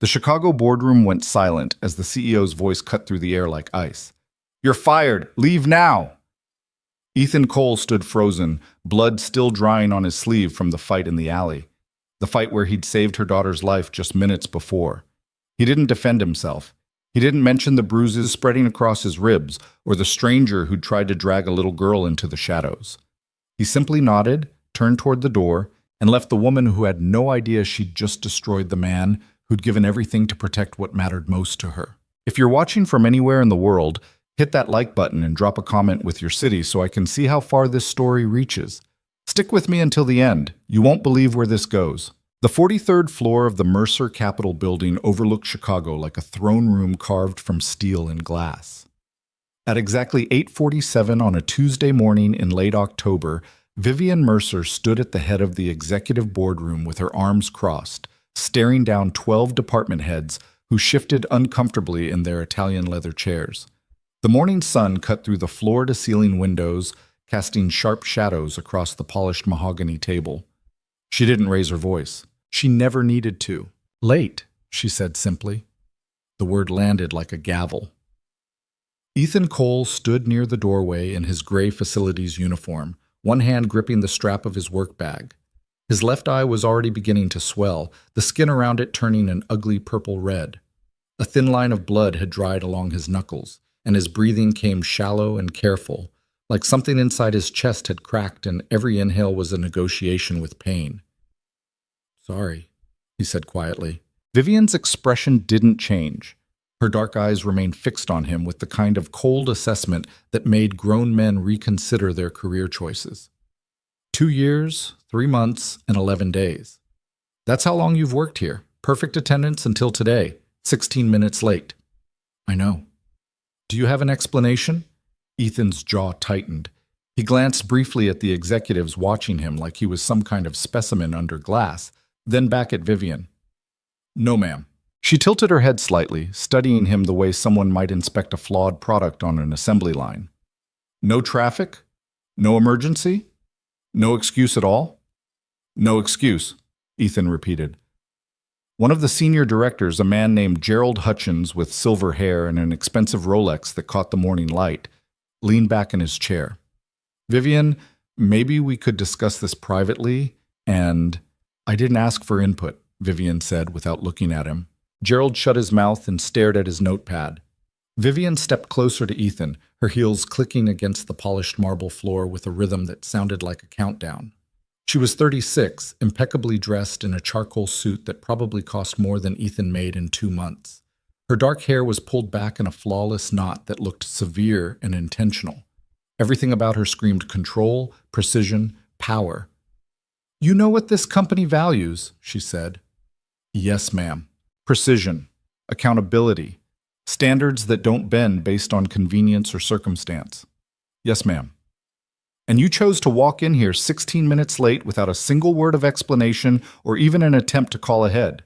The Chicago boardroom went silent as the CEO's voice cut through the air like ice. "You're fired! Leave now!" Ethan Cole stood frozen, blood still drying on his sleeve from the fight in the alley. The fight where he'd saved her daughter's life just minutes before. He didn't defend himself. He didn't mention the bruises spreading across his ribs or the stranger who'd tried to drag a little girl into the shadows. He simply nodded, turned toward the door, and left the woman who had no idea she'd just destroyed the man who'd given everything to protect what mattered most to her. If you're watching from anywhere in the world, hit that like button and drop a comment with your city so I can see how far this story reaches. Stick with me until the end. You won't believe where this goes. The 43rd floor of the Mercer Capitol building overlooked Chicago like a throne room carved from steel and glass. At exactly 8:47 on a Tuesday morning in late October, Vivian Mercer stood at the head of the executive boardroom with her arms crossed, staring down 12 department heads who shifted uncomfortably in their Italian leather chairs. The morning sun cut through the floor-to-ceiling windows, casting sharp shadows across the polished mahogany table. She didn't raise her voice. She never needed to. "Late," she said simply. The word landed like a gavel. Ethan Cole stood near the doorway in his gray facilities uniform, one hand gripping the strap of his work bag. His left eye was already beginning to swell, the skin around it turning an ugly purple red. A thin line of blood had dried along his knuckles, and his breathing came shallow and careful, like something inside his chest had cracked and every inhale was a negotiation with pain. "Sorry," he said quietly. Vivian's expression didn't change. Her dark eyes remained fixed on him with the kind of cold assessment that made grown men reconsider their career choices. 2 years, 3 months, and 11 days. That's how long you've worked here. Perfect attendance until today, 16 minutes late. I know. Do you have an explanation? Ethan's jaw tightened. He glanced briefly at the executives watching him like he was some kind of specimen under glass, then back at Vivian. No, ma'am. She tilted her head slightly, studying him the way someone might inspect a flawed product on an assembly line. No traffic? No emergency? No excuse at all? No excuse, Ethan repeated. One of the senior directors, a man named Gerald Hutchins with silver hair and an expensive Rolex that caught the morning light, leaned back in his chair. Vivian, maybe we could discuss this privately, and I didn't ask for input, Vivian said without looking at him. Gerald shut his mouth and stared at his notepad. Vivian stepped closer to Ethan, her heels clicking against the polished marble floor with a rhythm that sounded like a countdown. She was 36, impeccably dressed in a charcoal suit that probably cost more than Ethan made in 2 months. Her dark hair was pulled back in a flawless knot that looked severe and intentional. Everything about her screamed control, precision, power. You know what this company values, she said. Yes, ma'am. Precision, accountability, standards that don't bend based on convenience or circumstance. Yes, ma'am. And you chose to walk in here 16 minutes late without a single word of explanation or even an attempt to call ahead.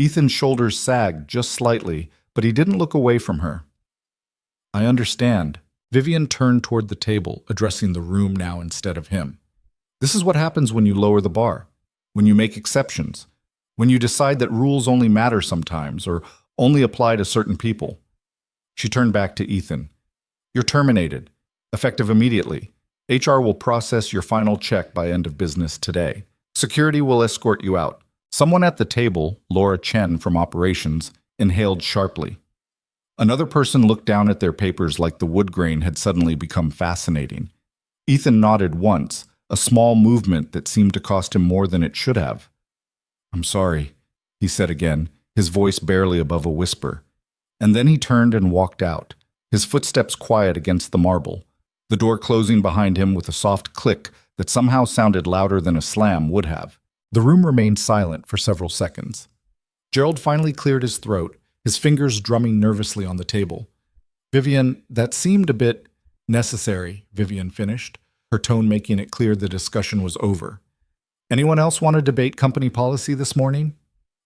Ethan's shoulders sagged just slightly, but he didn't look away from her. I understand. Vivian turned toward the table, addressing the room now instead of him. This is what happens when you lower the bar, when you make exceptions, when you decide that rules only matter sometimes or only apply to certain people. She turned back to Ethan. You're terminated, effective immediately. HR will process your final check by end of business today. Security will escort you out. Someone at the table, Laura Chen from operations, inhaled sharply. Another person looked down at their papers like the wood grain had suddenly become fascinating. Ethan nodded once, a small movement that seemed to cost him more than it should have. I'm sorry, he said again, his voice barely above a whisper. And then he turned and walked out, his footsteps quiet against the marble, the door closing behind him with a soft click that somehow sounded louder than a slam would have. The room remained silent for several seconds. Gerald finally cleared his throat, his fingers drumming nervously on the table. Vivian, that seemed a bit necessary, Vivian finished, her tone making it clear the discussion was over. Anyone else want to debate company policy this morning?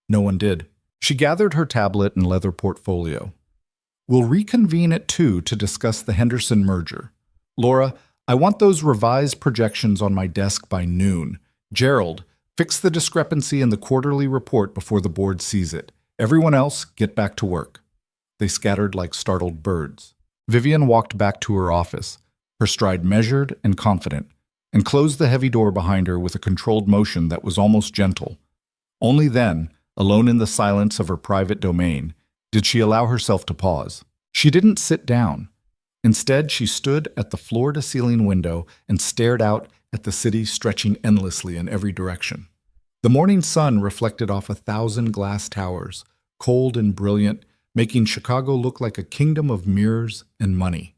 No one did. She gathered her tablet and leather portfolio. We'll reconvene at 2 to discuss the Henderson merger. Laura, I want those revised projections on my desk by noon. Gerald, fix the discrepancy in the quarterly report before the board sees it. Everyone else, get back to work. They scattered like startled birds. Vivian walked back to her office, her stride measured and confident, and closed the heavy door behind her with a controlled motion that was almost gentle. Only then, alone in the silence of her private domain, did she allow herself to pause. She didn't sit down. Instead, she stood at the floor-to-ceiling window and stared out at the city stretching endlessly in every direction. The morning sun reflected off 1,000 glass towers, cold and brilliant, making Chicago look like a kingdom of mirrors and money.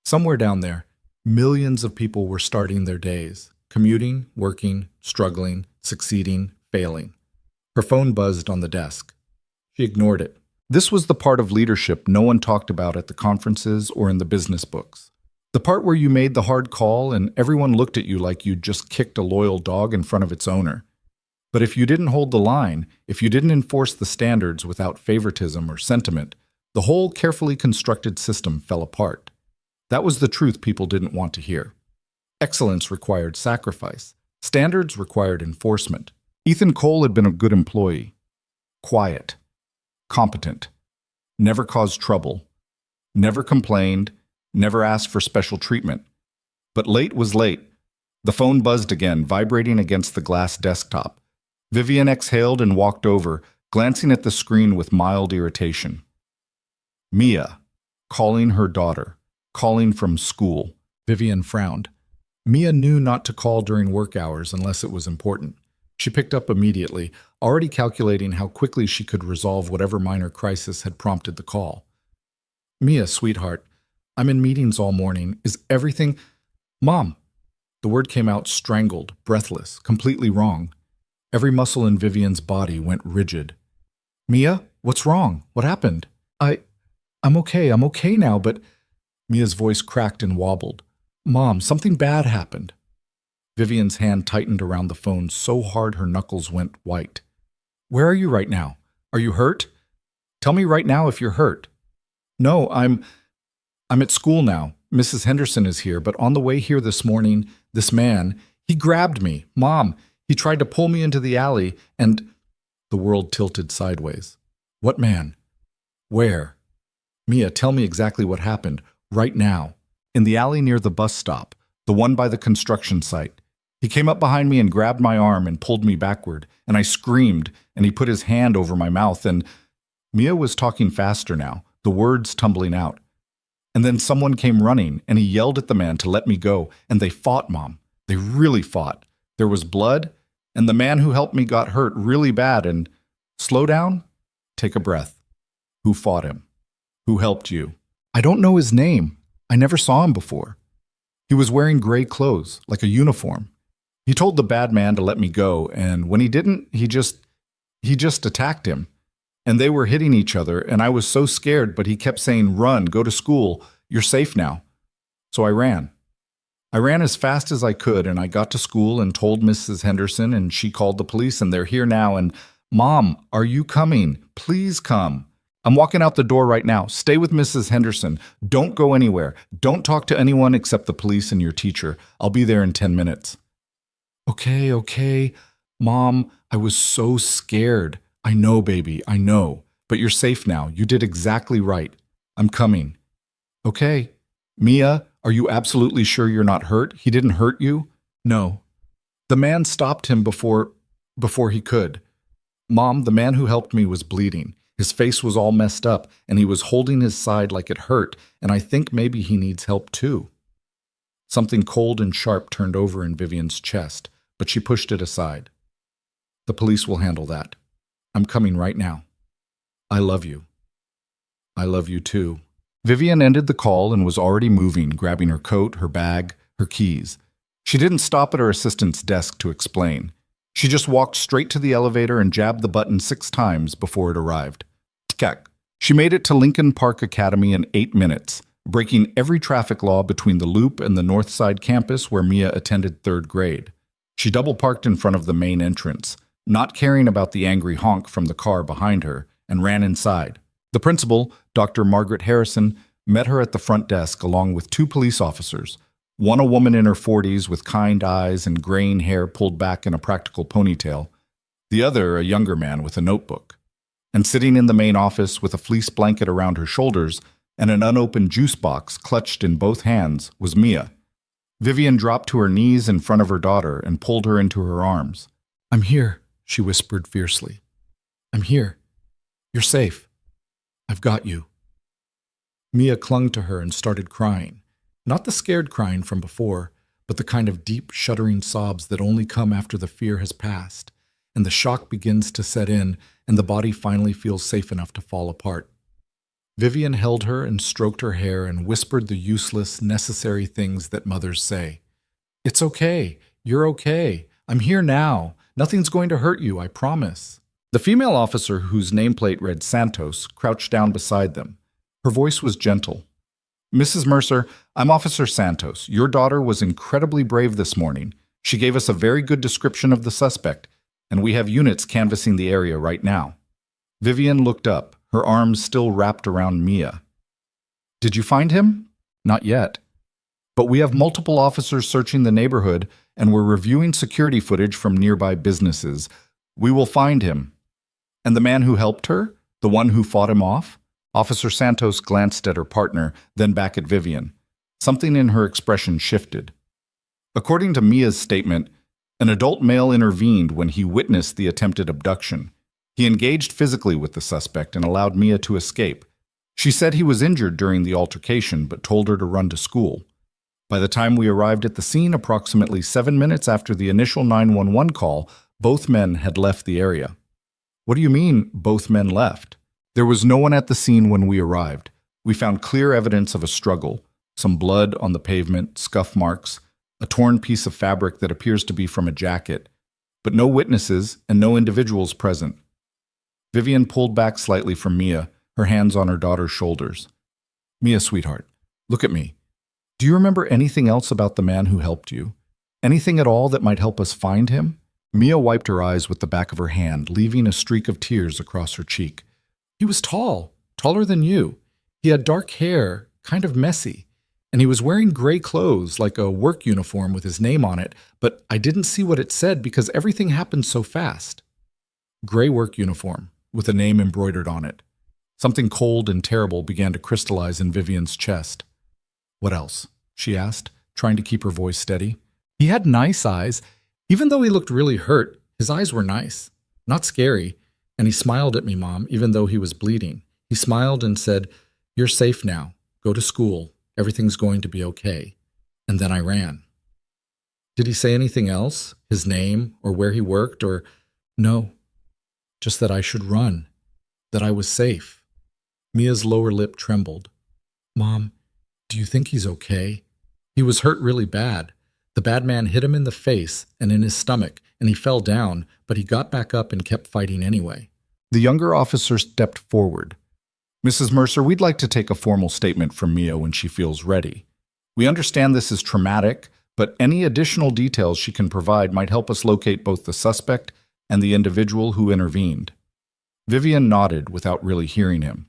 Somewhere down there, millions of people were starting their days, commuting, working, struggling, succeeding, failing. Her phone buzzed on the desk. She ignored it. This was the part of leadership no one talked about at the conferences or in the business books. The part where you made the hard call and everyone looked at you like you'd just kicked a loyal dog in front of its owner. But if you didn't hold the line, if you didn't enforce the standards without favoritism or sentiment, the whole carefully constructed system fell apart. That was the truth people didn't want to hear. Excellence required sacrifice. Standards required enforcement. Ethan Cole had been a good employee. Quiet. Competent. Never caused trouble. Never complained. Never asked for special treatment. But late was late. The phone buzzed again, vibrating against the glass desktop. Vivian exhaled and walked over, glancing at the screen with mild irritation. Mia, calling her daughter, calling from school. Vivian frowned. Mia knew not to call during work hours unless it was important. She picked up immediately, already calculating how quickly she could resolve whatever minor crisis had prompted the call. Mia, sweetheart, I'm in meetings all morning. Is everything— Mom! The word came out strangled, breathless, completely wrong. Every muscle in Vivian's body went rigid. Mia, what's wrong? What happened? I'm okay now, but— Mia's voice cracked and wobbled. Mom, something bad happened. Vivian's hand tightened around the phone so hard her knuckles went white. Where are you right now? Are you hurt? Tell me right now if you're hurt. No, I'm at school now. Mrs. Henderson is here, but on the way here this morning, this man, he grabbed me. Mom, he tried to pull me into the alley, and— The world tilted sideways. What man? Where? Mia, tell me exactly what happened, right now. In the alley near the bus stop, the one by the construction site. He came up behind me and grabbed my arm and pulled me backward, and I screamed, and he put his hand over my mouth, and— Mia was talking faster now, the words tumbling out. And then someone came running, and he yelled at the man to let me go, and they fought, Mom. They really fought. There was blood, and the man who helped me got hurt really bad, and— Slow down? Take a breath. Who fought him? Who helped you? I don't know his name. I never saw him before. He was wearing gray clothes, like a uniform. He told the bad man to let me go, and when he didn't, he just attacked him. And they were hitting each other, and I was so scared, but he kept saying, run, go to school, you're safe now. So I ran. I ran as fast as I could, and I got to school and told Mrs. Henderson, and she called the police, and they're here now, and— Mom, are you coming? Please come. I'm walking out the door right now. Stay with Mrs. Henderson. Don't go anywhere. Don't talk to anyone except the police and your teacher. I'll be there in 10 minutes. Okay. Mom, I was so scared. I know, baby, I know. But you're safe now. You did exactly right. I'm coming. Okay. Mia, are you absolutely sure you're not hurt? He didn't hurt you? No. The man stopped him before he could. Mom, the man who helped me was bleeding. His face was all messed up, and he was holding his side like it hurt, and I think maybe he needs help too. Something cold and sharp turned over in Vivian's chest, but she pushed it aside. The police will handle that. I'm coming right now. I love you. I love you too. Vivian ended the call and was already moving, grabbing her coat, her bag, her keys. She didn't stop at her assistant's desk to explain. She just walked straight to the elevator and jabbed the button 6 times before it arrived. Tkak. She made it to Lincoln Park Academy in 8 minutes, breaking every traffic law between the Loop and the Northside campus where Mia attended 3rd grade. She double-parked in front of the main entrance, not caring about the angry honk from the car behind her, and ran inside. The principal, Dr. Margaret Harrison, met her at the front desk along with 2 police officers, one a woman in her 40s with kind eyes and graying hair pulled back in a practical ponytail, the other a younger man with a notebook. And sitting in the main office with a fleece blanket around her shoulders and an unopened juice box clutched in both hands was Mia. Vivian dropped to her knees in front of her daughter and pulled her into her arms. "I'm here," she whispered fiercely. "I'm here. You're safe. I've got you." Mia clung to her and started crying. Not the scared crying from before, but the kind of deep, shuddering sobs that only come after the fear has passed, and the shock begins to set in, and the body finally feels safe enough to fall apart. Vivian held her and stroked her hair and whispered the useless, necessary things that mothers say. "It's okay. You're okay. I'm here now. Nothing's going to hurt you, I promise." The female officer, whose nameplate read Santos, crouched down beside them. Her voice was gentle. "Mrs. Mercer, I'm Officer Santos. Your daughter was incredibly brave this morning. She gave us a very good description of the suspect, and we have units canvassing the area right now." Vivian looked up, her arms still wrapped around Mia. "Did you find him?" "Not yet. But we have multiple officers searching the neighborhood, and we're reviewing security footage from nearby businesses. We will find him." "And the man who helped her? The one who fought him off?" Officer Santos glanced at her partner, then back at Vivian. Something in her expression shifted. According to Mia's statement, an adult male intervened when he witnessed the attempted abduction. He engaged physically with the suspect and allowed Mia to escape. She said he was injured during the altercation, but told her to run to school. By the time we arrived at the scene, approximately 7 minutes after the initial 911 call, both men had left the area. "What do you mean, both men left?" "There was no one at the scene when we arrived. We found clear evidence of a struggle, some blood on the pavement, scuff marks, a torn piece of fabric that appears to be from a jacket, but no witnesses and no individuals present." Vivian pulled back slightly from Mia, her hands on her daughter's shoulders. "Mia, sweetheart, look at me. Do you remember anything else about the man who helped you? Anything at all that might help us find him?" Mia wiped her eyes with the back of her hand, leaving a streak of tears across her cheek. "He was tall, taller than you. He had dark hair, kind of messy, and he was wearing gray clothes, like a work uniform with his name on it, but I didn't see what it said because everything happened so fast." Gray work uniform, with a name embroidered on it. Something cold and terrible began to crystallize in Vivian's chest. "What else?" she asked, trying to keep her voice steady. "He had nice eyes. Even though he looked really hurt, his eyes were nice, not scary. And he smiled at me, Mom, even though he was bleeding. He smiled and said, 'You're safe now. Go to school. Everything's going to be okay.' And then I ran." "Did he say anything else? His name or where he worked or—" "No. Just that I should run. That I was safe." Mia's lower lip trembled. "Mom, do you think he's okay? He was hurt really bad. The bad man hit him in the face and in his stomach, and he fell down, but he got back up and kept fighting anyway." The younger officer stepped forward. "Mrs. Mercer, we'd like to take a formal statement from Mia when she feels ready. We understand this is traumatic, but any additional details she can provide might help us locate both the suspect and the individual who intervened." Vivian nodded without really hearing him.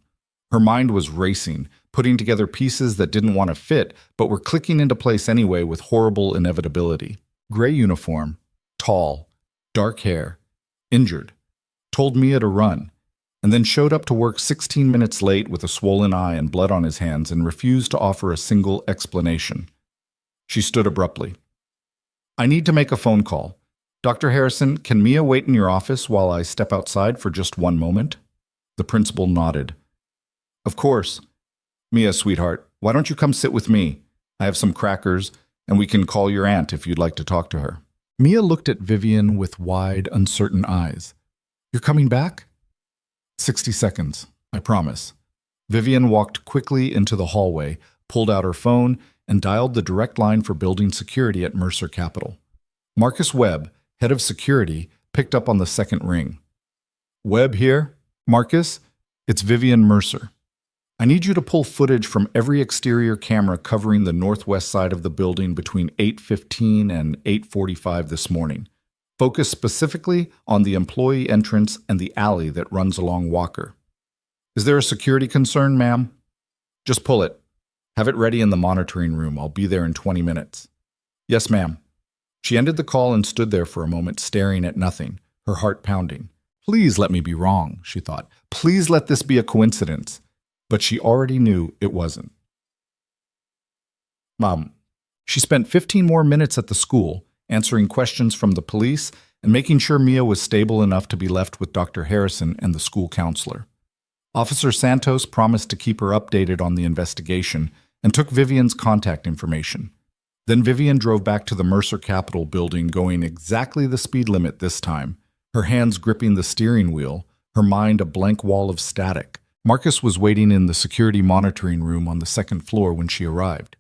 Her mind was racing, putting together pieces that didn't want to fit, but were clicking into place anyway with horrible inevitability. Gray uniform, tall, dark hair, injured, told Mia to run, and then showed up to work 16 minutes late with a swollen eye and blood on his hands and refused to offer a single explanation. She stood abruptly. "I need to make a phone call. Dr. Harrison, can Mia wait in your office while I step outside for just one moment?" The principal nodded. "Of course. Mia, sweetheart, why don't you come sit with me? I have some crackers, and we can call your aunt if you'd like to talk to her." Mia looked at Vivian with wide, uncertain eyes. "You're coming back?" 60 seconds, I promise." Vivian walked quickly into the hallway, pulled out her phone, and dialed the direct line for building security at Mercer Capital. Marcus Webb, head of security, picked up on the second ring. "Webb here? Marcus, it's Vivian Mercer. I need you to pull footage from every exterior camera covering the northwest side of the building between 8:15 and 8:45 this morning. Focus specifically on the employee entrance and the alley that runs along Walker." "Is there a security concern, ma'am?" "Just pull it. Have it ready in the monitoring room. I'll be there in 20 minutes. "Yes, ma'am." She ended the call and stood there for a moment staring at nothing, her heart pounding. Please let me be wrong, she thought. Please let this be a coincidence. But she already knew it wasn't. Mom. She spent 15 more minutes at the school, answering questions from the police and making sure Mia was stable enough to be left with Dr. Harrison and the school counselor. Officer Santos promised to keep her updated on the investigation and took Vivian's contact information. Then Vivian drove back to the Mercer Capitol building, going exactly the speed limit this time, her hands gripping the steering wheel, her mind a blank wall of static. Marcus was waiting in the security monitoring room on the second floor when she arrived.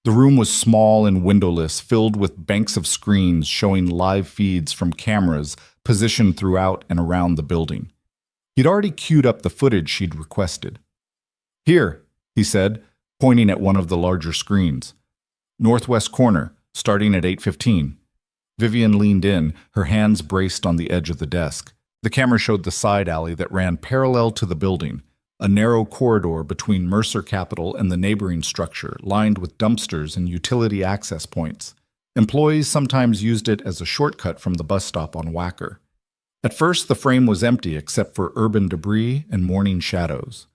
The room was small and windowless, filled with banks of screens showing live feeds from cameras positioned throughout and around the building. He'd already queued up the footage she'd requested. "Here," he said, pointing at one of the larger screens. "Northwest corner, starting at 8:15. Vivian leaned in, her hands braced on the edge of the desk. The camera showed the side alley that ran parallel to the building, a narrow corridor between Mercer Capitol and the neighboring structure, lined with dumpsters and utility access points. Employees sometimes used it as a shortcut from the bus stop on Wacker. At first, the frame was empty except for urban debris and morning shadows.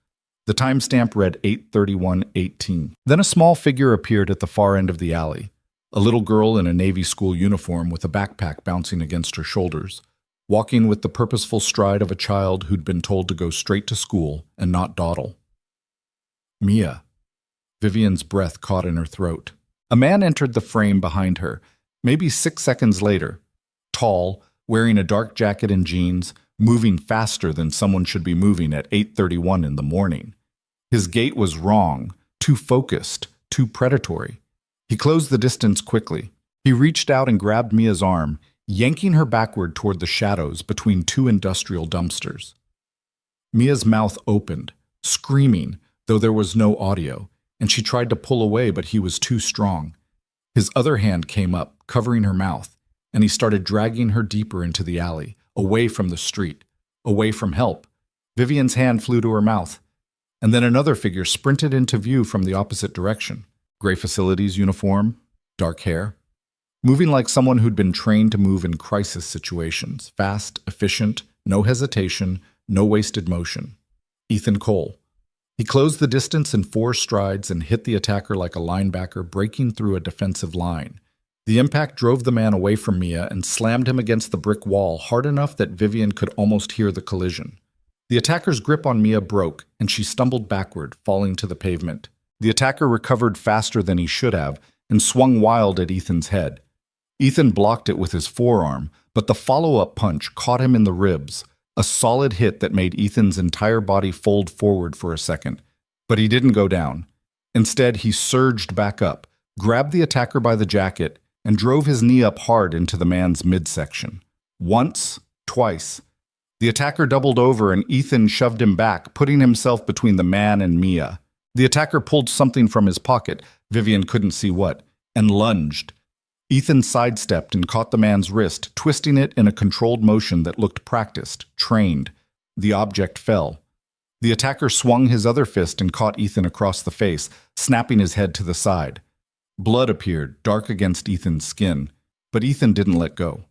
The timestamp read 8:31:18. Then a small figure appeared at the far end of the alley, a little girl in a Navy school uniform with a backpack bouncing against her shoulders, walking with the purposeful stride of a child who'd been told to go straight to school and not dawdle. Mia. Vivian's breath caught in her throat. A man entered the frame behind her, maybe 6 seconds later. Tall, wearing a dark jacket and jeans, moving faster than someone should be moving at 8:31 in the morning. His gait was wrong, too focused, too predatory. He closed the distance quickly. He reached out and grabbed Mia's arm, yanking her backward toward the shadows between two industrial dumpsters. Mia's mouth opened, screaming, though there was no audio, and she tried to pull away, but he was too strong. His other hand came up, covering her mouth, and he started dragging her deeper into the alley, away from the street, away from help. Vivian's hand flew to her mouth, and then another figure sprinted into view from the opposite direction. Gray facilities uniform, dark hair. Moving like someone who'd been trained to move in crisis situations, fast, efficient, no hesitation, no wasted motion. Ethan Cole. He closed the distance in 4 strides and hit the attacker like a linebacker breaking through a defensive line. The impact drove the man away from Mia and slammed him against the brick wall hard enough that Vivian could almost hear the collision. The attacker's grip on Mia broke, and she stumbled backward, falling to the pavement. The attacker recovered faster than he should have and swung wild at Ethan's head. Ethan blocked it with his forearm, but the follow-up punch caught him in the ribs, a solid hit that made Ethan's entire body fold forward for a second. But he didn't go down. Instead, he surged back up, grabbed the attacker by the jacket, and drove his knee up hard into the man's midsection. Once, twice. The attacker doubled over and Ethan shoved him back, putting himself between the man and Mia. The attacker pulled something from his pocket, Vivian couldn't see what, and lunged. Ethan sidestepped and caught the man's wrist, twisting it in a controlled motion that looked practiced, trained. The object fell. The attacker swung his other fist and caught Ethan across the face, snapping his head to the side. Blood appeared, dark against Ethan's skin, but Ethan didn't let go.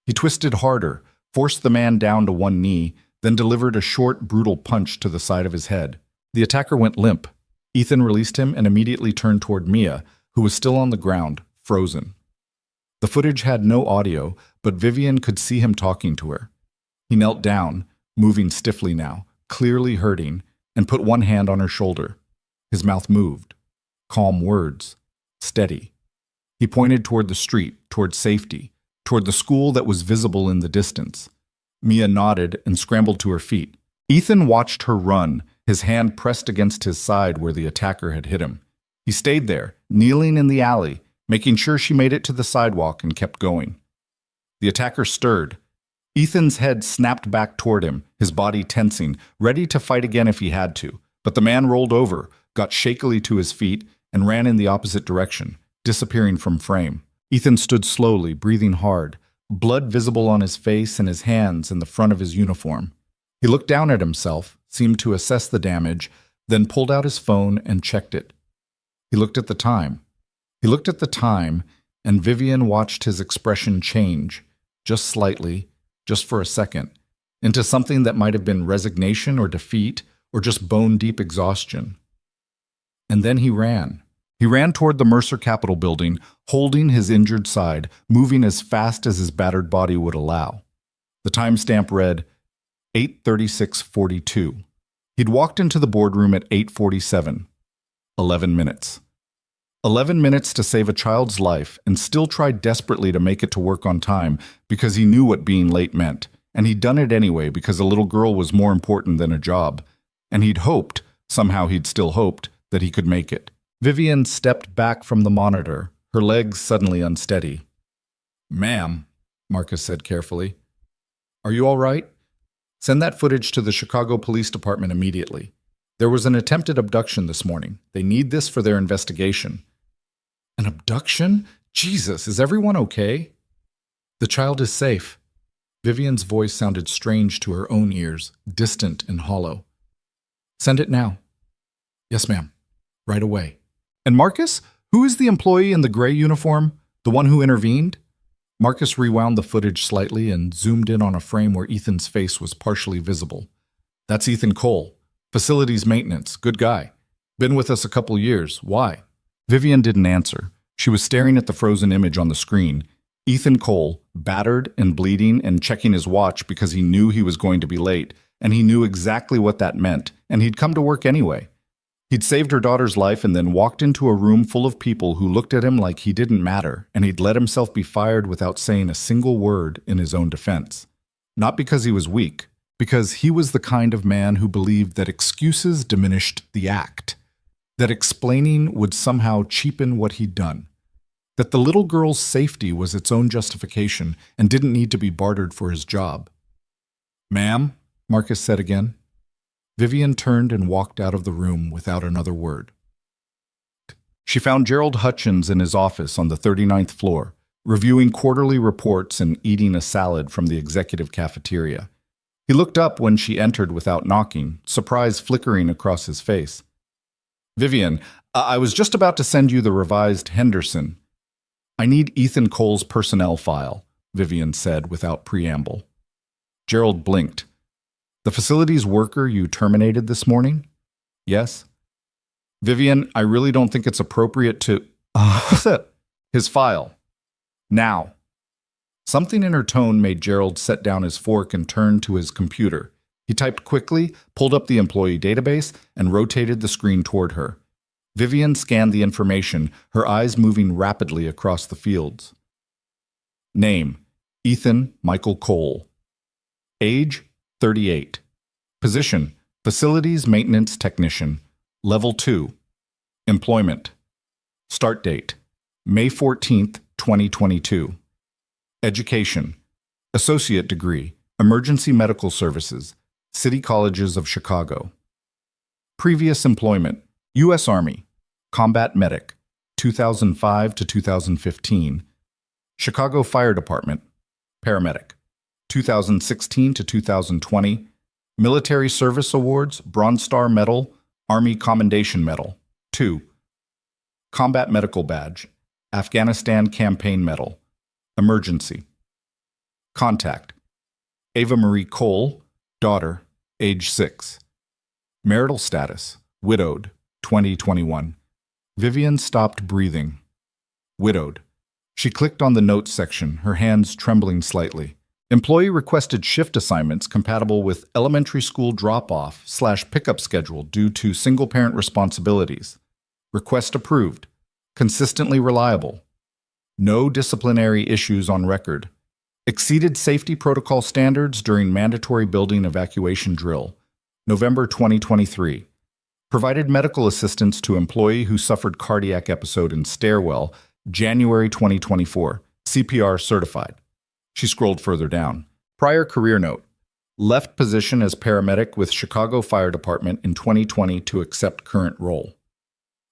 He twisted harder, forced the man down to one knee, then delivered a short, brutal punch to the side of his head. The attacker went limp. Ethan released him and immediately turned toward Mia, who was still on the ground, frozen. The footage had no audio, but Vivian could see him talking to her. He knelt down, moving stiffly now, clearly hurting, and put one hand on her shoulder. His mouth moved. Calm words. Steady. He pointed toward the street, toward safety, toward the school that was visible in the distance. Mia nodded and scrambled to her feet. Ethan watched her run, his hand pressed against his side where the attacker had hit him. He stayed there, kneeling in the alley, making sure she made it to the sidewalk and kept going. The attacker stirred. Ethan's head snapped back toward him, his body tensing, ready to fight again if he had to. But the man rolled over, got shakily to his feet, and ran in the opposite direction, disappearing from frame. Ethan stood slowly, breathing hard, blood visible on his face and his hands and the front of his uniform. He looked down at himself, seemed to assess the damage, then pulled out his phone and checked it. He looked at the time. And Vivian watched his expression change, just slightly, just for a second, into something that might have been resignation or defeat or just bone-deep exhaustion. And then he ran. He ran toward the Mercer Capitol building, holding his injured side, moving as fast as his battered body would allow. The timestamp read 8:36:42. He'd walked into the boardroom at 8:47. 11 minutes. 11 minutes to save a child's life, and still tried desperately to make it to work on time because he knew what being late meant. And he'd done it anyway because a little girl was more important than a job. And he'd hoped, somehow he'd still hoped, that he could make it. Vivian stepped back from the monitor, her legs suddenly unsteady. "Ma'am," Marcus said carefully, "are you all right? Send that footage to the Chicago Police Department immediately. There was an attempted abduction this morning. They need this for their investigation." "An abduction? Jesus, is everyone okay?" "The child is safe." Vivian's voice sounded strange to her own ears, distant and hollow. "Send it now." "Yes, ma'am. Right away." "And Marcus? Who is the employee in the gray uniform? The one who intervened?" Marcus rewound the footage slightly and zoomed in on a frame where Ethan's face was partially visible. "That's Ethan Cole. Facilities maintenance. Good guy. Been with us a couple years. Why?" Vivian didn't answer. She was staring at the frozen image on the screen. Ethan Cole, battered and bleeding and checking his watch because he knew he was going to be late, and he knew exactly what that meant, and he'd come to work anyway. He'd saved her daughter's life and then walked into a room full of people who looked at him like he didn't matter, and he'd let himself be fired without saying a single word in his own defense. Not because he was weak, because he was the kind of man who believed that excuses diminished the act, that explaining would somehow cheapen what he'd done, that the little girl's safety was its own justification and didn't need to be bartered for his job. "Ma'am," Marcus said again. Vivian turned and walked out of the room without another word. She found Gerald Hutchins in his office on the 39th floor, reviewing quarterly reports and eating a salad from the executive cafeteria. He looked up when she entered without knocking, surprise flickering across his face. "Vivian, I was just about to send you the revised Henderson." "I need Ethan Cole's personnel file," Vivian said without preamble. Gerald blinked. "The facilities worker you terminated this morning?" "Yes." "Vivian, I really don't think it's appropriate to—" "His file. Now." Something in her tone made Gerald set down his fork and turn to his computer. He typed quickly, pulled up the employee database, and rotated the screen toward her. Vivian scanned the information, her eyes moving rapidly across the fields. Name: Ethan Michael Cole. Age: 38. Position: Facilities Maintenance Technician. Level 2. Employment. Start date: May 14th, 2022. Education: Associate degree, Emergency Medical Services, City Colleges of Chicago. Previous employment: U.S. Army, Combat Medic, 2005 to 2015. Chicago Fire Department, Paramedic, 2016 to 2020. Military Service Awards, Bronze Star Medal, Army Commendation Medal, 2. Combat Medical Badge, Afghanistan Campaign Medal. Emergency. Contact: Ava Marie Cole, daughter, age 6. Marital status: widowed, 2021. Vivian stopped breathing. Widowed. She clicked on the notes section, her hands trembling slightly. Employee requested shift assignments compatible with elementary school drop-off/pickup schedule due to single-parent responsibilities. Request approved. Consistently reliable. No disciplinary issues on record. Exceeded safety protocol standards during mandatory building evacuation drill. November 2023. Provided medical assistance to employee who suffered cardiac episode in stairwell, January 2024. CPR certified. She scrolled further down. Prior career note. Left position as paramedic with Chicago Fire Department in 2020 to accept current role.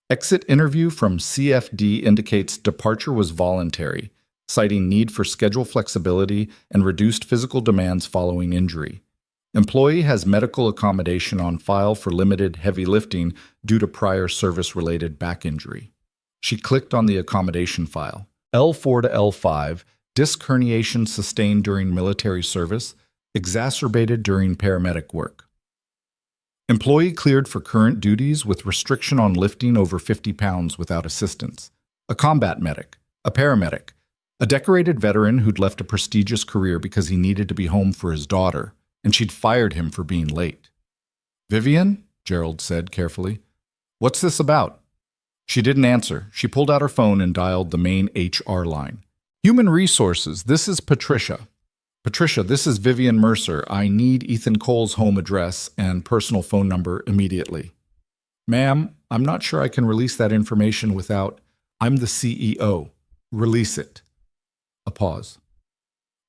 Exit interview from CFD indicates departure was voluntary, citing need for schedule flexibility and reduced physical demands following injury. Employee has medical accommodation on file for limited heavy lifting due to prior service-related back injury. She clicked on the accommodation file. L4 to L5, disc herniation sustained during military service, Exacerbated during paramedic work. Employee cleared for current duties with restriction on lifting over 50 pounds without assistance. A combat medic. A paramedic. A decorated veteran who'd left a prestigious career because he needed to be home for his daughter, and she'd fired him for being late. "Vivian?" Gerald said carefully. "What's this about?" She didn't answer. She pulled out her phone and dialed the main HR line. "Human Resources, this is Patricia." "Patricia, this is Vivian Mercer. I need Ethan Cole's home address and personal phone number immediately." "Ma'am, I'm not sure I can release that information without—" "I'm the CEO. Release it." A pause.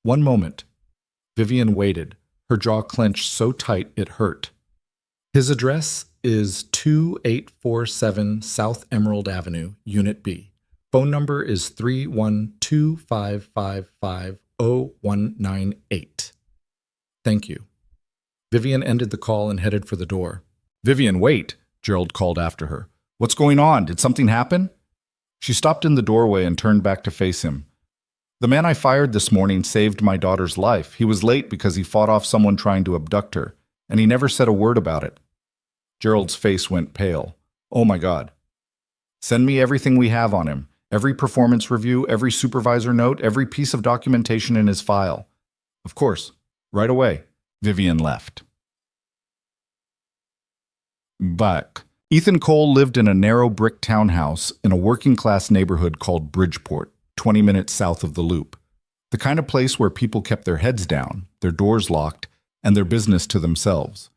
"One moment." Vivian waited, her jaw clenched so tight it hurt. "His address is 2847 South Emerald Avenue, Unit B. Phone number is 312-555-0198. Thank you." Vivian ended the call and headed for the door. "Vivian, wait," Gerald called after her. "What's going on? Did something happen?" She stopped in the doorway and turned back to face him. "The man I fired this morning saved my daughter's life. He was late because he fought off someone trying to abduct her, and he never said a word about it." Gerald's face went pale. "Oh my God." "Send me everything we have on him. Every performance review, every supervisor note, every piece of documentation in his file." "Of course. Right away." Vivian left. Back. Ethan Cole lived in a narrow brick townhouse in a working-class neighborhood called Bridgeport, 20 minutes south of the Loop. The kind of place where people kept their heads down, their doors locked, and their business to themselves.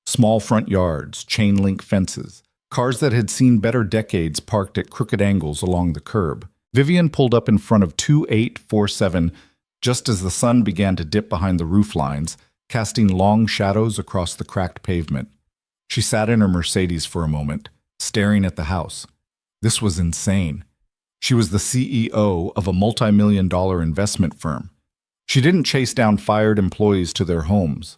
Small front yards, chain-link fences, cars that had seen better decades parked at crooked angles along the curb. Vivian pulled up in front of 2847 just as the sun began to dip behind the roof lines, casting long shadows across the cracked pavement. She sat in her Mercedes for a moment, staring at the house. This was insane. She was the CEO of a multi-million-dollar investment firm. She didn't chase down fired employees to their homes.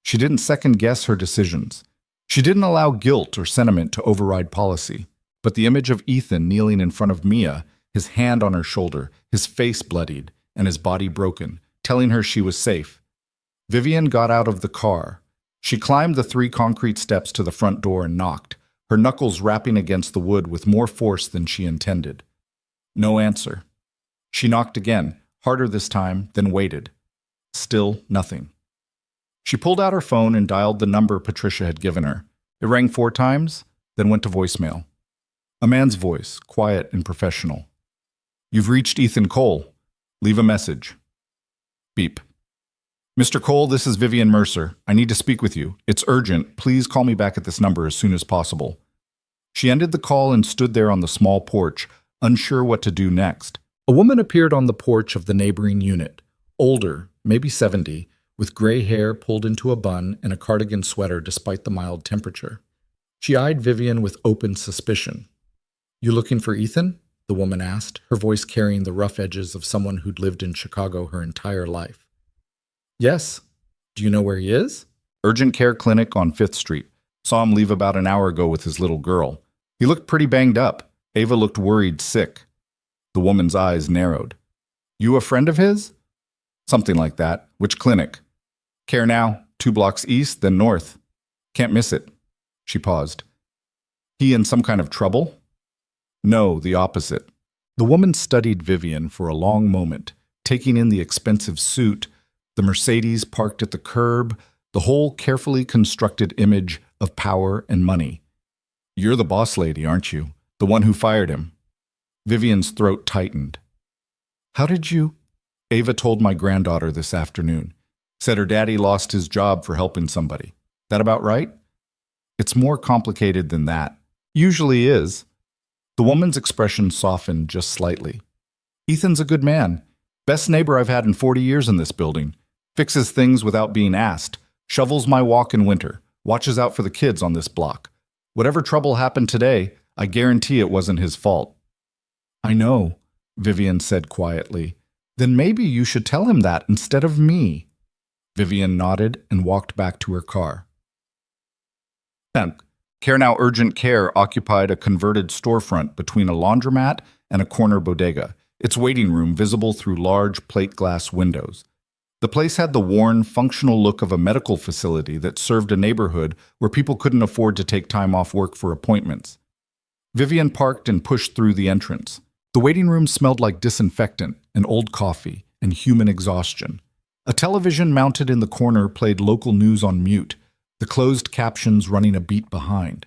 She didn't second-guess her decisions. She didn't allow guilt or sentiment to override policy. But the image of Ethan kneeling in front of Mia, his hand on her shoulder, his face bloodied, and his body broken, telling her she was safe. Vivian got out of the car. She climbed the 3 concrete steps to the front door and knocked, her knuckles rapping against the wood with more force than she intended. No answer. She knocked again, harder this time, then waited. Still nothing. She pulled out her phone and dialed the number Patricia had given her. It rang 4 times, then went to voicemail. A man's voice, quiet and professional. "You've reached Ethan Cole. Leave a message." Beep. "Mr. Cole, this is Vivian Mercer. I need to speak with you. It's urgent. Please call me back at this number as soon as possible." She ended the call and stood there on the small porch, unsure what to do next. A woman appeared on the porch of the neighboring unit, older, maybe 70, with gray hair pulled into a bun and a cardigan sweater despite the mild temperature. She eyed Vivian with open suspicion. "You looking for Ethan?" the woman asked, her voice carrying the rough edges of someone who'd lived in Chicago her entire life. "Yes. Do you know where he is?" "Urgent care clinic on 5th Street. Saw him leave about an hour ago with his little girl. He looked pretty banged up. Ava looked worried sick." The woman's eyes narrowed. "You a friend of his?" "Something like that. Which clinic?" "Care Now, 2 blocks east, then north. Can't miss it." She paused. "He in some kind of trouble?" "No, the opposite." The woman studied Vivian for a long moment, taking in the expensive suit, the Mercedes parked at the curb, the whole carefully constructed image of power and money. "You're the boss lady, aren't you? The one who fired him." Vivian's throat tightened. "How did you—" "Ava told my granddaughter this afternoon. Said her daddy lost his job for helping somebody. That about right?" "It's more complicated than that. Usually is." The woman's expression softened just slightly. "Ethan's a good man. Best neighbor I've had in 40 years in this building. Fixes things without being asked. Shovels my walk in winter. Watches out for the kids on this block. Whatever trouble happened today, I guarantee it wasn't his fault." "I know," Vivian said quietly. "Then maybe you should tell him that instead of me." Vivian nodded and walked back to her car. Care Now Urgent Care occupied a converted storefront between a laundromat and a corner bodega, its waiting room visible through large plate glass windows. The place had the worn, functional look of a medical facility that served a neighborhood where people couldn't afford to take time off work for appointments. Vivian parked and pushed through the entrance. The waiting room smelled like disinfectant and old coffee and human exhaustion. A television mounted in the corner played local news on mute, the closed captions running a beat behind.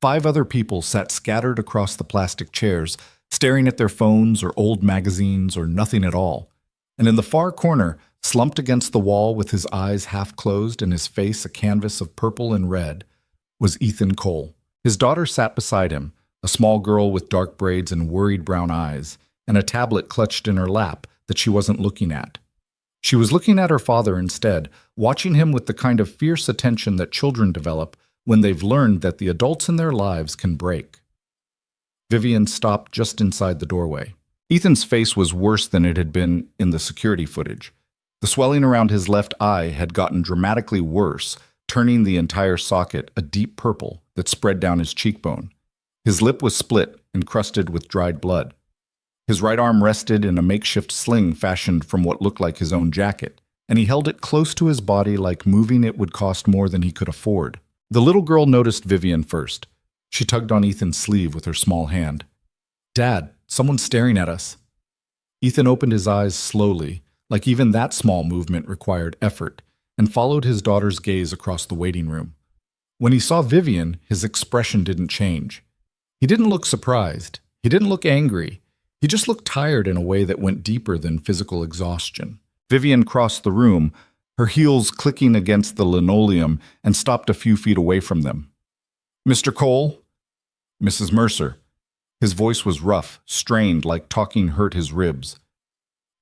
5 other people sat scattered across the plastic chairs, staring at their phones or old magazines or nothing at all. And in the far corner, slumped against the wall with his eyes half closed and his face a canvas of purple and red, was Ethan Cole. His daughter sat beside him, a small girl with dark braids and worried brown eyes, and a tablet clutched in her lap that she wasn't looking at. She was looking at her father instead, watching him with the kind of fierce attention that children develop when they've learned that the adults in their lives can break. Vivian stopped just inside the doorway. Ethan's face was worse than it had been in the security footage. The swelling around his left eye had gotten dramatically worse, turning the entire socket a deep purple that spread down his cheekbone. His lip was split, encrusted with dried blood. His right arm rested in a makeshift sling fashioned from what looked like his own jacket, and he held it close to his body like moving it would cost more than he could afford. The little girl noticed Vivian first. She tugged on Ethan's sleeve with her small hand. "Dad, someone's staring at us." Ethan opened his eyes slowly, like even that small movement required effort, and followed his daughter's gaze across the waiting room. When he saw Vivian, his expression didn't change. He didn't look surprised. He didn't look angry. He just looked tired in a way that went deeper than physical exhaustion. Vivian crossed the room, her heels clicking against the linoleum, and stopped a few feet away from them. "Mr. Cole?" "Mrs. Mercer." His voice was rough, strained, like talking hurt his ribs.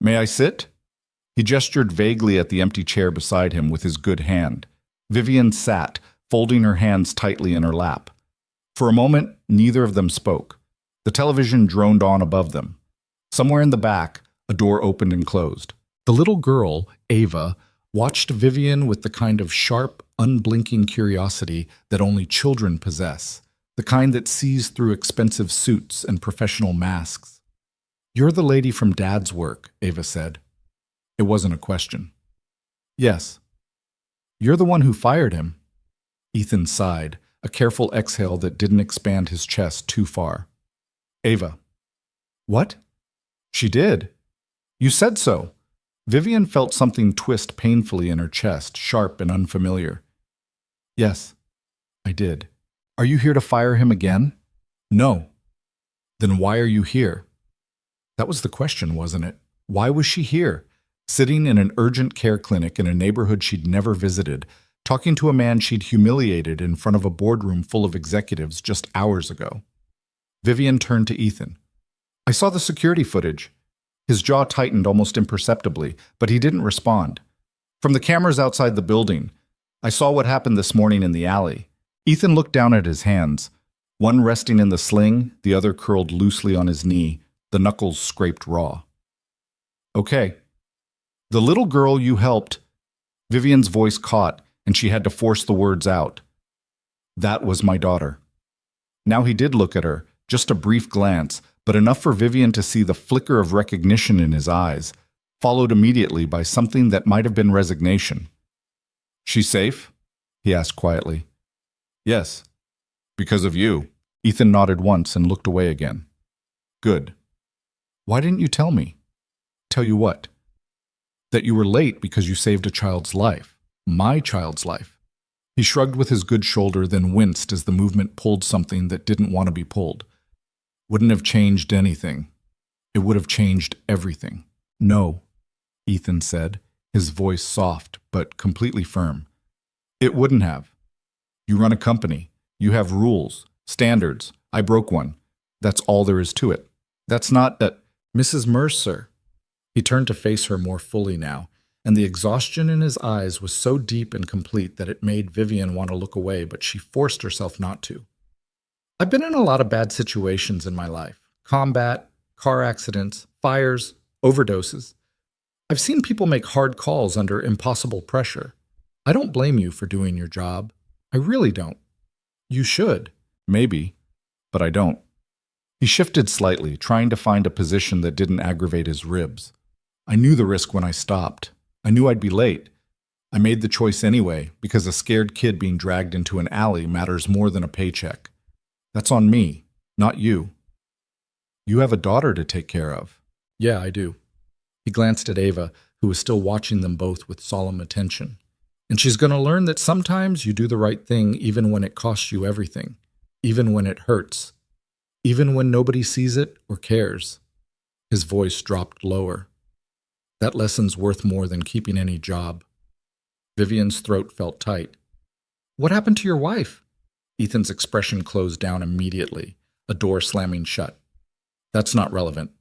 "May I sit?" He gestured vaguely at the empty chair beside him with his good hand. Vivian sat, folding her hands tightly in her lap. For a moment, neither of them spoke. The television droned on above them. Somewhere in the back, a door opened and closed. The little girl, Ava, watched Vivian with the kind of sharp, unblinking curiosity that only children possess, the kind that sees through expensive suits and professional masks. "You're the lady from Dad's work," Ava said. It wasn't a question. "Yes." "You're the one who fired him." Ethan sighed, a careful exhale that didn't expand his chest too far. "Ava." "What?" "She did. You said so." Vivian felt something twist painfully in her chest, sharp and unfamiliar. "Yes, I did." "Are you here to fire him again?" "No." "Then why are you here?" That was the question, wasn't it? Why was she here? Sitting in an urgent care clinic in a neighborhood she'd never visited, talking to a man she'd humiliated in front of a boardroom full of executives just hours ago. Vivian turned to Ethan. "I saw the security footage." His jaw tightened almost imperceptibly, but he didn't respond. "From the cameras outside the building. I saw what happened this morning in the alley." Ethan looked down at his hands, one resting in the sling, the other curled loosely on his knee, the knuckles scraped raw. "Okay. The little girl you helped..." Vivian's voice caught, and she had to force the words out. "That was my daughter." Now he did look at her, just a brief glance, but enough for Vivian to see the flicker of recognition in his eyes, followed immediately by something that might have been resignation. "She's safe?" he asked quietly. "Yes. Because of you." Ethan nodded once and looked away again. "Good. Why didn't you tell me?" "Tell you what?" "That you were late because you saved a child's life. My child's life." He shrugged with his good shoulder, then winced as the movement pulled something that didn't want to be pulled. "Wouldn't have changed anything. It would have changed everything." "No," Ethan said, his voice soft but completely firm. "It wouldn't have. You run a company. You have rules, standards. I broke one. That's all there is to it. That's not that..." "Mrs. Mercer." He turned to face her more fully now, and the exhaustion in his eyes was so deep and complete that it made Vivian want to look away, but she forced herself not to. "I've been in a lot of bad situations in my life. Combat, car accidents, fires, overdoses. I've seen people make hard calls under impossible pressure. I don't blame you for doing your job. I really don't. You should." "Maybe, but I don't." He shifted slightly, trying to find a position that didn't aggravate his ribs. "I knew the risk when I stopped. I knew I'd be late. I made the choice anyway because a scared kid being dragged into an alley matters more than a paycheck. That's on me, not you. You have a daughter to take care of. Yeah, I do. He glanced at Ava, who was still watching them both with solemn attention. And she's going to learn that sometimes you do the right thing even when it costs you everything, even when it hurts, even when nobody sees it or cares. His voice dropped lower. That lesson's worth more than keeping any job. Vivian's throat felt tight. What happened to your wife? Ethan's expression closed down immediately, a door slamming shut. That's not relevant.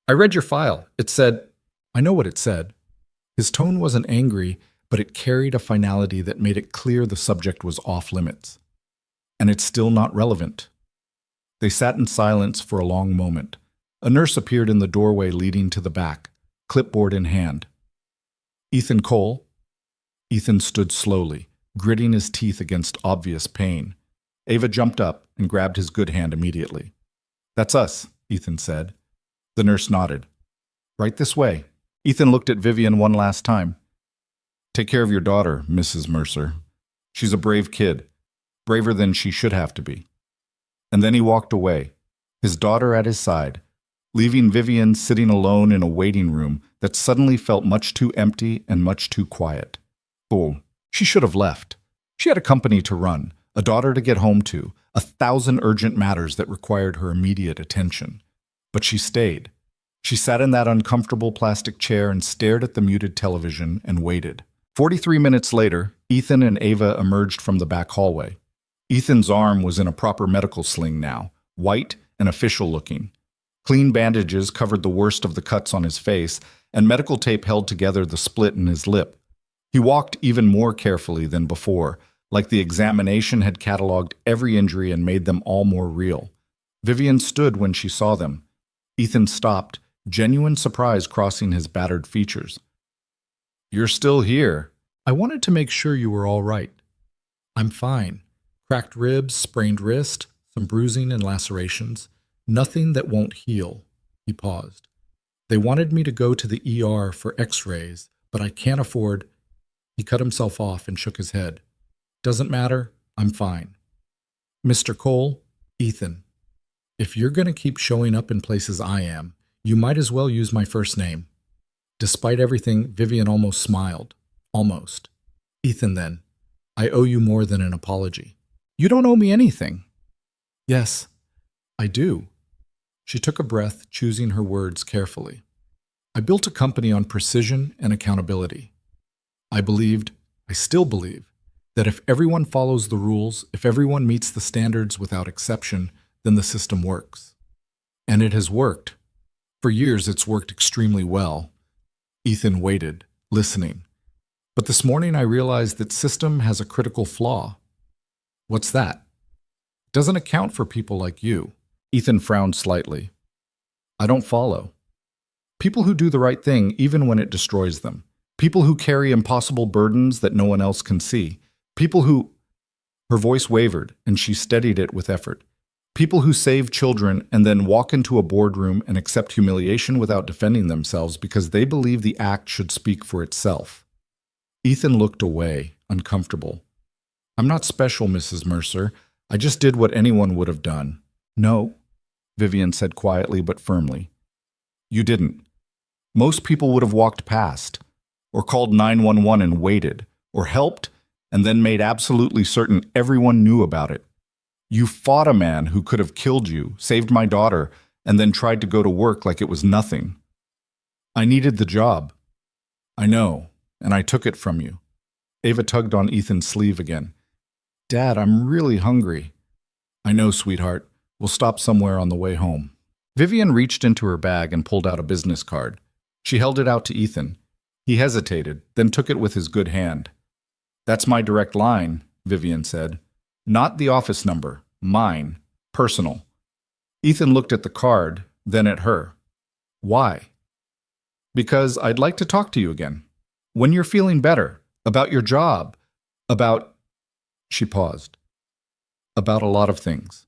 I read your file. It said, I know what it said. His tone wasn't angry, but it carried a finality that made it clear the subject was off limits. And it's still not relevant. They sat in silence for a long moment. A nurse appeared in the doorway leading to the back, clipboard in hand. Ethan Cole? Ethan stood slowly, gritting his teeth against obvious pain. Ava jumped up and grabbed his good hand immediately. That's us, Ethan said. The nurse nodded. Right this way. Ethan looked at Vivian one last time. Take care of your daughter, Mrs. Mercer. She's a brave kid, braver than she should have to be. And then he walked away, his daughter at his side, leaving Vivian sitting alone in a waiting room that suddenly felt much too empty and much too quiet. Fool. She should have left. She had a company to run, a daughter to get home to, 1,000 urgent matters that required her immediate attention. But she stayed. She sat in that uncomfortable plastic chair and stared at the muted television and waited. 43 minutes later, Ethan and Ava emerged from the back hallway. Ethan's arm was in a proper medical sling now, white and official-looking. Clean bandages covered the worst of the cuts on his face, and medical tape held together the split in his lip. He walked even more carefully than before, like the examination had cataloged every injury and made them all more real. Vivian stood when she saw them. Ethan stopped, genuine surprise crossing his battered features. You're still here. I wanted to make sure you were all right. I'm fine. Cracked ribs, sprained wrist, some bruising and lacerations. Nothing that won't heal. He paused. They wanted me to go to the ER for x-rays, but I can't afford... He cut himself off and shook his head. Doesn't matter. I'm fine. Mr. Cole, Ethan, if you're going to keep showing up in places I am, you might as well use my first name. Despite everything, Vivian almost smiled. Almost. Ethan, then. I owe you more than an apology. You don't owe me anything. Yes, I do. She took a breath, choosing her words carefully. I built a company on precision and accountability. I still believe, that if everyone follows the rules, if everyone meets the standards without exception, then the system works. And it has worked. For years, it's worked extremely well. Ethan waited, listening. But this morning I realized that system has a critical flaw. What's that? It doesn't account for people like you. Ethan frowned slightly. I don't follow. People who do the right thing even when it destroys them. People who carry impossible burdens that no one else can see. People who... Her voice wavered, and she steadied it with effort. People who save children and then walk into a boardroom and accept humiliation without defending themselves because they believe the act should speak for itself. Ethan looked away, uncomfortable. I'm not special, Mrs. Mercer. I just did what anyone would have done. No, Vivian said quietly but firmly. You didn't. Most people would have walked past, or called 911 and waited, or helped, and then made absolutely certain everyone knew about it. You fought a man who could have killed you, saved my daughter, and then tried to go to work like it was nothing. I needed the job. I know, and I took it from you. Ava tugged on Ethan's sleeve again. Dad, I'm really hungry. I know, sweetheart. We'll stop somewhere on the way home. Vivian reached into her bag and pulled out a business card. She held it out to Ethan. He hesitated, then took it with his good hand. That's my direct line, Vivian said. Not the office number. Mine. Personal. Ethan looked at the card, then at her. Why? Because I'd like to talk to you again. When you're feeling better. About your job. About... She paused. About a lot of things.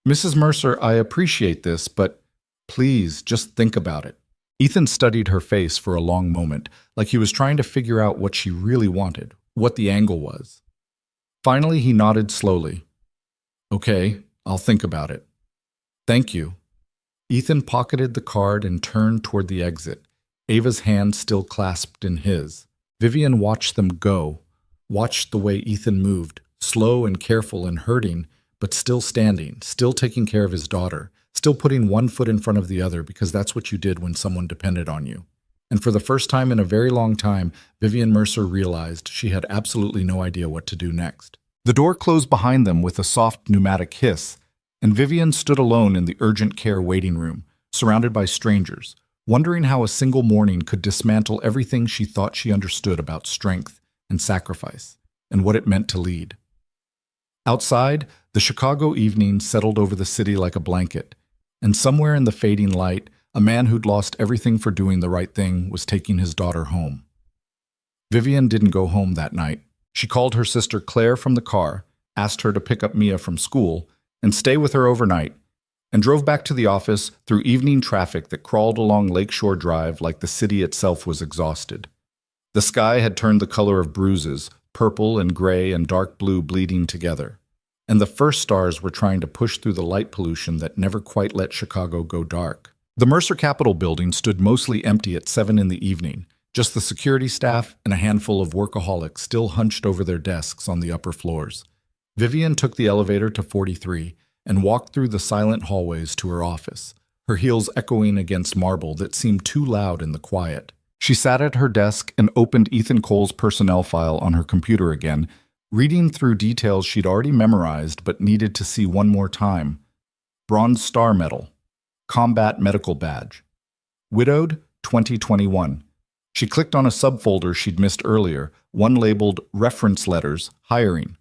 Mrs. Mercer, I appreciate this, but please just think about it. Ethan studied her face for a long moment, like he was trying to figure out what she really wanted, what the angle was. Finally, he nodded slowly. "Okay, I'll think about it. Thank you." Ethan pocketed the card and turned toward the exit, Ava's hand still clasped in his. Vivian watched them go, watched the way Ethan moved, slow and careful and hurting, but still standing, still taking care of his daughter, still putting one foot in front of the other because that's what you did when someone depended on you. And for the first time in a very long time, Vivian Mercer realized she had absolutely no idea what to do next. The door closed behind them with a soft pneumatic hiss, and Vivian stood alone in the urgent care waiting room, surrounded by strangers, wondering how a single morning could dismantle everything she thought she understood about strength and sacrifice, and what it meant to lead. Outside, the Chicago evening settled over the city like a blanket, and somewhere in the fading light, a man who'd lost everything for doing the right thing was taking his daughter home. Vivian didn't go home that night. She called her sister Claire from the car, asked her to pick up Mia from school, and stay with her overnight, and drove back to the office through evening traffic that crawled along Lakeshore Drive like the city itself was exhausted. The sky had turned the color of bruises, purple and gray and dark blue bleeding together, and the first stars were trying to push through the light pollution that never quite let Chicago go dark. The Mercer Capitol building stood mostly empty at 7 in the evening, just the security staff and a handful of workaholics still hunched over their desks on the upper floors. Vivian took the elevator to 43 and walked through the silent hallways to her office, her heels echoing against marble that seemed too loud in the quiet. She sat at her desk and opened Ethan Cole's personnel file on her computer again, reading through details she'd already memorized but needed to see one more time. Bronze Star Medal. Combat Medical Badge. Widowed, 2021. She clicked on a subfolder she'd missed earlier, one labeled Reference Letters, Hiring.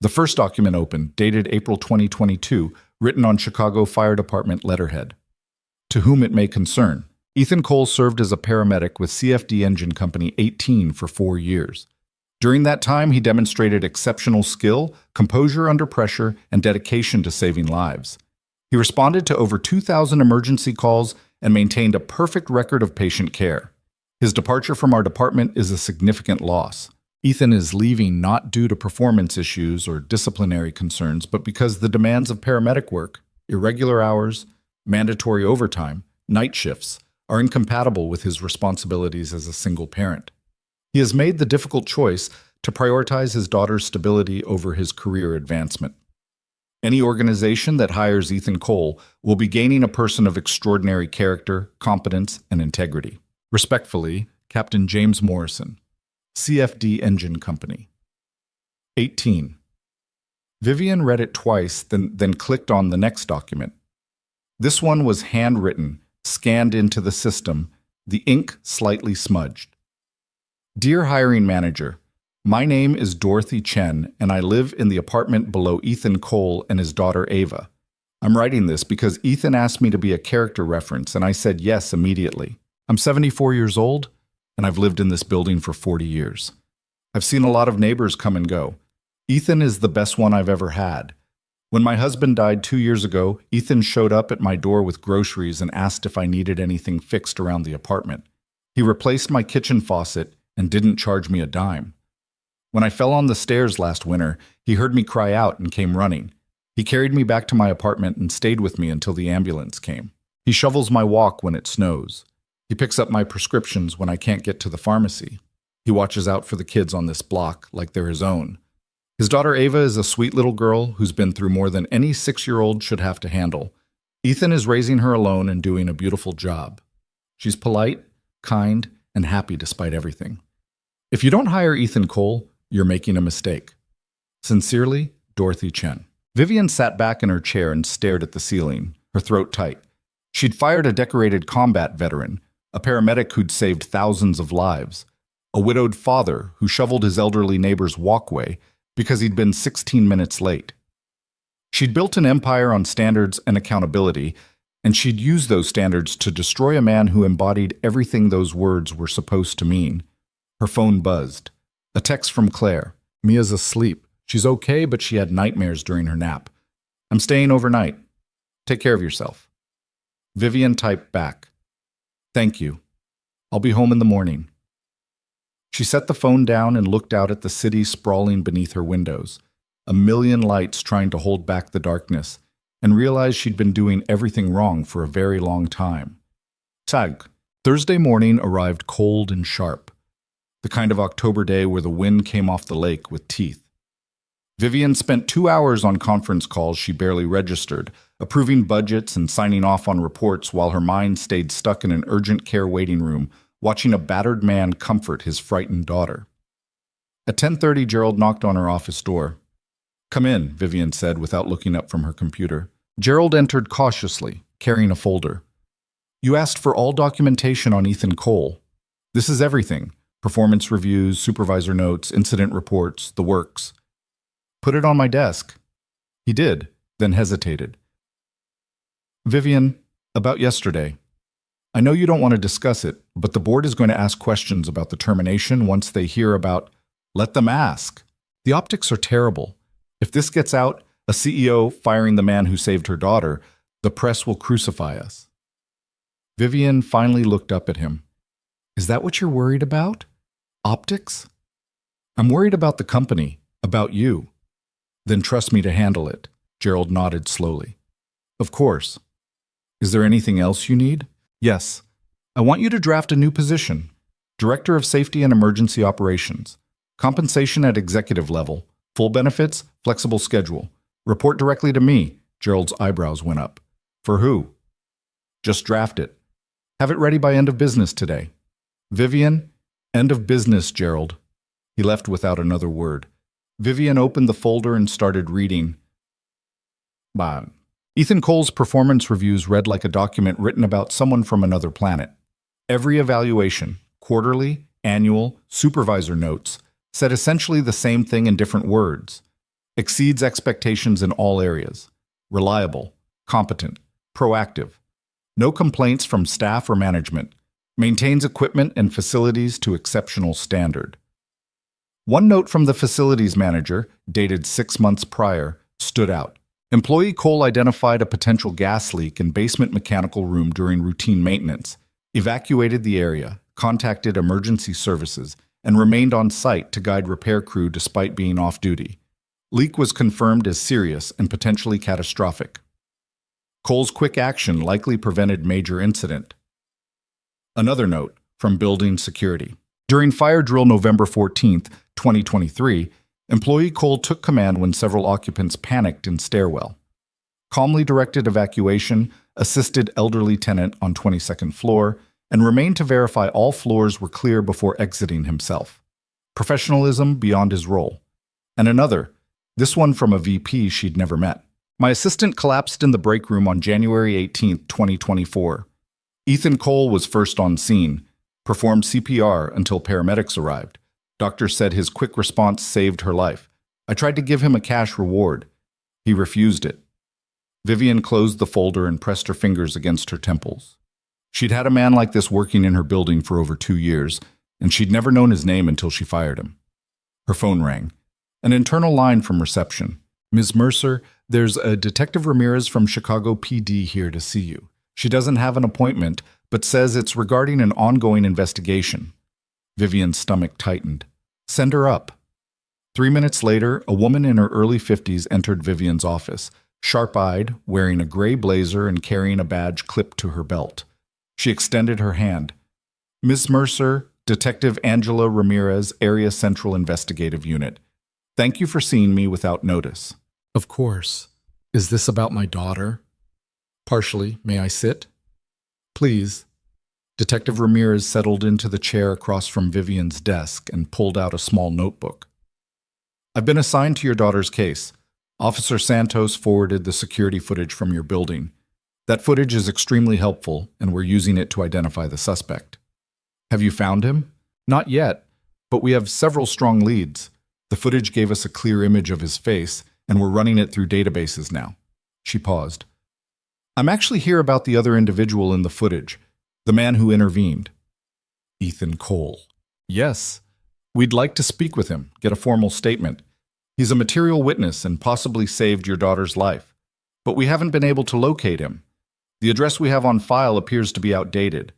The first document opened, dated April 2022, written on Chicago Fire Department letterhead. To whom it may concern, Ethan Cole served as a paramedic with CFD Engine Company 18 for 4 years. During that time, he demonstrated exceptional skill, composure under pressure, and dedication to saving lives. He responded to over 2,000 emergency calls and maintained a perfect record of patient care. His departure from our department is a significant loss. Ethan is leaving not due to performance issues or disciplinary concerns, but because the demands of paramedic work, irregular hours, mandatory overtime, night shifts, are incompatible with his responsibilities as a single parent. He has made the difficult choice to prioritize his daughter's stability over his career advancement. Any organization that hires Ethan Cole will be gaining a person of extraordinary character, competence, and integrity. Respectfully, Captain James Morrison, CFD Engine Company. 18. Vivian read it twice, then clicked on the next document. This one was handwritten, scanned into the system, the ink slightly smudged. Dear Hiring Manager, my name is Dorothy Chen, and I live in the apartment below Ethan Cole and his daughter Ava. I'm writing this because Ethan asked me to be a character reference, and I said yes immediately. I'm 74 years old, and I've lived in this building for 40 years. I've seen a lot of neighbors come and go. Ethan is the best one I've ever had. When my husband died 2 years ago, Ethan showed up at my door with groceries and asked if I needed anything fixed around the apartment. He replaced my kitchen faucet and didn't charge me a dime. When I fell on the stairs last winter, he heard me cry out and came running. He carried me back to my apartment and stayed with me until the ambulance came. He shovels my walk when it snows. He picks up my prescriptions when I can't get to the pharmacy. He watches out for the kids on this block like they're his own. His daughter Ava is a sweet little girl who's been through more than any 6-year-old should have to handle. Ethan is raising her alone and doing a beautiful job. She's polite, kind, and happy despite everything. If you don't hire Ethan Cole, you're making a mistake. Sincerely, Dorothy Chen. Vivian sat back in her chair and stared at the ceiling, her throat tight. She'd fired a decorated combat veteran, a paramedic who'd saved thousands of lives, a widowed father who shoveled his elderly neighbor's walkway because he'd been 16 minutes late. She'd built an empire on standards and accountability, and she'd used those standards to destroy a man who embodied everything those words were supposed to mean. Her phone buzzed. A text from Claire. Mia's asleep. She's okay, but she had nightmares during her nap. I'm staying overnight. Take care of yourself. Vivian typed back. Thank you. I'll be home in the morning. She set the phone down and looked out at the city sprawling beneath her windows, a million lights trying to hold back the darkness, and realized she'd been doing everything wrong for a very long time. Tag. Thursday morning arrived cold and sharp, the kind of October day where the wind came off the lake with teeth. Vivian spent 2 hours on conference calls she barely registered, approving budgets and signing off on reports while her mind stayed stuck in an urgent care waiting room, watching a battered man comfort his frightened daughter. At 10:30, Gerald knocked on her office door. "Come in," Vivian said without looking up from her computer. Gerald entered cautiously, carrying a folder. "You asked for all documentation on Ethan Cole. This is everything: performance reviews, supervisor notes, incident reports, the works." "Put it on my desk." He did, then hesitated. "Vivian, about yesterday. I know you don't want to discuss it, but the board is going to ask questions about the termination once they hear about—" "Let them ask. The optics are terrible. If this gets out, a CEO firing the man who saved her daughter, the press will crucify us." Vivian finally looked up at him. "Is that what you're worried about? Optics?" "I'm worried about the company, about you." "Then trust me to handle it." Gerald nodded slowly. "Of course. Is there anything else you need?" "Yes. I want you to draft a new position. Director of Safety and Emergency Operations. Compensation at executive level. Full benefits, flexible schedule. Report directly to me." Gerald's eyebrows went up. "For who?" "Just draft it. Have it ready by end of business today." "Vivian, end of business, Gerald." He left without another word. Vivian opened the folder and started reading. Ethan Cole's performance reviews read like a document written about someone from another planet. Every evaluation, quarterly, annual, supervisor notes, said essentially the same thing in different words. Exceeds expectations in all areas. Reliable, competent, proactive. No complaints from staff or management. Maintains equipment and facilities to exceptional standard. One note from the facilities manager, dated 6 months prior, stood out. Employee Cole identified a potential gas leak in basement mechanical room during routine maintenance, evacuated the area, contacted emergency services, and remained on site to guide repair crew despite being off duty. Leak was confirmed as serious and potentially catastrophic. Cole's quick action likely prevented major incident. Another note from building security. During fire drill November 14th, 2023, employee Cole took command when several occupants panicked in stairwell. Calmly directed evacuation, assisted elderly tenant on 22nd floor, and remained to verify all floors were clear before exiting himself. Professionalism beyond his role. And another, this one from a VP she'd never met. My assistant collapsed in the break room on January 18th, 2024. Ethan Cole was first on scene, performed CPR until paramedics arrived. Doctor said his quick response saved her life. I tried to give him a cash reward. He refused it. Vivian closed the folder and pressed her fingers against her temples. She'd had a man like this working in her building for over 2 years, and she'd never known his name until she fired him. Her phone rang. An internal line from reception. "Ms. Mercer, there's a Detective Ramirez from Chicago PD here to see you. She doesn't have an appointment, but says it's regarding an ongoing investigation." Vivian's stomach tightened. "Send her up." 3 minutes later, a woman in her early 50s entered Vivian's office, sharp-eyed, wearing a gray blazer and carrying a badge clipped to her belt. She extended her hand. "Ms. Mercer, Detective Angela Ramirez, Area Central Investigative Unit. Thank you for seeing me without notice." "Of course. Is this about my daughter?" "Partially. May I sit?" "Please." Detective Ramirez settled into the chair across from Vivian's desk and pulled out a small notebook. "I've been assigned to your daughter's case. Officer Santos forwarded the security footage from your building. That footage is extremely helpful, and we're using it to identify the suspect." "Have you found him?" "Not yet, but we have several strong leads. The footage gave us a clear image of his face, and we're running it through databases now." She paused. "I'm actually here about the other individual in the footage, the man who intervened." "Ethan Cole." "Yes. We'd like to speak with him, get a formal statement. He's a material witness and possibly saved your daughter's life. But we haven't been able to locate him. The address we have on file appears to be outdated.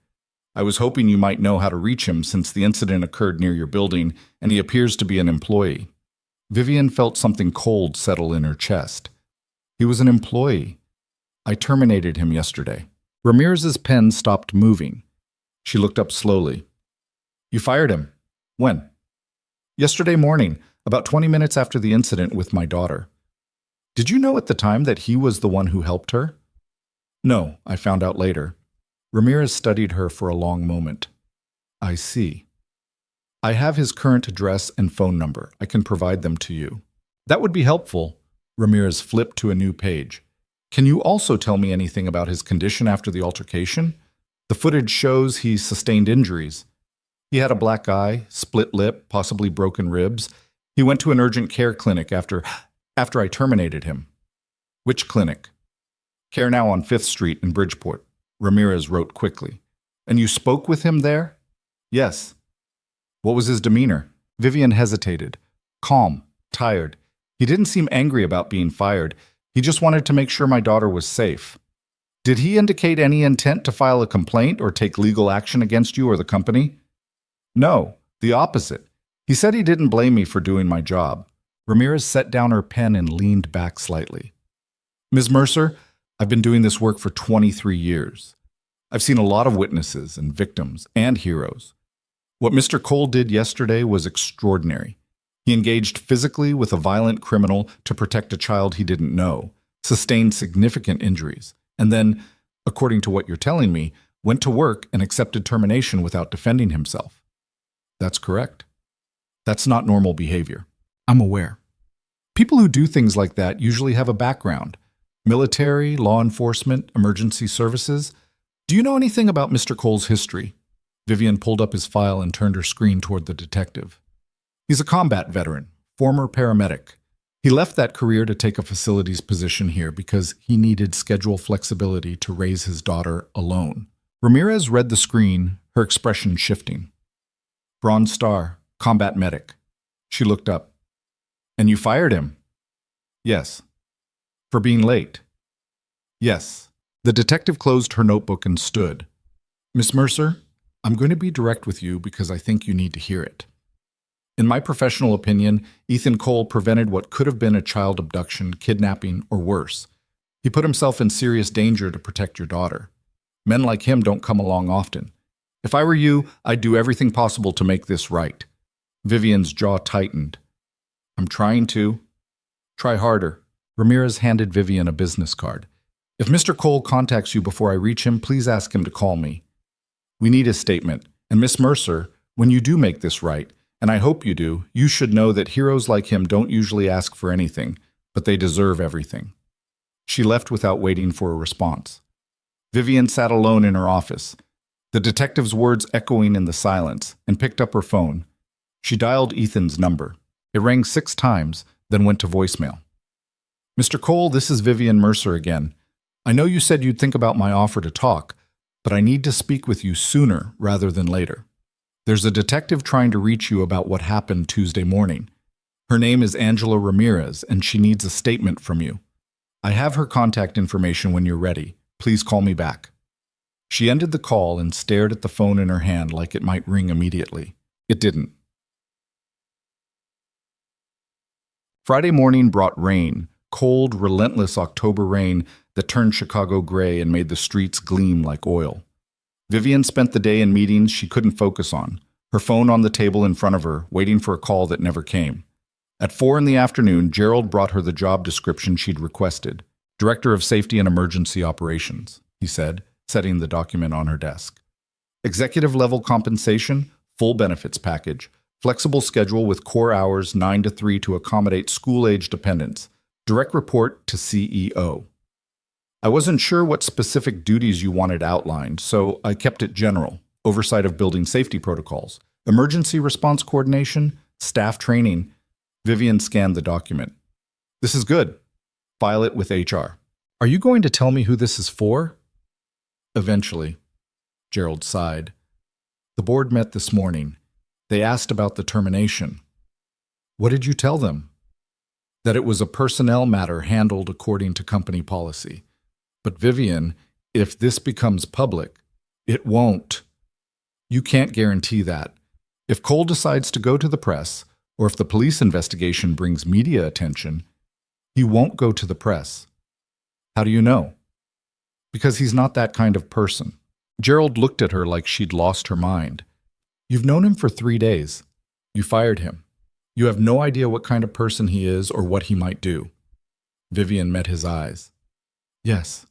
I was hoping you might know how to reach him since the incident occurred near your building and he appears to be an employee. Vivian felt something cold settle in her chest. He was an employee. I terminated him yesterday. Ramirez's pen stopped moving. She looked up slowly. You fired him? When? Yesterday morning, about 20 minutes after the incident with my daughter. Did you know at the time that he was the one who helped her? No, I found out later. Ramirez studied her for a long moment. I see. I have his current address and phone number. I can provide them to you. That would be helpful. Ramirez flipped to a new page. Can you also tell me anything about his condition after the altercation? The footage shows he sustained injuries. He had a black eye, split lip, possibly broken ribs. He went to an urgent care clinic after I terminated him. Which clinic? Care Now on 5th Street in Bridgeport. Ramirez wrote quickly. And you spoke with him there? Yes. What was his demeanor? Vivian hesitated. Calm, tired. He didn't seem angry about being fired. He just wanted to make sure my daughter was safe. Did he indicate any intent to file a complaint or take legal action against you or the company? No, the opposite. He said he didn't blame me for doing my job. Ramirez set down her pen and leaned back slightly. Ms. Mercer, I've been doing this work for 23 years. I've seen a lot of witnesses and victims and heroes. What Mr. Cole did yesterday was extraordinary. He engaged physically with a violent criminal to protect a child he didn't know, sustained significant injuries, and then, according to what you're telling me, went to work and accepted termination without defending himself. That's correct. That's not normal behavior. I'm aware. People who do things like that usually have a background. Military, law enforcement, emergency services. Do you know anything about Mr. Cole's history? Vivian pulled up his file and turned her screen toward the detective. He's a combat veteran, former paramedic. He left that career to take a facilities position here because he needed schedule flexibility to raise his daughter alone. Ramirez read the screen, her expression shifting. Bronze Star, combat medic. She looked up. And you fired him? Yes. For being late? Yes. The detective closed her notebook and stood. Miss Mercer, I'm going to be direct with you because I think you need to hear it. In my professional opinion, Ethan Cole prevented what could have been a child abduction, kidnapping, or worse. He put himself in serious danger to protect your daughter. Men like him don't come along often. If I were you, I'd do everything possible to make this right. Vivian's jaw tightened. I'm trying to. Try harder. Ramirez handed Vivian a business card. If Mr. Cole contacts you before I reach him, please ask him to call me. We need a statement. And Miss Mercer, when you do make this right, and I hope you do, you should know that heroes like him don't usually ask for anything, but they deserve everything. She left without waiting for a response. Vivian sat alone in her office, the detective's words echoing in the silence, and picked up her phone. She dialed Ethan's number. It rang 6 times, then went to voicemail. Mr. Cole, this is Vivian Mercer again. I know you said you'd think about my offer to talk, but I need to speak with you sooner rather than later. There's a detective trying to reach you about what happened Tuesday morning. Her name is Angela Ramirez, and she needs a statement from you. I have her contact information when you're ready. Please call me back. She ended the call and stared at the phone in her hand like it might ring immediately. It didn't. Friday morning brought rain, cold, relentless October rain that turned Chicago gray and made the streets gleam like oil. Vivian spent the day in meetings she couldn't focus on, her phone on the table in front of her, waiting for a call that never came. At 4 in the afternoon, Gerald brought her the job description she'd requested. Director of Safety and Emergency Operations, he said, setting the document on her desk. Executive-level compensation, full benefits package, flexible schedule with core hours 9 to 3 to accommodate school-age dependents, direct report to CEO. I wasn't sure what specific duties you wanted outlined, so I kept it general. Oversight of building safety protocols, emergency response coordination, staff training. Vivian scanned the document. This is good. File it with HR. Are you going to tell me who this is for? Eventually. Gerald sighed. The board met this morning. They asked about the termination. What did you tell them? That it was a personnel matter handled according to company policy. But Vivian, if this becomes public, it won't. You can't guarantee that. If Cole decides to go to the press, or if the police investigation brings media attention, he won't go to the press. How do you know? Because he's not that kind of person. Gerald looked at her like she'd lost her mind. You've known him for 3 days. You fired him. You have no idea what kind of person he is or what he might do. Vivian met his eyes. Yes,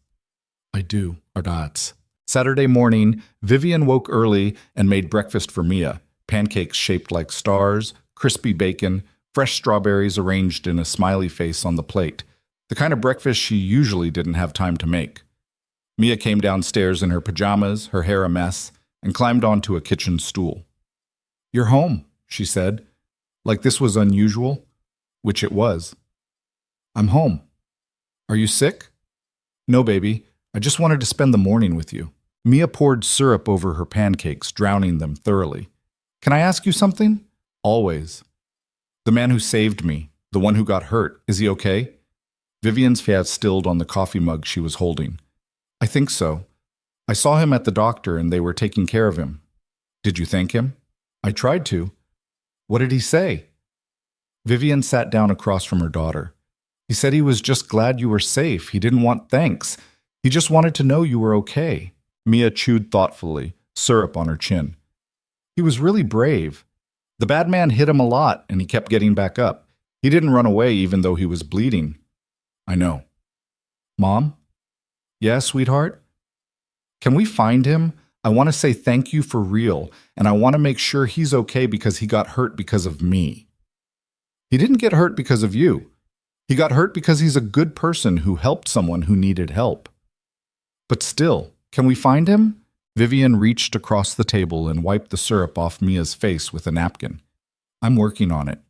I do, Ardats. Saturday morning, Vivian woke early and made breakfast for Mia. Pancakes shaped like stars, crispy bacon, fresh strawberries arranged in a smiley face on the plate. The kind of breakfast she usually didn't have time to make. Mia came downstairs in her pajamas, her hair a mess, and climbed onto a kitchen stool. You're home, she said, like this was unusual, which it was. I'm home. Are you sick? No, baby. I just wanted to spend the morning with you. Mia poured syrup over her pancakes, drowning them thoroughly. Can I ask you something? Always. The man who saved me, the one who got hurt, is he okay? Vivian's face stilled on the coffee mug she was holding. I think so. I saw him at the doctor and they were taking care of him. Did you thank him? I tried to. What did he say? Vivian sat down across from her daughter. He said he was just glad you were safe. He didn't want thanks. He just wanted to know you were okay. Mia chewed thoughtfully, syrup on her chin. He was really brave. The bad man hit him a lot and he kept getting back up. He didn't run away even though he was bleeding. I know. Mom? Yeah, sweetheart? Can we find him? I want to say thank you for real, and I want to make sure he's okay because he got hurt because of me. He didn't get hurt because of you. He got hurt because he's a good person who helped someone who needed help. But still, can we find him? Vivian reached across the table and wiped the syrup off Mia's face with a napkin. I'm working on it.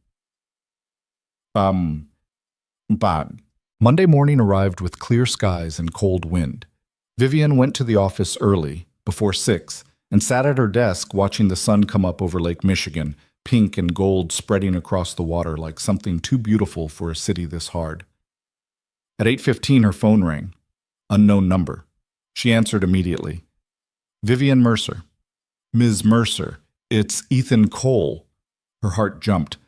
Bad. Monday morning arrived with clear skies and cold wind. Vivian went to the office early, before 6, and sat at her desk watching the sun come up over Lake Michigan, pink and gold spreading across the water like something too beautiful for a city this hard. At 8:15 her phone rang. Unknown number. She answered immediately. Vivian Mercer. Ms. Mercer, it's Ethan Cole. Her heart jumped.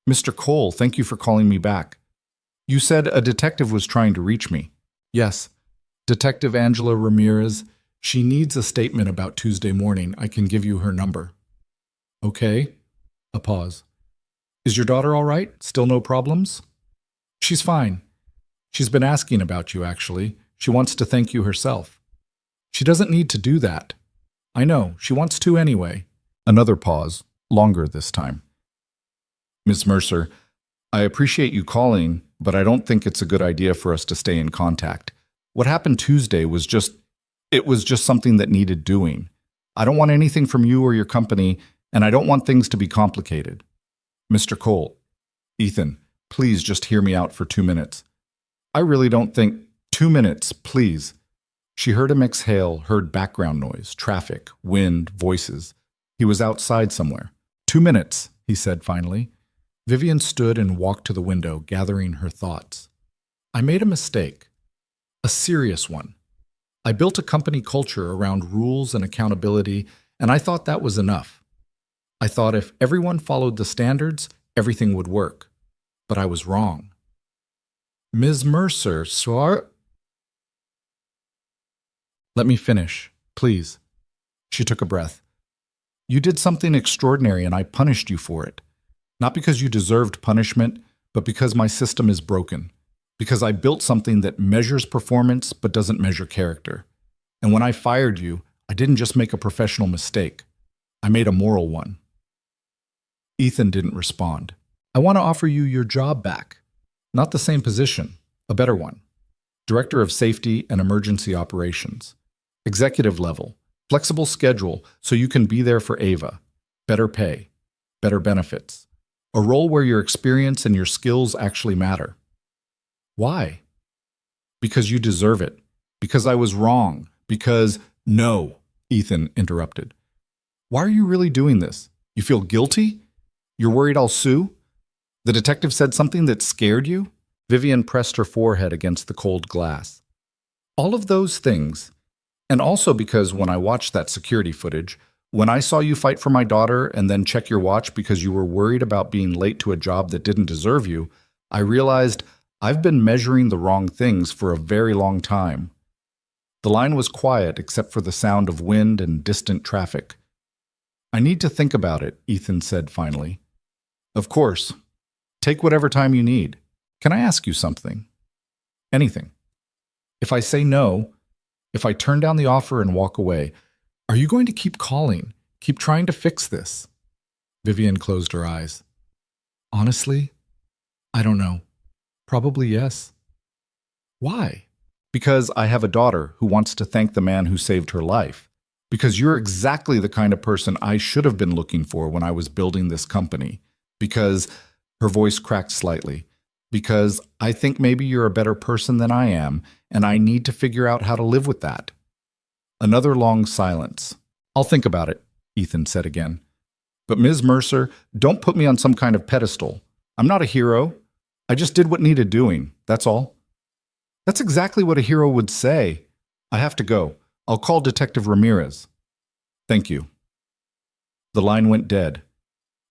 Mr. Cole, thank you for calling me back. You said a detective was trying to reach me. Yes, Detective Angela Ramirez. She needs a statement about Tuesday morning. I can give you her number. Okay. A pause. Is your daughter all right? Still no problems? She's fine. She's been asking about you, actually. She wants to thank you herself. She doesn't need to do that. I know. She wants to anyway. Another pause, longer this time. Miss Mercer, I appreciate you calling, but I don't think it's a good idea for us to stay in contact. What happened Tuesday was just something that needed doing. I don't want anything from you or your company, and I don't want things to be complicated. Mr. Cole, Ethan, please just hear me out for 2 minutes. I really don't think... 2 minutes, please. She heard him exhale, heard background noise, traffic, wind, voices. He was outside somewhere. 2 minutes, he said finally. Vivian stood and walked to the window, gathering her thoughts. I made a mistake. A serious one. I built a company culture around rules and accountability, and I thought that was enough. I thought if everyone followed the standards, everything would work. But I was wrong. Ms. Mercer, Let me finish, please. She took a breath. You did something extraordinary and I punished you for it. Not because you deserved punishment, but because my system is broken. Because I built something that measures performance but doesn't measure character. And when I fired you, I didn't just make a professional mistake. I made a moral one. Ethan didn't respond. I want to offer you your job back. Not the same position, a better one. Director of Safety and Emergency Operations. Executive level, flexible schedule so you can be there for Ava. Better pay, better benefits. A role where your experience and your skills actually matter. Why? Because you deserve it. Because I was wrong. Because... No, Ethan interrupted. Why are you really doing this? You feel guilty? You're worried I'll sue? The detective said something that scared you? Vivian pressed her forehead against the cold glass. All of those things, and also because when I watched that security footage, When I saw you fight for my daughter and then check your watch because you were worried about being late to a job that didn't deserve you, I realized I've been measuring the wrong things for a very long time. The line was quiet except for the sound of wind and distant traffic. I need to think about it, Ethan said finally. Of course. Take whatever time you need. Can I ask you something? Anything. If I say no, if I turn down the offer and walk away, are you going to keep calling, keep trying to fix this? Vivian closed her eyes. Honestly, I don't know. Probably yes. Why? Because I have a daughter who wants to thank the man who saved her life. Because you're exactly the kind of person I should have been looking for when I was building this company. Because, her voice cracked slightly, because I think maybe you're a better person than I am, and I need to figure out how to live with that. Another long silence. I'll think about it, Ethan said again. But Ms. Mercer, don't put me on some kind of pedestal. I'm not a hero. I just did what needed doing, that's all. That's exactly what a hero would say. I have to go. I'll call Detective Ramirez. Thank you. The line went dead.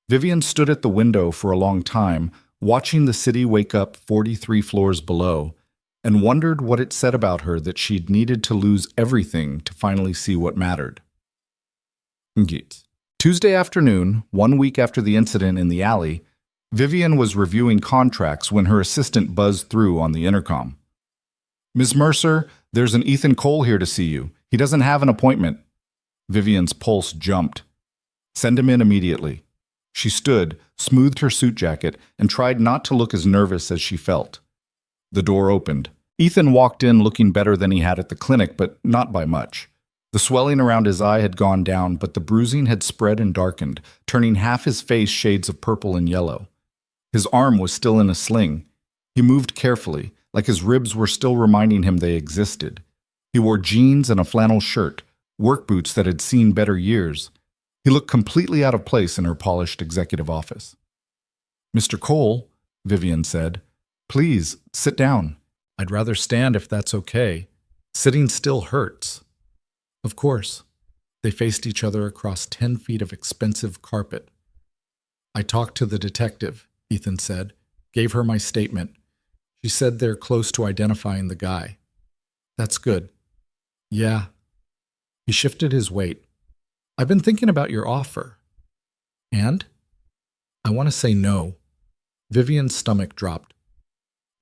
Vivian stood at the window for a long time, watching the city wake up 43 floors below, and wondered what it said about her that she'd needed to lose everything to finally see what mattered. Tuesday afternoon, 1 week after the incident in the alley, Vivian was reviewing contracts when her assistant buzzed through on the intercom. Ms. Mercer, there's an Ethan Cole here to see you. He doesn't have an appointment. Vivian's pulse jumped. Send him in immediately. She stood, smoothed her suit jacket, and tried not to look as nervous as she felt. The door opened. Ethan walked in looking better than he had at the clinic, but not by much. The swelling around his eye had gone down, but the bruising had spread and darkened, turning half his face shades of purple and yellow. His arm was still in a sling. He moved carefully, like his ribs were still reminding him they existed. He wore jeans and a flannel shirt, work boots that had seen better years. He looked completely out of place in her polished executive office. Mr. Cole, Vivian said, please, sit down. I'd rather stand if that's okay. Sitting still hurts. Of course. They faced each other across 10 feet of expensive carpet. I talked to the detective, Ethan said, gave her my statement. She said they're close to identifying the guy. That's good. Yeah. He shifted his weight. I've been thinking about your offer. And? I want to say no. Vivian's stomach dropped.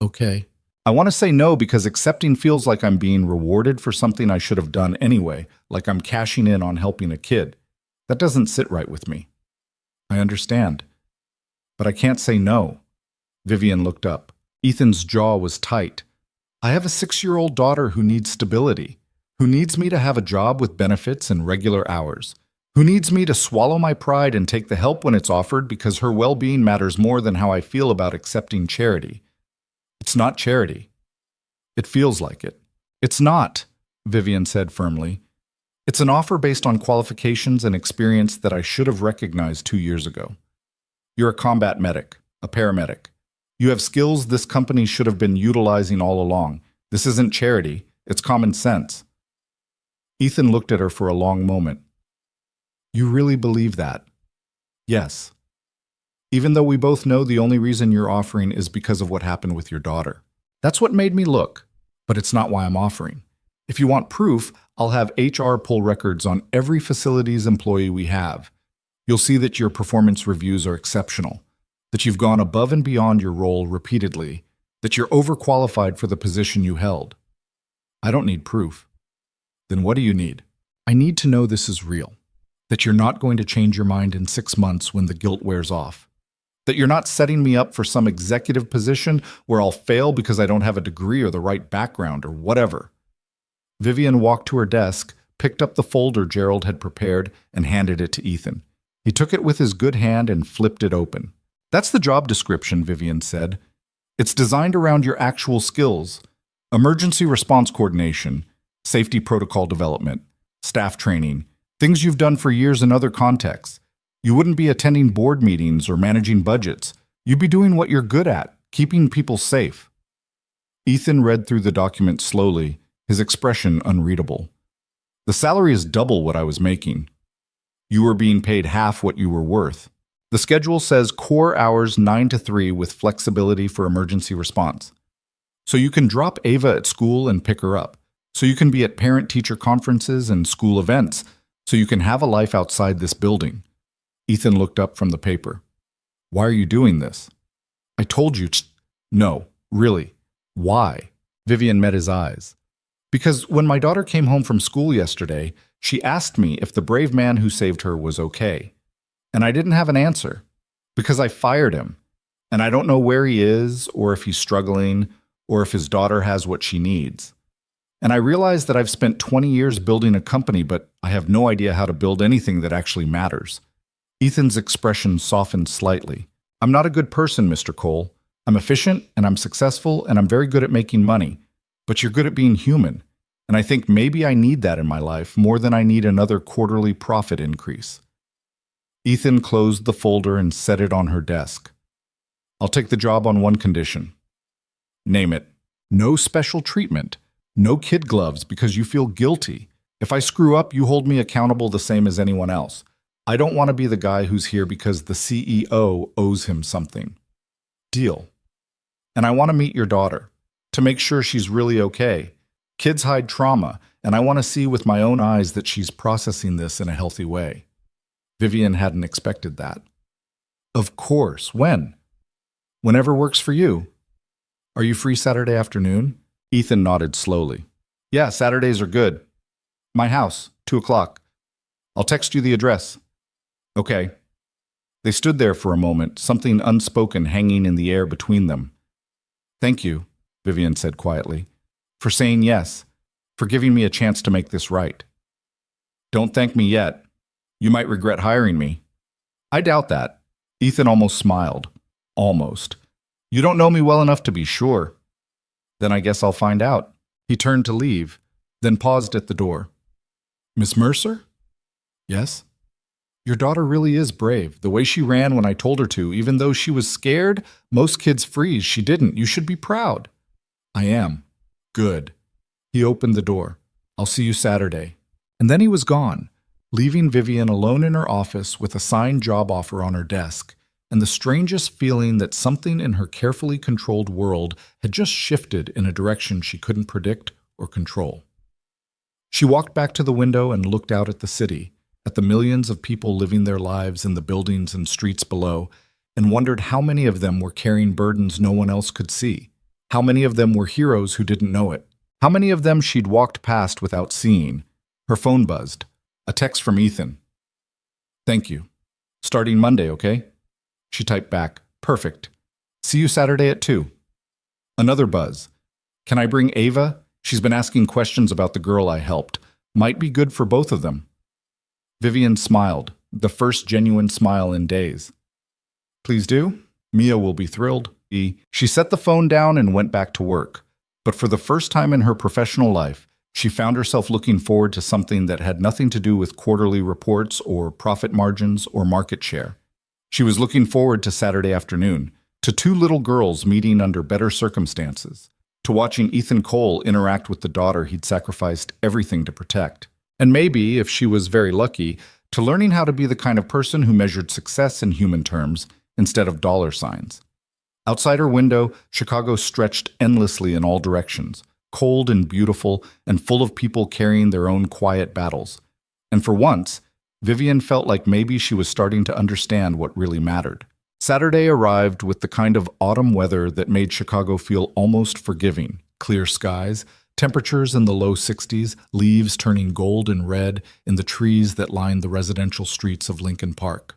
Okay. I want to say no because accepting feels like I'm being rewarded for something I should have done anyway, like I'm cashing in on helping a kid. That doesn't sit right with me. I understand. But I can't say no. Vivian looked up. Ethan's jaw was tight. I have a 6-year-old daughter who needs stability, who needs me to have a job with benefits and regular hours, who needs me to swallow my pride and take the help when it's offered because her well-being matters more than how I feel about accepting charity. It's not charity. It feels like it. It's not, Vivian said firmly. It's an offer based on qualifications and experience that I should have recognized 2 years ago. You're a combat medic, a paramedic. You have skills this company should have been utilizing all along. This isn't charity, it's common sense. Ethan looked at her for a long moment. You really believe that? Yes. Even though we both know the only reason you're offering is because of what happened with your daughter. That's what made me look, but it's not why I'm offering. If you want proof, I'll have HR pull records on every facilities employee we have. You'll see that your performance reviews are exceptional, that you've gone above and beyond your role repeatedly, that you're overqualified for the position you held. I don't need proof. Then what do you need? I need to know this is real, that you're not going to change your mind in 6 months when the guilt wears off, that you're not setting me up for some executive position where I'll fail because I don't have a degree or the right background or whatever. Vivian walked to her desk, picked up the folder Gerald had prepared, and handed it to Ethan. He took it with his good hand and flipped it open. That's the job description, Vivian said. It's designed around your actual skills. Emergency response coordination, safety protocol development, staff training, things you've done for years in other contexts. You wouldn't be attending board meetings or managing budgets. You'd be doing what you're good at, keeping people safe. Ethan read through the document slowly, his expression unreadable. The salary is double what I was making. You were being paid half what you were worth. The schedule says core hours 9 to 3 with flexibility for emergency response. So you can drop Ava at school and pick her up. So you can be at parent-teacher conferences and school events. So you can have a life outside this building. Ethan looked up from the paper. Why are you doing this? I told you. No, really. Why? Vivian met his eyes. Because when my daughter came home from school yesterday, she asked me if the brave man who saved her was okay. And I didn't have an answer. Because I fired him. And I don't know where he is, or if he's struggling, or if his daughter has what she needs. And I realized that I've spent 20 years building a company, but I have no idea how to build anything that actually matters. Ethan's expression softened slightly. I'm not a good person, Mr. Cole. I'm efficient, and I'm successful, and I'm very good at making money. But you're good at being human. And I think maybe I need that in my life more than I need another quarterly profit increase. Ethan closed the folder and set it on her desk. I'll take the job on one condition. Name it. No special treatment. No kid gloves because you feel guilty. If I screw up, you hold me accountable the same as anyone else. I don't want to be the guy who's here because the CEO owes him something. Deal. And I want to meet your daughter, to make sure she's really okay. Kids hide trauma, and I want to see with my own eyes that she's processing this in a healthy way. Vivian hadn't expected that. Of course. When? Whenever works for you. Are you free Saturday afternoon? Ethan nodded slowly. Yeah, Saturdays are good. My house, 2 o'clock. I'll text you the address. Okay. They stood there for a moment, something unspoken hanging in the air between them. Thank you, Vivian said quietly, for saying yes, for giving me a chance to make this right. Don't thank me yet. You might regret hiring me. I doubt that. Ethan almost smiled. Almost. You don't know me well enough to be sure. Then I guess I'll find out. He turned to leave, then paused at the door. Miss Mercer? Yes? Your daughter really is brave. The way she ran when I told her to, even though she was scared, most kids freeze. She didn't. You should be proud. I am. Good. He opened the door. I'll see you Saturday. And then he was gone, leaving Vivian alone in her office with a signed job offer on her desk, and the strangest feeling that something in her carefully controlled world had just shifted in a direction she couldn't predict or control. She walked back to the window and looked out at the city, at the millions of people living their lives in the buildings and streets below, and wondered how many of them were carrying burdens no one else could see, how many of them were heroes who didn't know it, how many of them she'd walked past without seeing. Her phone buzzed. A text from Ethan. Thank you. Starting Monday, okay? She typed back, perfect. See you Saturday at 2. Another buzz. Can I bring Ava? She's been asking questions about the girl I helped. Might be good for both of them. Vivian smiled, the first genuine smile in days. Please do. Mia will be thrilled. She set the phone down and went back to work. But for the first time in her professional life, she found herself looking forward to something that had nothing to do with quarterly reports or profit margins or market share. She was looking forward to Saturday afternoon, to 2 little girls meeting under better circumstances, to watching Ethan Cole interact with the daughter he'd sacrificed everything to protect. And maybe, if she was very lucky, to learning how to be the kind of person who measured success in human terms instead of dollar signs. Outside her window, Chicago stretched endlessly in all directions, cold and beautiful and full of people carrying their own quiet battles. And for once, Vivian felt like maybe she was starting to understand what really mattered. Saturday arrived with the kind of autumn weather that made Chicago feel almost forgiving. Clear skies, temperatures in the low 60s, leaves turning gold and red in the trees that lined the residential streets of Lincoln Park.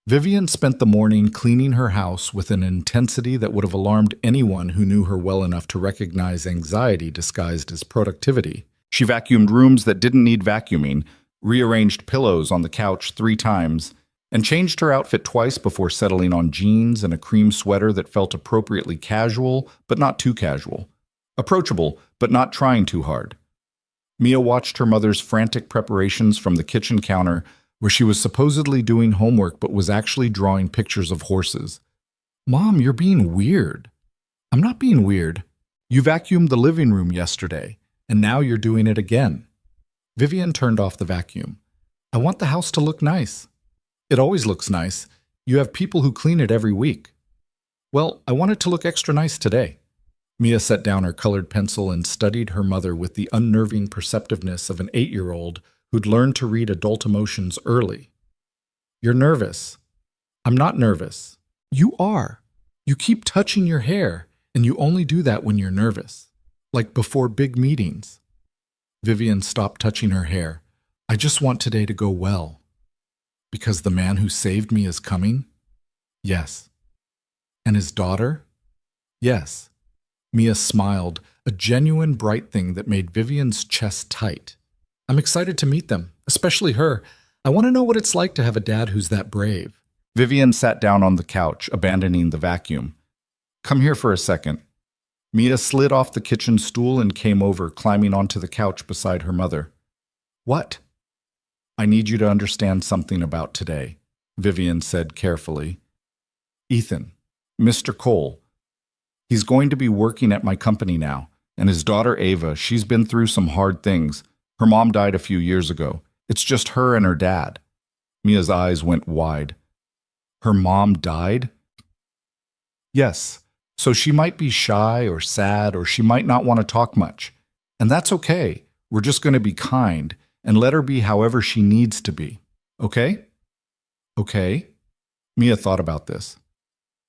Vivian spent the morning cleaning her house with an intensity that would have alarmed anyone who knew her well enough to recognize anxiety disguised as productivity. She vacuumed rooms that didn't need vacuuming, rearranged pillows on the couch 3 times, and changed her outfit twice before settling on jeans and a cream sweater that felt appropriately casual, but not too casual. Approachable, but not trying too hard. Mia watched her mother's frantic preparations from the kitchen counter, where she was supposedly doing homework but was actually drawing pictures of horses. Mom, you're being weird. I'm not being weird. You vacuumed the living room yesterday, and now you're doing it again. Vivian turned off the vacuum. I want the house to look nice. It always looks nice. You have people who clean it every week. Well, I want it to look extra nice today. Mia set down her colored pencil and studied her mother with the unnerving perceptiveness of an 8-year-old who'd learned to read adult emotions early. You're nervous. I'm not nervous. You are. You keep touching your hair, and you only do that when you're nervous, like before big meetings. Vivian stopped touching her hair. I just want today to go well. Because the man who saved me is coming? Yes. And his daughter? Yes. Mia smiled, a genuine bright thing that made Vivian's chest tight. I'm excited to meet them, especially her. I want to know what it's like to have a dad who's that brave. Vivian sat down on the couch, abandoning the vacuum. Come here for a second. Mia slid off the kitchen stool and came over, climbing onto the couch beside her mother. What? I need you to understand something about today, Vivian said carefully. Ethan, Mr. Cole, he's going to be working at my company now, and his daughter Ava, she's been through some hard things. Her mom died a few years ago. It's just her and her dad. Mia's eyes went wide. Her mom died? Yes, so she might be shy or sad, or she might not want to talk much. And that's okay. We're just going to be kind and let her be however she needs to be. Okay? Okay. Mia thought about this.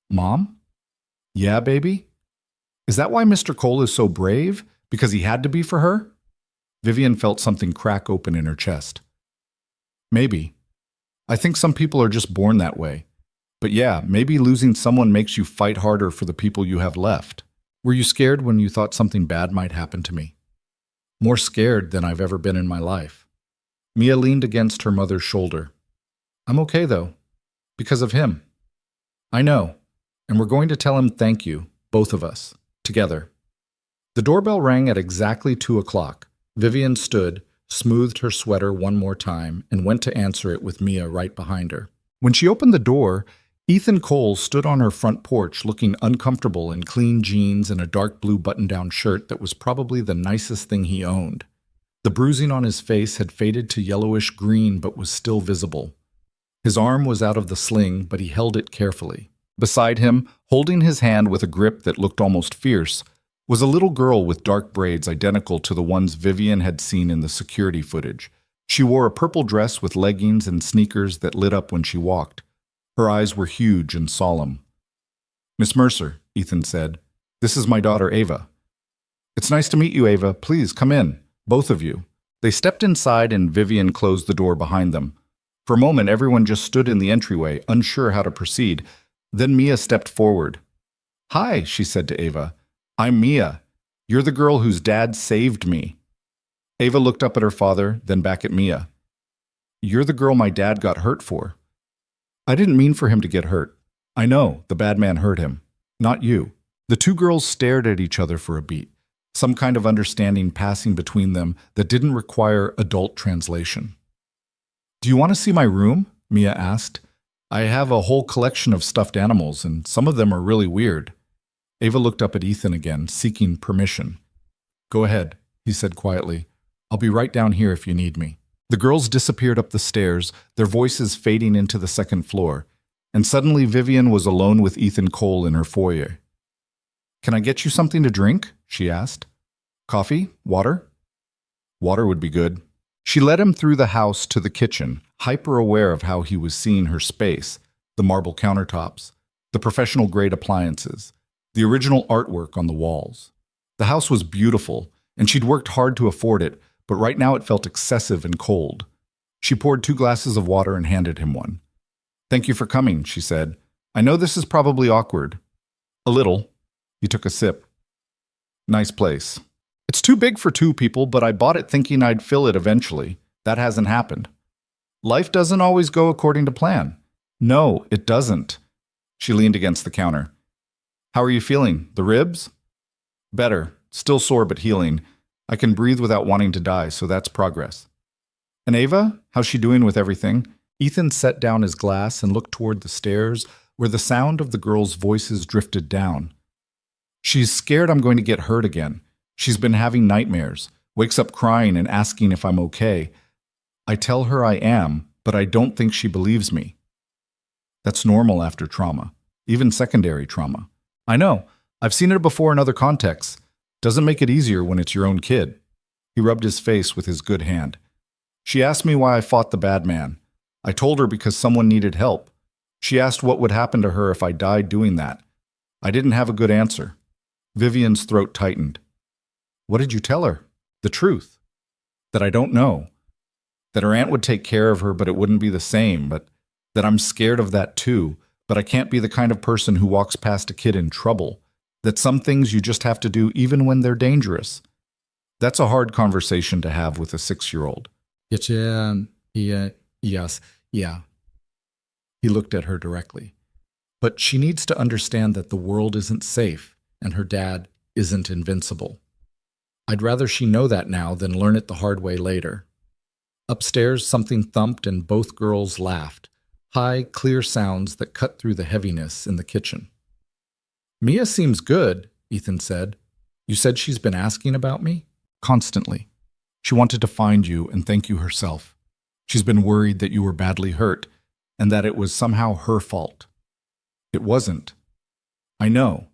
Mom? Yeah, baby? Is that why Mr. Cole is so brave? Because he had to be for her? Vivian felt something crack open in her chest. Maybe. I think some people are just born that way. But yeah, maybe losing someone makes you fight harder for the people you have left. Were you scared when you thought something bad might happen to me? More scared than I've ever been in my life. Mia leaned against her mother's shoulder. I'm okay, though. Because of him. I know. And we're going to tell him thank you, both of us, together. The doorbell rang at exactly 2 o'clock. Vivian stood, smoothed her sweater one more time, and went to answer it with Mia right behind her. When she opened the door, Ethan Cole stood on her front porch looking uncomfortable in clean jeans and a dark blue button-down shirt that was probably the nicest thing he owned. The bruising on his face had faded to yellowish green but was still visible. His arm was out of the sling, but he held it carefully. Beside him, holding his hand with a grip that looked almost fierce, was a little girl with dark braids identical to the ones Vivian had seen in the security footage. She wore a purple dress with leggings and sneakers that lit up when she walked. Her eyes were huge and solemn. Miss Mercer, Ethan said, this is my daughter Ava. It's nice to meet you, Ava. Please, come in. Both of you. They stepped inside and Vivian closed the door behind them. For a moment, everyone just stood in the entryway, unsure how to proceed. Then Mia stepped forward. Hi, she said to Ava. I'm Mia. You're the girl whose dad saved me. Ava looked up at her father, then back at Mia. You're the girl my dad got hurt for. I didn't mean for him to get hurt. I know, the bad man hurt him. Not you. The two girls stared at each other for a beat, some kind of understanding passing between them that didn't require adult translation. Do you want to see my room? Mia asked. I have a whole collection of stuffed animals, and some of them are really weird. Ava looked up at Ethan again, seeking permission. Go ahead, he said quietly. I'll be right down here if you need me. The girls disappeared up the stairs, their voices fading into the second floor, and suddenly Vivian was alone with Ethan Cole in her foyer. Can I get you something to drink? She asked. Coffee? Water? Water would be good. She led him through the house to the kitchen, hyper-aware of how he was seeing her space, the marble countertops, the professional-grade appliances, the original artwork on the walls. The house was beautiful, and she'd worked hard to afford it, but right now it felt excessive and cold. She poured 2 glasses of water and handed him one. Thank you for coming, she said. I know this is probably awkward. A little. He took a sip. Nice place. It's too big for 2 people, but I bought it thinking I'd fill it eventually. That hasn't happened. Life doesn't always go according to plan. No, it doesn't. She leaned against the counter. How are you feeling? The ribs? Better. Still sore but healing. I can breathe without wanting to die, so that's progress. And Ava? How's she doing with everything? Ethan set down his glass and looked toward the stairs, where the sound of the girls' voices drifted down. She's scared I'm going to get hurt again. She's been having nightmares, wakes up crying and asking if I'm okay. I tell her I am, but I don't think she believes me. That's normal after trauma, even secondary trauma. I know. I've seen it before in other contexts. Doesn't make it easier when it's your own kid. He rubbed his face with his good hand. She asked me why I fought the bad man. I told her because someone needed help. She asked what would happen to her if I died doing that. I didn't have a good answer. Vivian's throat tightened. What did you tell her? The truth. That I don't know. That her aunt would take care of her, but it wouldn't be the same. But that I'm scared of that too. But I can't be the kind of person who walks past a kid in trouble. That some things you just have to do even when they're dangerous. That's a hard conversation to have with a 6-year-old. Yes, yeah. He looked at her directly. But she needs to understand that the world isn't safe and her dad isn't invincible. I'd rather she know that now than learn it the hard way later. Upstairs, something thumped and both girls laughed. High, clear sounds that cut through the heaviness in the kitchen. Mia seems good, Ethan said. You said she's been asking about me? Constantly. She wanted to find you and thank you herself. She's been worried that you were badly hurt and that it was somehow her fault. It wasn't. I know,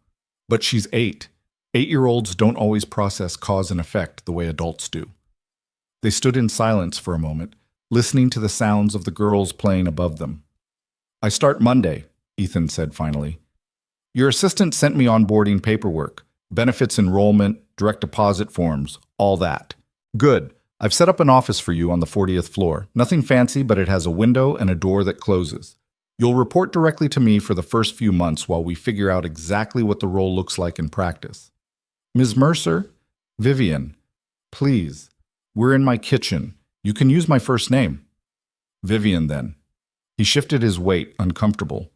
but she's 8. 8-year-olds don't always process cause and effect the way adults do. They stood in silence for a moment, listening to the sounds of the girls playing above them. I start Monday, Ethan said finally. Your assistant sent me onboarding paperwork, benefits enrollment, direct deposit forms, all that. Good. I've set up an office for you on the 40th floor. Nothing fancy, but it has a window and a door that closes. You'll report directly to me for the first few months while we figure out exactly what the role looks like in practice. Ms. Mercer? Vivian. Please. We're in my kitchen. You can use my first name. Vivian, then. He shifted his weight, uncomfortable.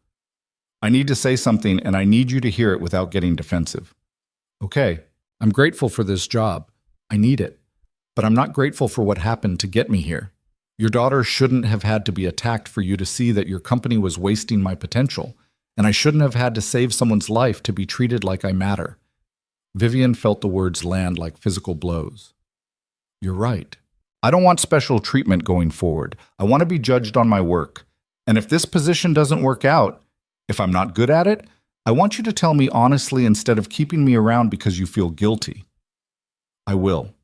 I need to say something, and I need you to hear it without getting defensive. Okay, I'm grateful for this job. I need it. But I'm not grateful for what happened to get me here. Your daughter shouldn't have had to be attacked for you to see that your company was wasting my potential, and I shouldn't have had to save someone's life to be treated like I matter. Vivian felt the words land like physical blows. You're right. I don't want special treatment going forward. I want to be judged on my work. And if this position doesn't work out, if I'm not good at it, I want you to tell me honestly instead of keeping me around because you feel guilty. I will.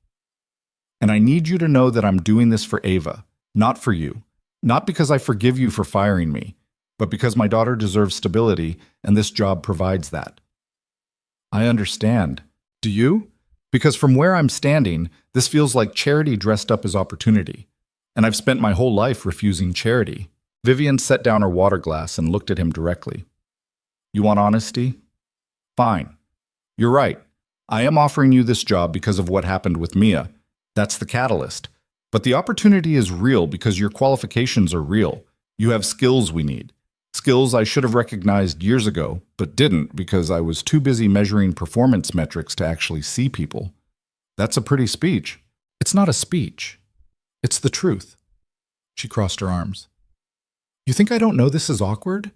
And I need you to know that I'm doing this for Ava, not for you. Not because I forgive you for firing me, but because my daughter deserves stability and this job provides that. I understand. Do you? Because from where I'm standing, this feels like charity dressed up as opportunity. And I've spent my whole life refusing charity. Vivian set down her water glass and looked at him directly. You want honesty? Fine. You're right. I am offering you this job because of what happened with Mia. That's the catalyst. But the opportunity is real because your qualifications are real. You have skills we need. Skills I should have recognized years ago, but didn't because I was too busy measuring performance metrics to actually see people. That's a pretty speech. It's not a speech. It's the truth. She crossed her arms. You think I don't know this is awkward?